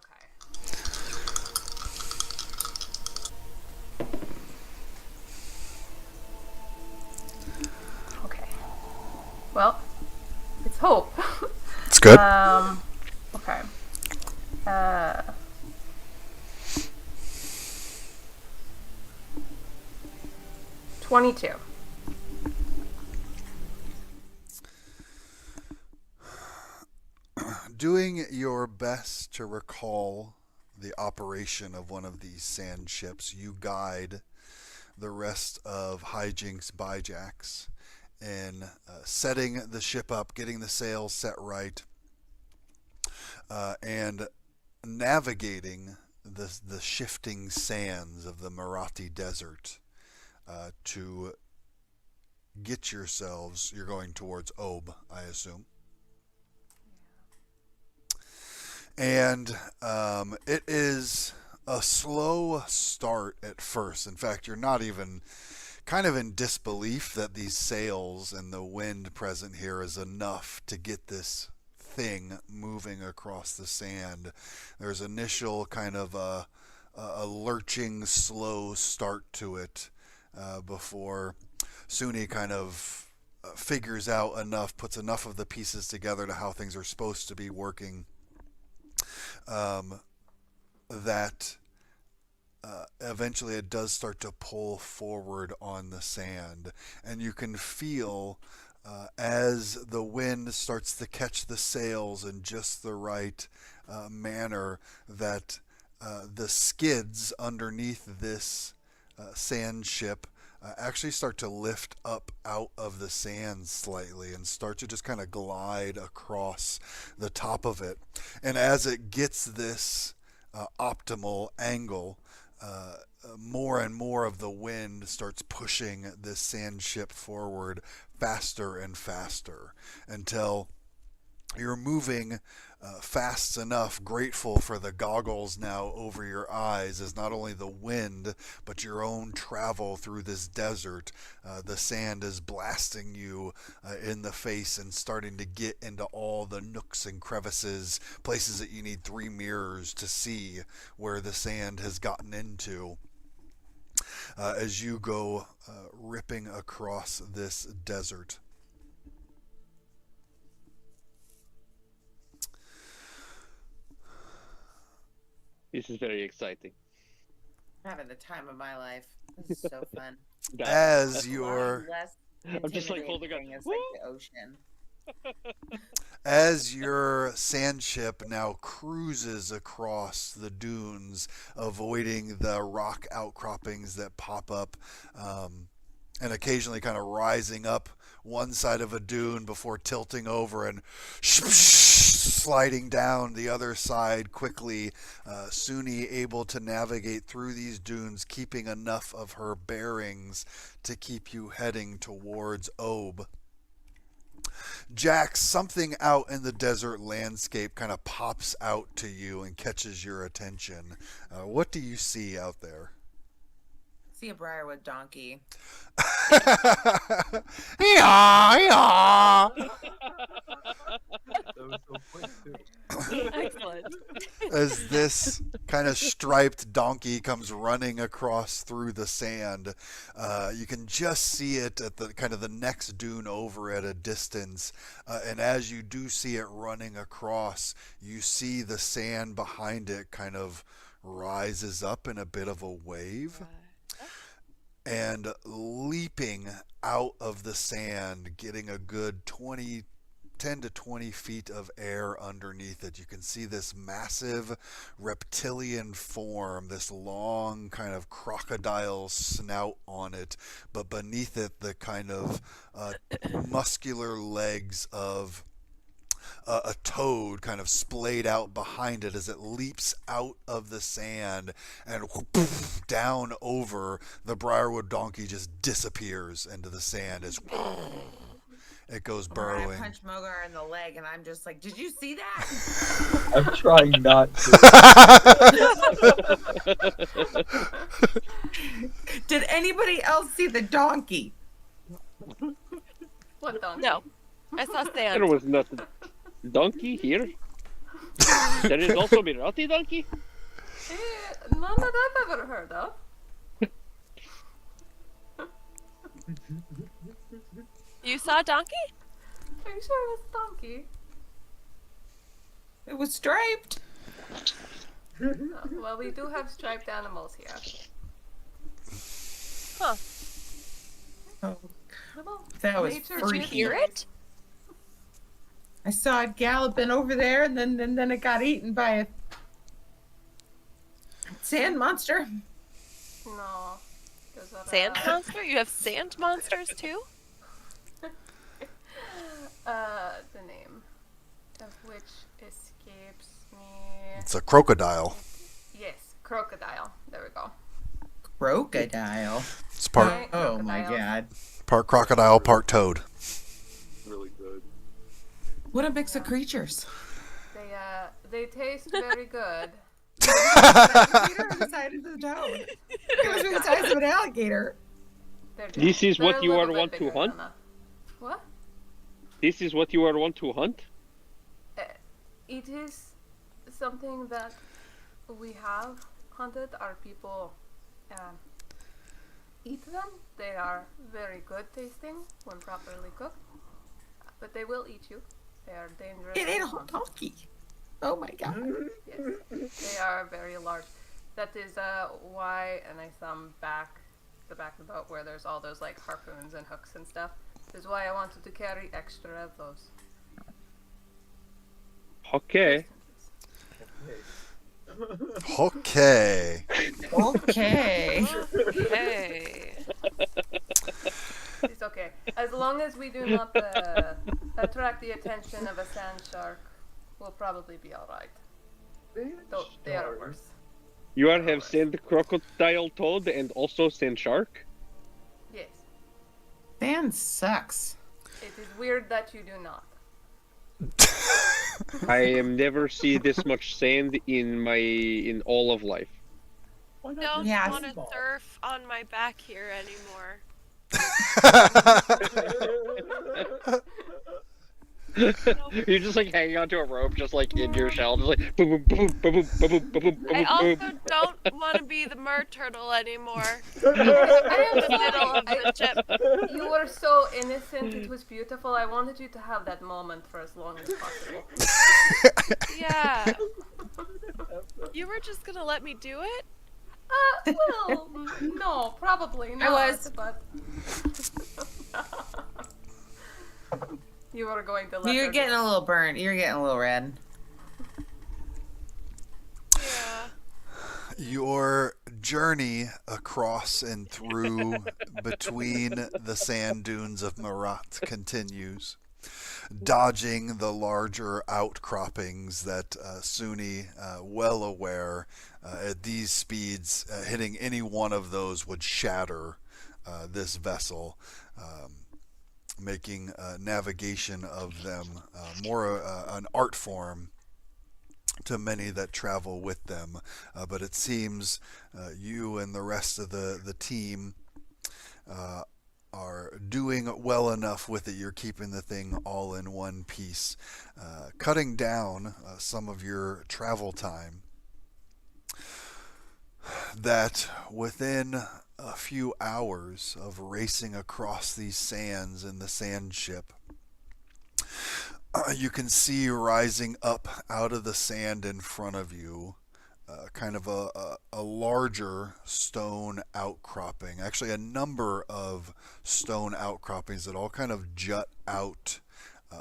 C: Okay.
A: good.
C: Okay. 22.
A: Doing your best to recall the operation of one of these sand ships, you guide the rest of Hi-jinx byjacks in setting the ship up, getting the sails set right, and navigating the shifting sands of the Myr'Aht desert to get yourselves. You're going towards Ob, I assume. And it is a slow start at first. In fact, you're not even kind of in disbelief that these sails and the wind present here is enough to get this thing moving across the sand. There's initial kind of a lurching, slow start to it before C1E kind of figures out enough, puts enough of the pieces together to how things are supposed to be working, that eventually it does start to pull forward on the sand, and you can feel as the wind starts to catch the sails in just the right manner that the skids underneath this sand ship actually start to lift up out of the sand slightly and start to just kind of glide across the top of it. And as it gets this optimal angle, more and more of the wind starts pushing this sand ship forward faster and faster until you're moving fast enough, grateful for the goggles now over your eyes, as not only the wind but your own travel through this desert. The sand is blasting you in the face and starting to get into all the nooks and crevices, places that you need 3 mirrors to see where the sand has gotten into. As you go ripping across this desert.
B: This is very exciting.
D: I'm having the time of my life. This is so fun.
A: As
D: The
A: you're
D: less
B: I'm just like holding
D: intimidating
B: up.
D: thing is like the ocean.
A: As your sand ship now cruises across the dunes, avoiding the rock outcroppings that pop up, and occasionally kind of rising up one side of a dune before tilting over and sliding down the other side quickly, C1E able to navigate through these dunes, keeping enough of her bearings to keep you heading towards Ob. Jack, something out in the desert landscape kind of pops out to you and catches your attention. What do you see out there?
D: See a briarwood donkey.
A: Yeehaw, yeehaw.
F: That was so quick, too.
E: Excellent.
A: As this kind of striped donkey comes running across through the sand, you can just see it at the kind of the next dune over at a distance, and as you do see it running across, you see the sand behind it kind of rises up in a bit of a wave. And leaping out of the sand, getting a good 10 to 20 feet of air underneath it. You can see this massive reptilian form, this long kind of crocodile snout on it, but beneath it the kind of muscular legs of a toad kind of splayed out behind it as it leaps out of the sand and whoosh, down over the briarwood donkey, just disappears into the sand as it goes burrowing.
D: I punch Mogar in the leg and I'm just like, did you see that?
F: I'm trying not to.
D: Did anybody else see the donkey?
C: What donkey?
E: No. I saw
B: There
E: sand.
B: was nothing. Donkey here? There is also Myr'Aht donkey?
C: None that I've ever heard of.
E: You saw a donkey?
C: Are you sure it was a donkey?
D: It was striped.
C: Well, we do have striped animals here.
E: Huh.
D: Oh,
C: Well,
D: that was
C: nature
E: Did you
C: is
E: hear
C: nice.
E: it?
D: I saw it galloping over there, and then it got eaten by a sand monster.
C: No. Those are,
E: Sand monster? You have sand monsters too?
C: the name of which escapes me.
A: It's a crocodile.
C: Yes, crocodile. There we go.
D: Crocodile.
A: It's part
C: Right,
D: Oh my
C: crocodiles.
D: god.
A: part crocodile, part toad.
F: Really good.
D: What a mix of creatures.
C: They taste very good.
D: Alligator on the side of the toad. It was the size of an alligator.
C: They're
B: This is
C: they're
B: what
C: a
B: you
C: little
B: are
C: bit
B: want to
C: bigger
B: hunt?
C: than a- What?
B: This is what you are want to hunt?
C: It is something that we have hunted. Our people eat them. They are very good tasting when properly cooked. But they will eat you. They are dangerous.
D: It ate a
C: and
D: whole
C: harmful.
D: donkey. Oh my god.
C: Yes, they are very large. That is why, and I thumb back the back of the boat where there's all those like harpoons and hooks and stuff. This is why I wanted to carry extra of those.
B: Okay.
A: Okay.
D: Okay.
E: Hey.
C: It's okay. As long as we do not attract the attention of a sand shark, we'll probably be alright. Though they are worse.
B: You are have sand crocodile toad and also sand shark?
C: Yes.
D: Sand sucks.
C: It is weird that you do not.
B: I am never see this much sand in all of life.
F: Why not
E: Don't
F: just
D: Yeah.
E: want to
F: baseball?
E: surf on my back here anymore.
B: You're just like hanging onto a rope, just like in your shell, just like boom, boom, boom, boom, boom, boom, boom, boom,
E: I
B: boom,
E: also
B: boom.
E: don't want to be the Mer-turtle anymore.
C: I
E: In the
C: am
E: middle of
C: sorry.
E: the ship.
C: You were so innocent. It was beautiful. I wanted you to have that moment for as long as possible.
E: Yeah. You were just gonna let me do it?
C: Well, no, probably not.
D: was.
C: But you were going to let
D: You're
C: her
D: getting a little burnt. You're getting a little red.
E: Yeah.
A: Your journey across and through between the sand dunes of Myr'Aht continues, dodging the larger outcroppings that Suni, well aware, at these speeds, hitting any one of those would shatter this vessel, making navigation of them more an art form to many that travel with them. But it seems you and the rest of the team are doing well enough with it. You're keeping the thing all in one piece, cutting down some of your travel time, that within a few hours of racing across these sands in the sand ship, you can see rising up out of the sand in front of you kind of a larger stone outcropping. Actually, a number of stone outcroppings that all kind of jut out,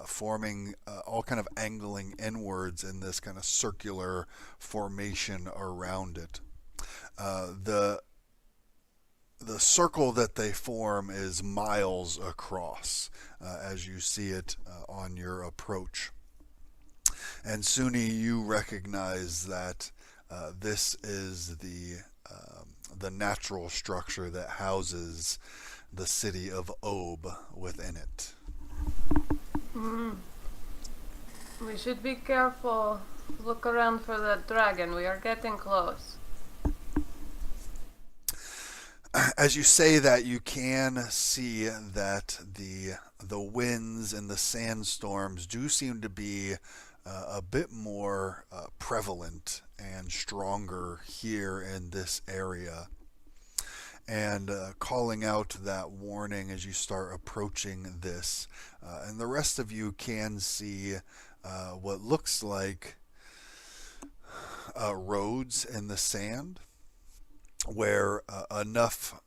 A: forming all kind of angling inwards in this kind of circular formation around it. The circle that they form is miles across, as you see it on your approach. And Suni, you recognize that this is the natural structure that houses the city of Ob within it.
C: We should be careful. Look around for the dragon. We are getting close.
A: As you say that, you can see that the winds and the sandstorms do seem to be a bit more prevalent and stronger here in this area. And calling out that warning as you start approaching this. And the rest of you can see what looks like roads in the sand where enough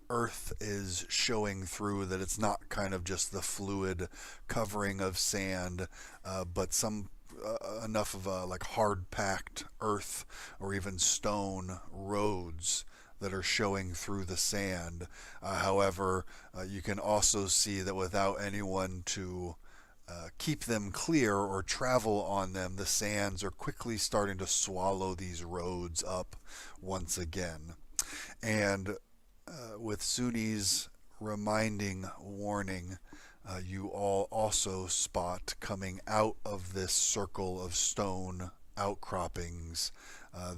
A: earth is showing through that it's not kind of just the fluid covering of sand, but some enough of a like hard packed earth or even stone roads that are showing through the sand. However, you can also see that without anyone to keep them clear or travel on them, the sands are quickly starting to swallow these roads up once again. And with Suni's reminding warning, you all also spot coming out of this circle of stone outcroppings,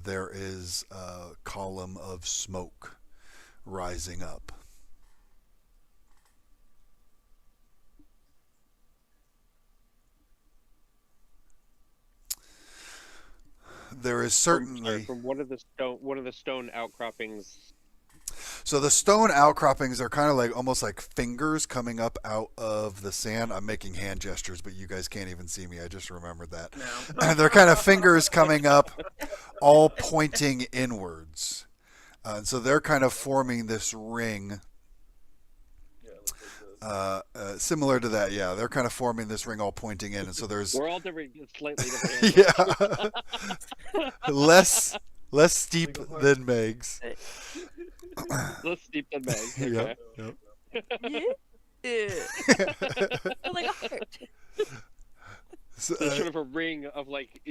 A: there is a column of smoke rising up. There is certainly
B: from one of the stone outcroppings.
A: So the stone outcroppings are kind of like almost like fingers coming up out of the sand. I'm making hand gestures, but you guys can't even see me. I just remembered that.
G: No.
A: They're kind of fingers coming up, all pointing inwards. And so they're kind of forming this ring. Similar to that, yeah. They're kind of forming this ring all pointing in. And so there's...
B: We're all different, slightly different.
A: Yeah. less steep than Meg's.
B: Less steep than Meg's. Okay.
E: Like a heart.
A: So,
B: So sort of a ring of like,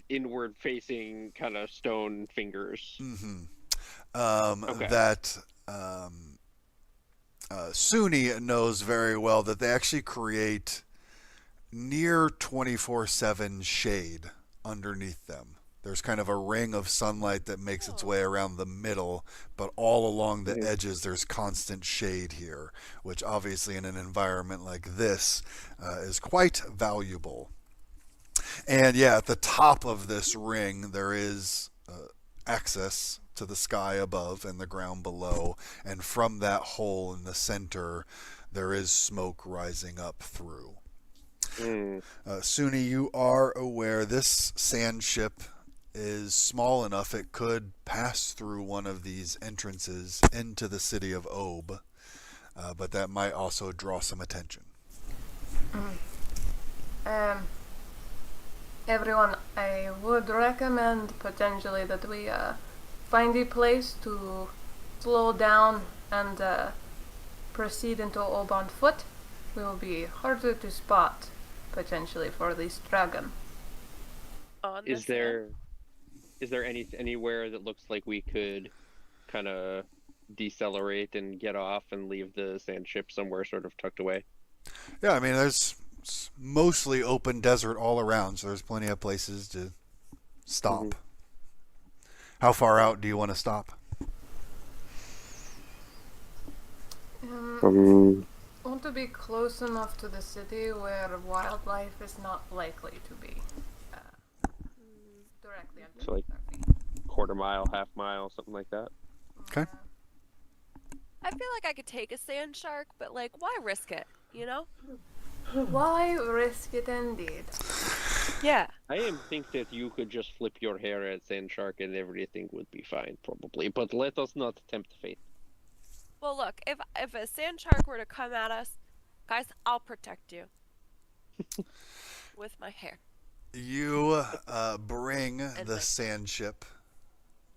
B: inward facing kind of stone fingers.
A: Okay. That Suni knows very well that they actually create near 24/7 shade underneath them. There's kind of a ring of sunlight that makes its way around the middle, but all along the edges there's constant shade here, which obviously in an environment like this is quite valuable. And yeah, at the top of this ring there is access to the sky above and the ground below, and from that hole in the center there is smoke rising up through. Suni, you are aware this sand ship is small enough it could pass through one of these entrances into the city of Ob, but that might also draw some attention.
C: Everyone, I would recommend potentially that we find a place to slow down and proceed into Ob on foot. We will be harder to spot potentially for this dragon.
B: Is there anywhere that looks like we could kind of decelerate and get off and leave the sand ship somewhere sort of tucked away?
A: Yeah, I mean, there's mostly open desert all around, so there's plenty of places to stop. How far out do you want to stop?
C: Want to be close enough to the city where wildlife is not likely to be directly under
B: So like
C: our feet.
B: quarter mile, half mile, something like that.
A: Okay.
E: I feel like I could take a sand shark, but like, why risk it? You know?
C: Why risk it indeed?
E: Yeah.
B: I think that you could just flip your hair at Sand Shark and everything would be fine, probably. But let us not tempt fate.
E: Well, look, if a sand shark were to come at us, guys, I'll protect you with my hair.
A: You bring the sand ship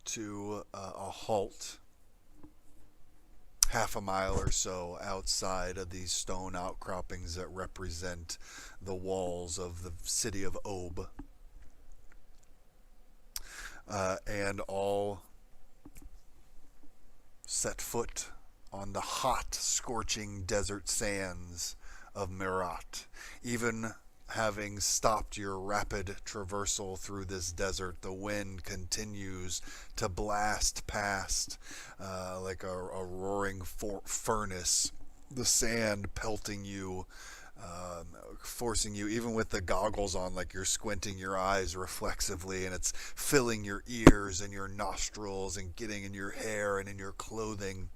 A: to a halt half a mile or so outside of these stone outcroppings that represent the walls of the city of Ob. And all set foot on the hot, scorching desert sands of Myr'Aht. Even having stopped your rapid traversal through this desert, the wind continues to blast past like a roaring furnace, the sand pelting you, forcing you, even with the goggles on, like you're squinting your eyes reflexively, and it's filling your ears and your nostrils and getting in your hair and in your clothing.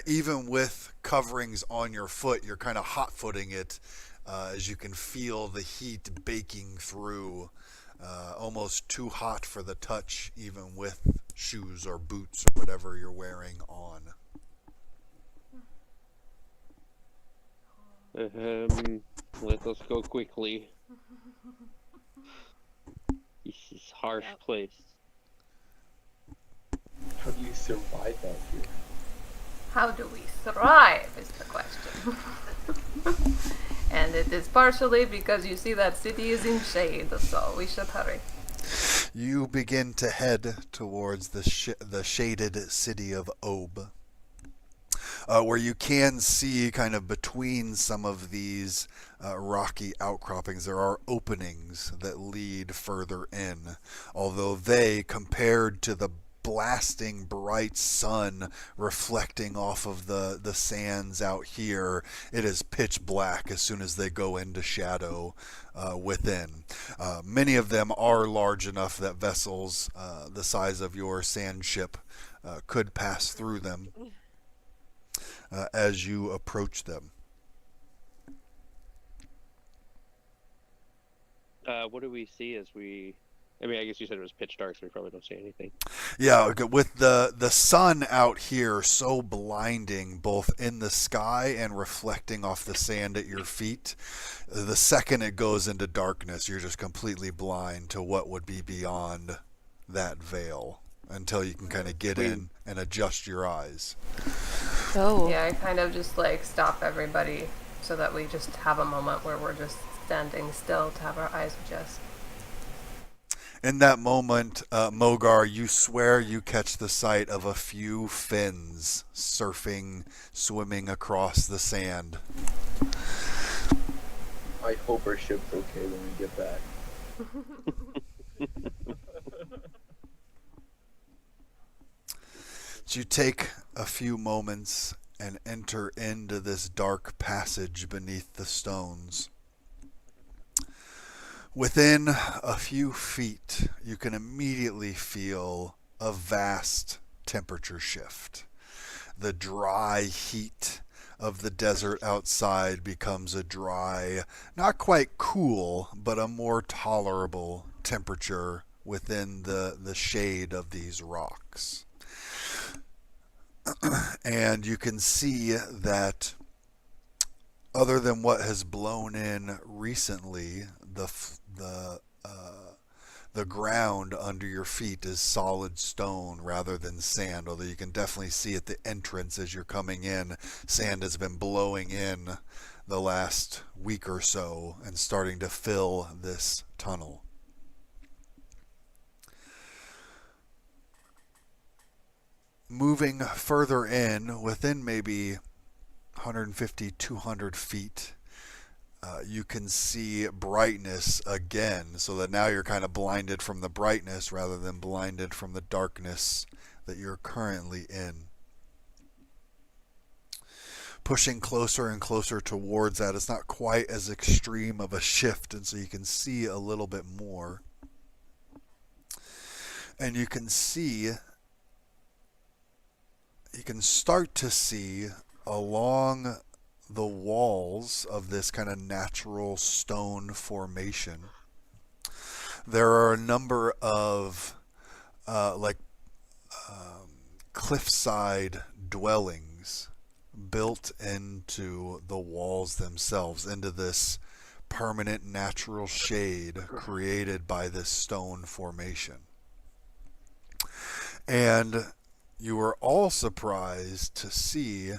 A: Even with coverings on your foot, you're kind of hot-footing it as you can feel the heat baking through almost too hot for the touch, even with shoes or boots or whatever you're wearing on.
B: Let us go quickly. This is a harsh place.
F: How do you survive out here?
C: How do we thrive is the question. And it is partially because you see that city is in shade, so we should hurry.
A: You begin to head towards the shaded city of Ob, where you can see kind of between some of these rocky outcroppings, there are openings that lead further in, although they, compared to the blasting bright sun reflecting off of the sands out here, it is pitch black as soon as they go into shadow within. Many of them are large enough that vessels the size of your sand ship could pass through them as you approach them.
B: What do we see as we... I mean, I guess you said it was pitch dark, so we probably don't see anything.
A: Yeah, with the sun out here so blinding, both in the sky and reflecting off the sand at your feet, the second it goes into darkness, you're just completely blind to what would be beyond that veil until you can kind of get in and adjust your eyes.
E: Oh.
C: Yeah, I kind of just like stop everybody so that we just have a moment where we're just standing still to have our eyes adjust.
A: In that moment, Mogar, you swear you catch the sight of a few fins swimming across the sand.
F: I hope our ship's okay when we get back.
A: So you take a few moments and enter into this dark passage beneath the stones. Within a few feet, you can immediately feel a vast temperature shift. The dry heat of the desert outside becomes a dry, not quite cool, but a more tolerable temperature within the shade of these rocks. And you can see that other than what has blown in recently, the ground under your feet is solid stone rather than sand, although you can definitely see at the entrance as you're coming in, sand has been blowing in the last week or so and starting to fill this tunnel. Moving further in, within maybe 150, 200 feet, you can see brightness again, so that now you're kind of blinded from the brightness rather than blinded from the darkness that you're currently in. Pushing closer and closer towards that, it's not quite as extreme of a shift, and so you can see a little bit more. And you can start to see along the walls of this kind of natural stone formation, there are a number of cliffside dwellings built into the walls themselves, into this permanent natural shade created by this stone formation. And you were all surprised to see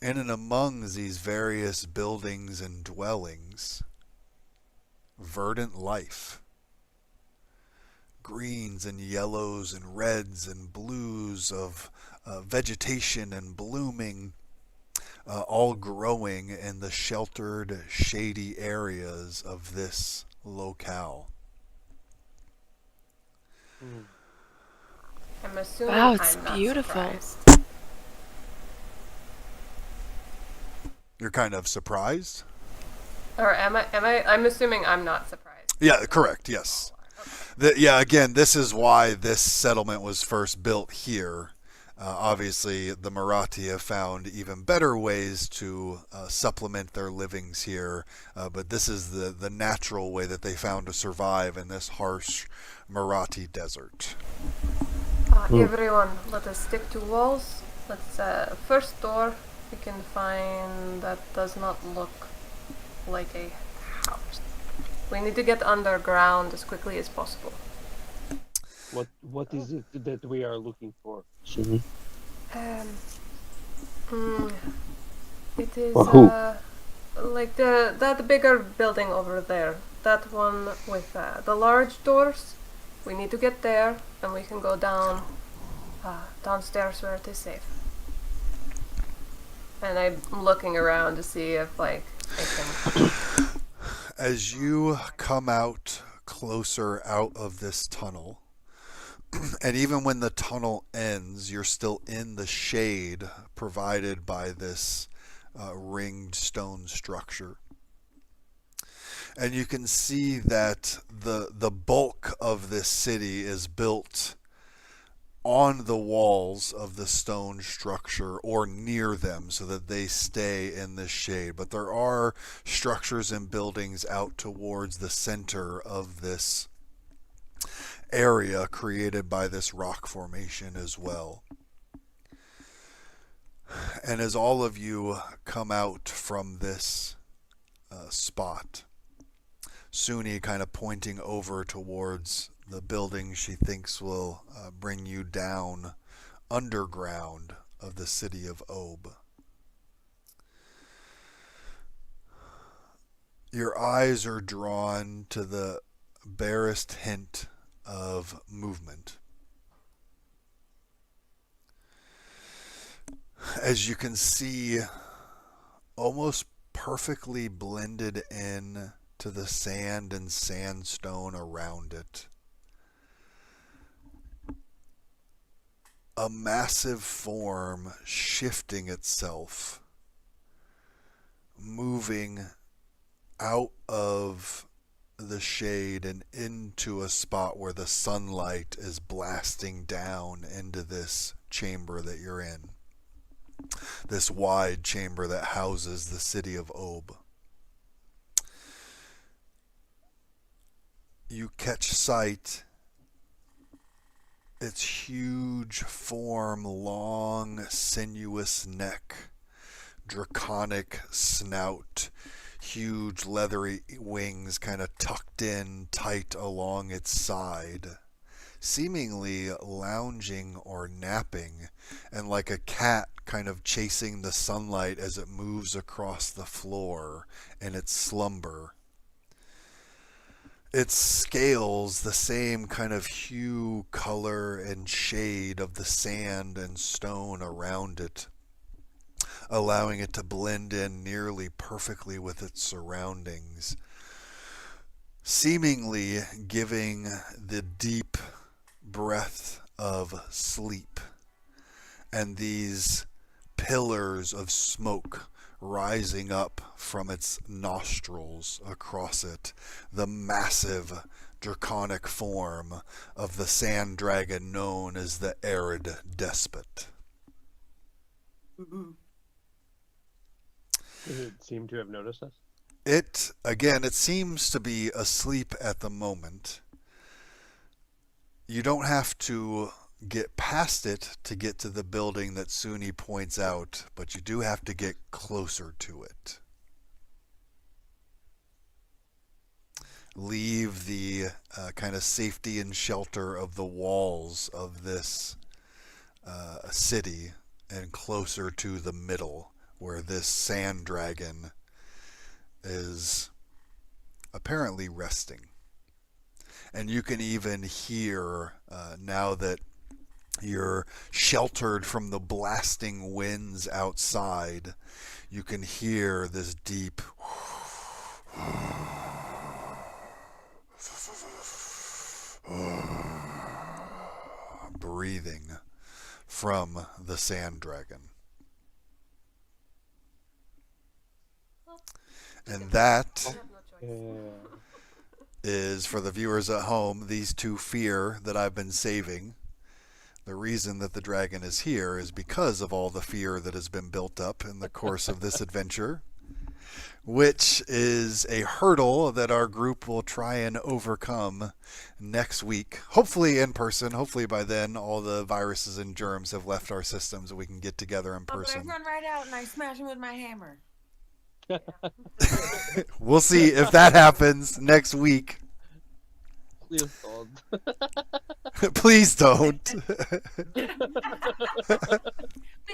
A: in and among these various buildings and dwellings, verdant life. Greens and yellows and reds and blues of vegetation and blooming, all growing in the sheltered, shady areas of this locale.
C: I'm assuming
E: Wow, it's
C: I'm not
E: beautiful.
C: surprised.
A: You're kind of surprised?
C: Or am I? I'm assuming I'm not surprised.
A: Yeah, correct, yes.
C: Okay.
A: Again, this is why this settlement was first built here, Obviously, the Myr'Aht have found even better ways to supplement their livings here, but this is the natural way that they found to survive in this harsh Myr'Aht desert.
C: Everyone, let us stick to walls. Let's first door we can find that does not look like a house. We need to get underground as quickly as possible.
G: What is it that we are looking for?
C: It is
G: For who?
C: like that bigger building over there. That one with the large doors. We need to get there, and we can go downstairs where it is safe. And I'm looking around to see if like I can.
A: As you come out closer out of this tunnel, and even when the tunnel ends, you're still in the shade provided by this ringed stone structure. And you can see that the bulk of this city is built on the walls of the stone structure or near them so that they stay in the shade. But there are structures and buildings out towards the center of this area created by this rock formation as well. And as all of you come out from this spot, C1E kind of pointing over towards the building she thinks will bring you down underground of the city of Ob. Your eyes are drawn to the barest hint of movement. As you can see, almost perfectly blended in to the sand and sandstone around it, a massive form shifting itself, moving out of the shade and into a spot where the sunlight is blasting down into this chamber that you're in. This wide chamber that houses the city of Ob. You catch sight. Its huge form, long, sinuous neck, draconic snout, huge leathery wings kind of tucked in tight along its side, seemingly lounging or napping, and like a cat kind of chasing the sunlight as it moves across the floor in its slumber. Its scales, the same kind of hue, color, and shade of the sand and stone around it, allowing it to blend in nearly perfectly with its surroundings, seemingly giving the deep breath of sleep, and these pillars of smoke rising up from its nostrils across it, the massive draconic form of the sand dragon known as the Arid Despot.
G: Does it seem to have noticed us?
A: It seems to be asleep at the moment. You don't have to get past it to get to the building that C1E points out, but you do have to get closer to it. Leave the kind of safety and shelter of the walls of this city and closer to the middle, where this sand dragon is apparently resting. And you can even hear, now that you're sheltered from the blasting winds outside, you can hear this deep breathing from the sand dragon. And that is, for the viewers at home, these two fear that I've been saving. The reason that the dragon is here is because of all the fear that has been built up in the course of this adventure, which is a hurdle that our group will try and overcome next week. Hopefully in person. Hopefully by then all the viruses and germs have left our systems and we can get together in
D: But I
A: person.
D: run right out and I smash him with my hammer.
A: We'll see if that happens next week.
G: Please don't.
A: Please don't.
D: We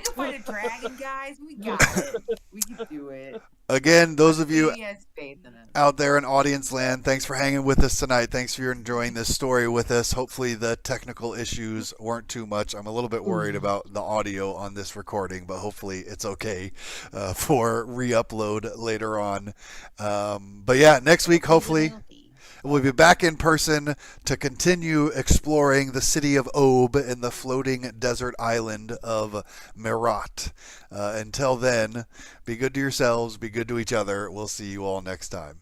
D: can fight a dragon, guys. We got it. We can do it.
A: Again, those of you
D: He has faith in us.
A: out there in audience land, thanks for hanging with us tonight. Thanks for enjoying this story with us. Hopefully the technical issues weren't too much. I'm a little bit worried about the audio on this recording, but hopefully it's okay for re-upload later on. But yeah, next week hopefully we'll be back in person to continue exploring the city of Ob and the floating desert island of Myr'Aht. Until then, be good to yourselves, be good to each other. We'll see you all next time.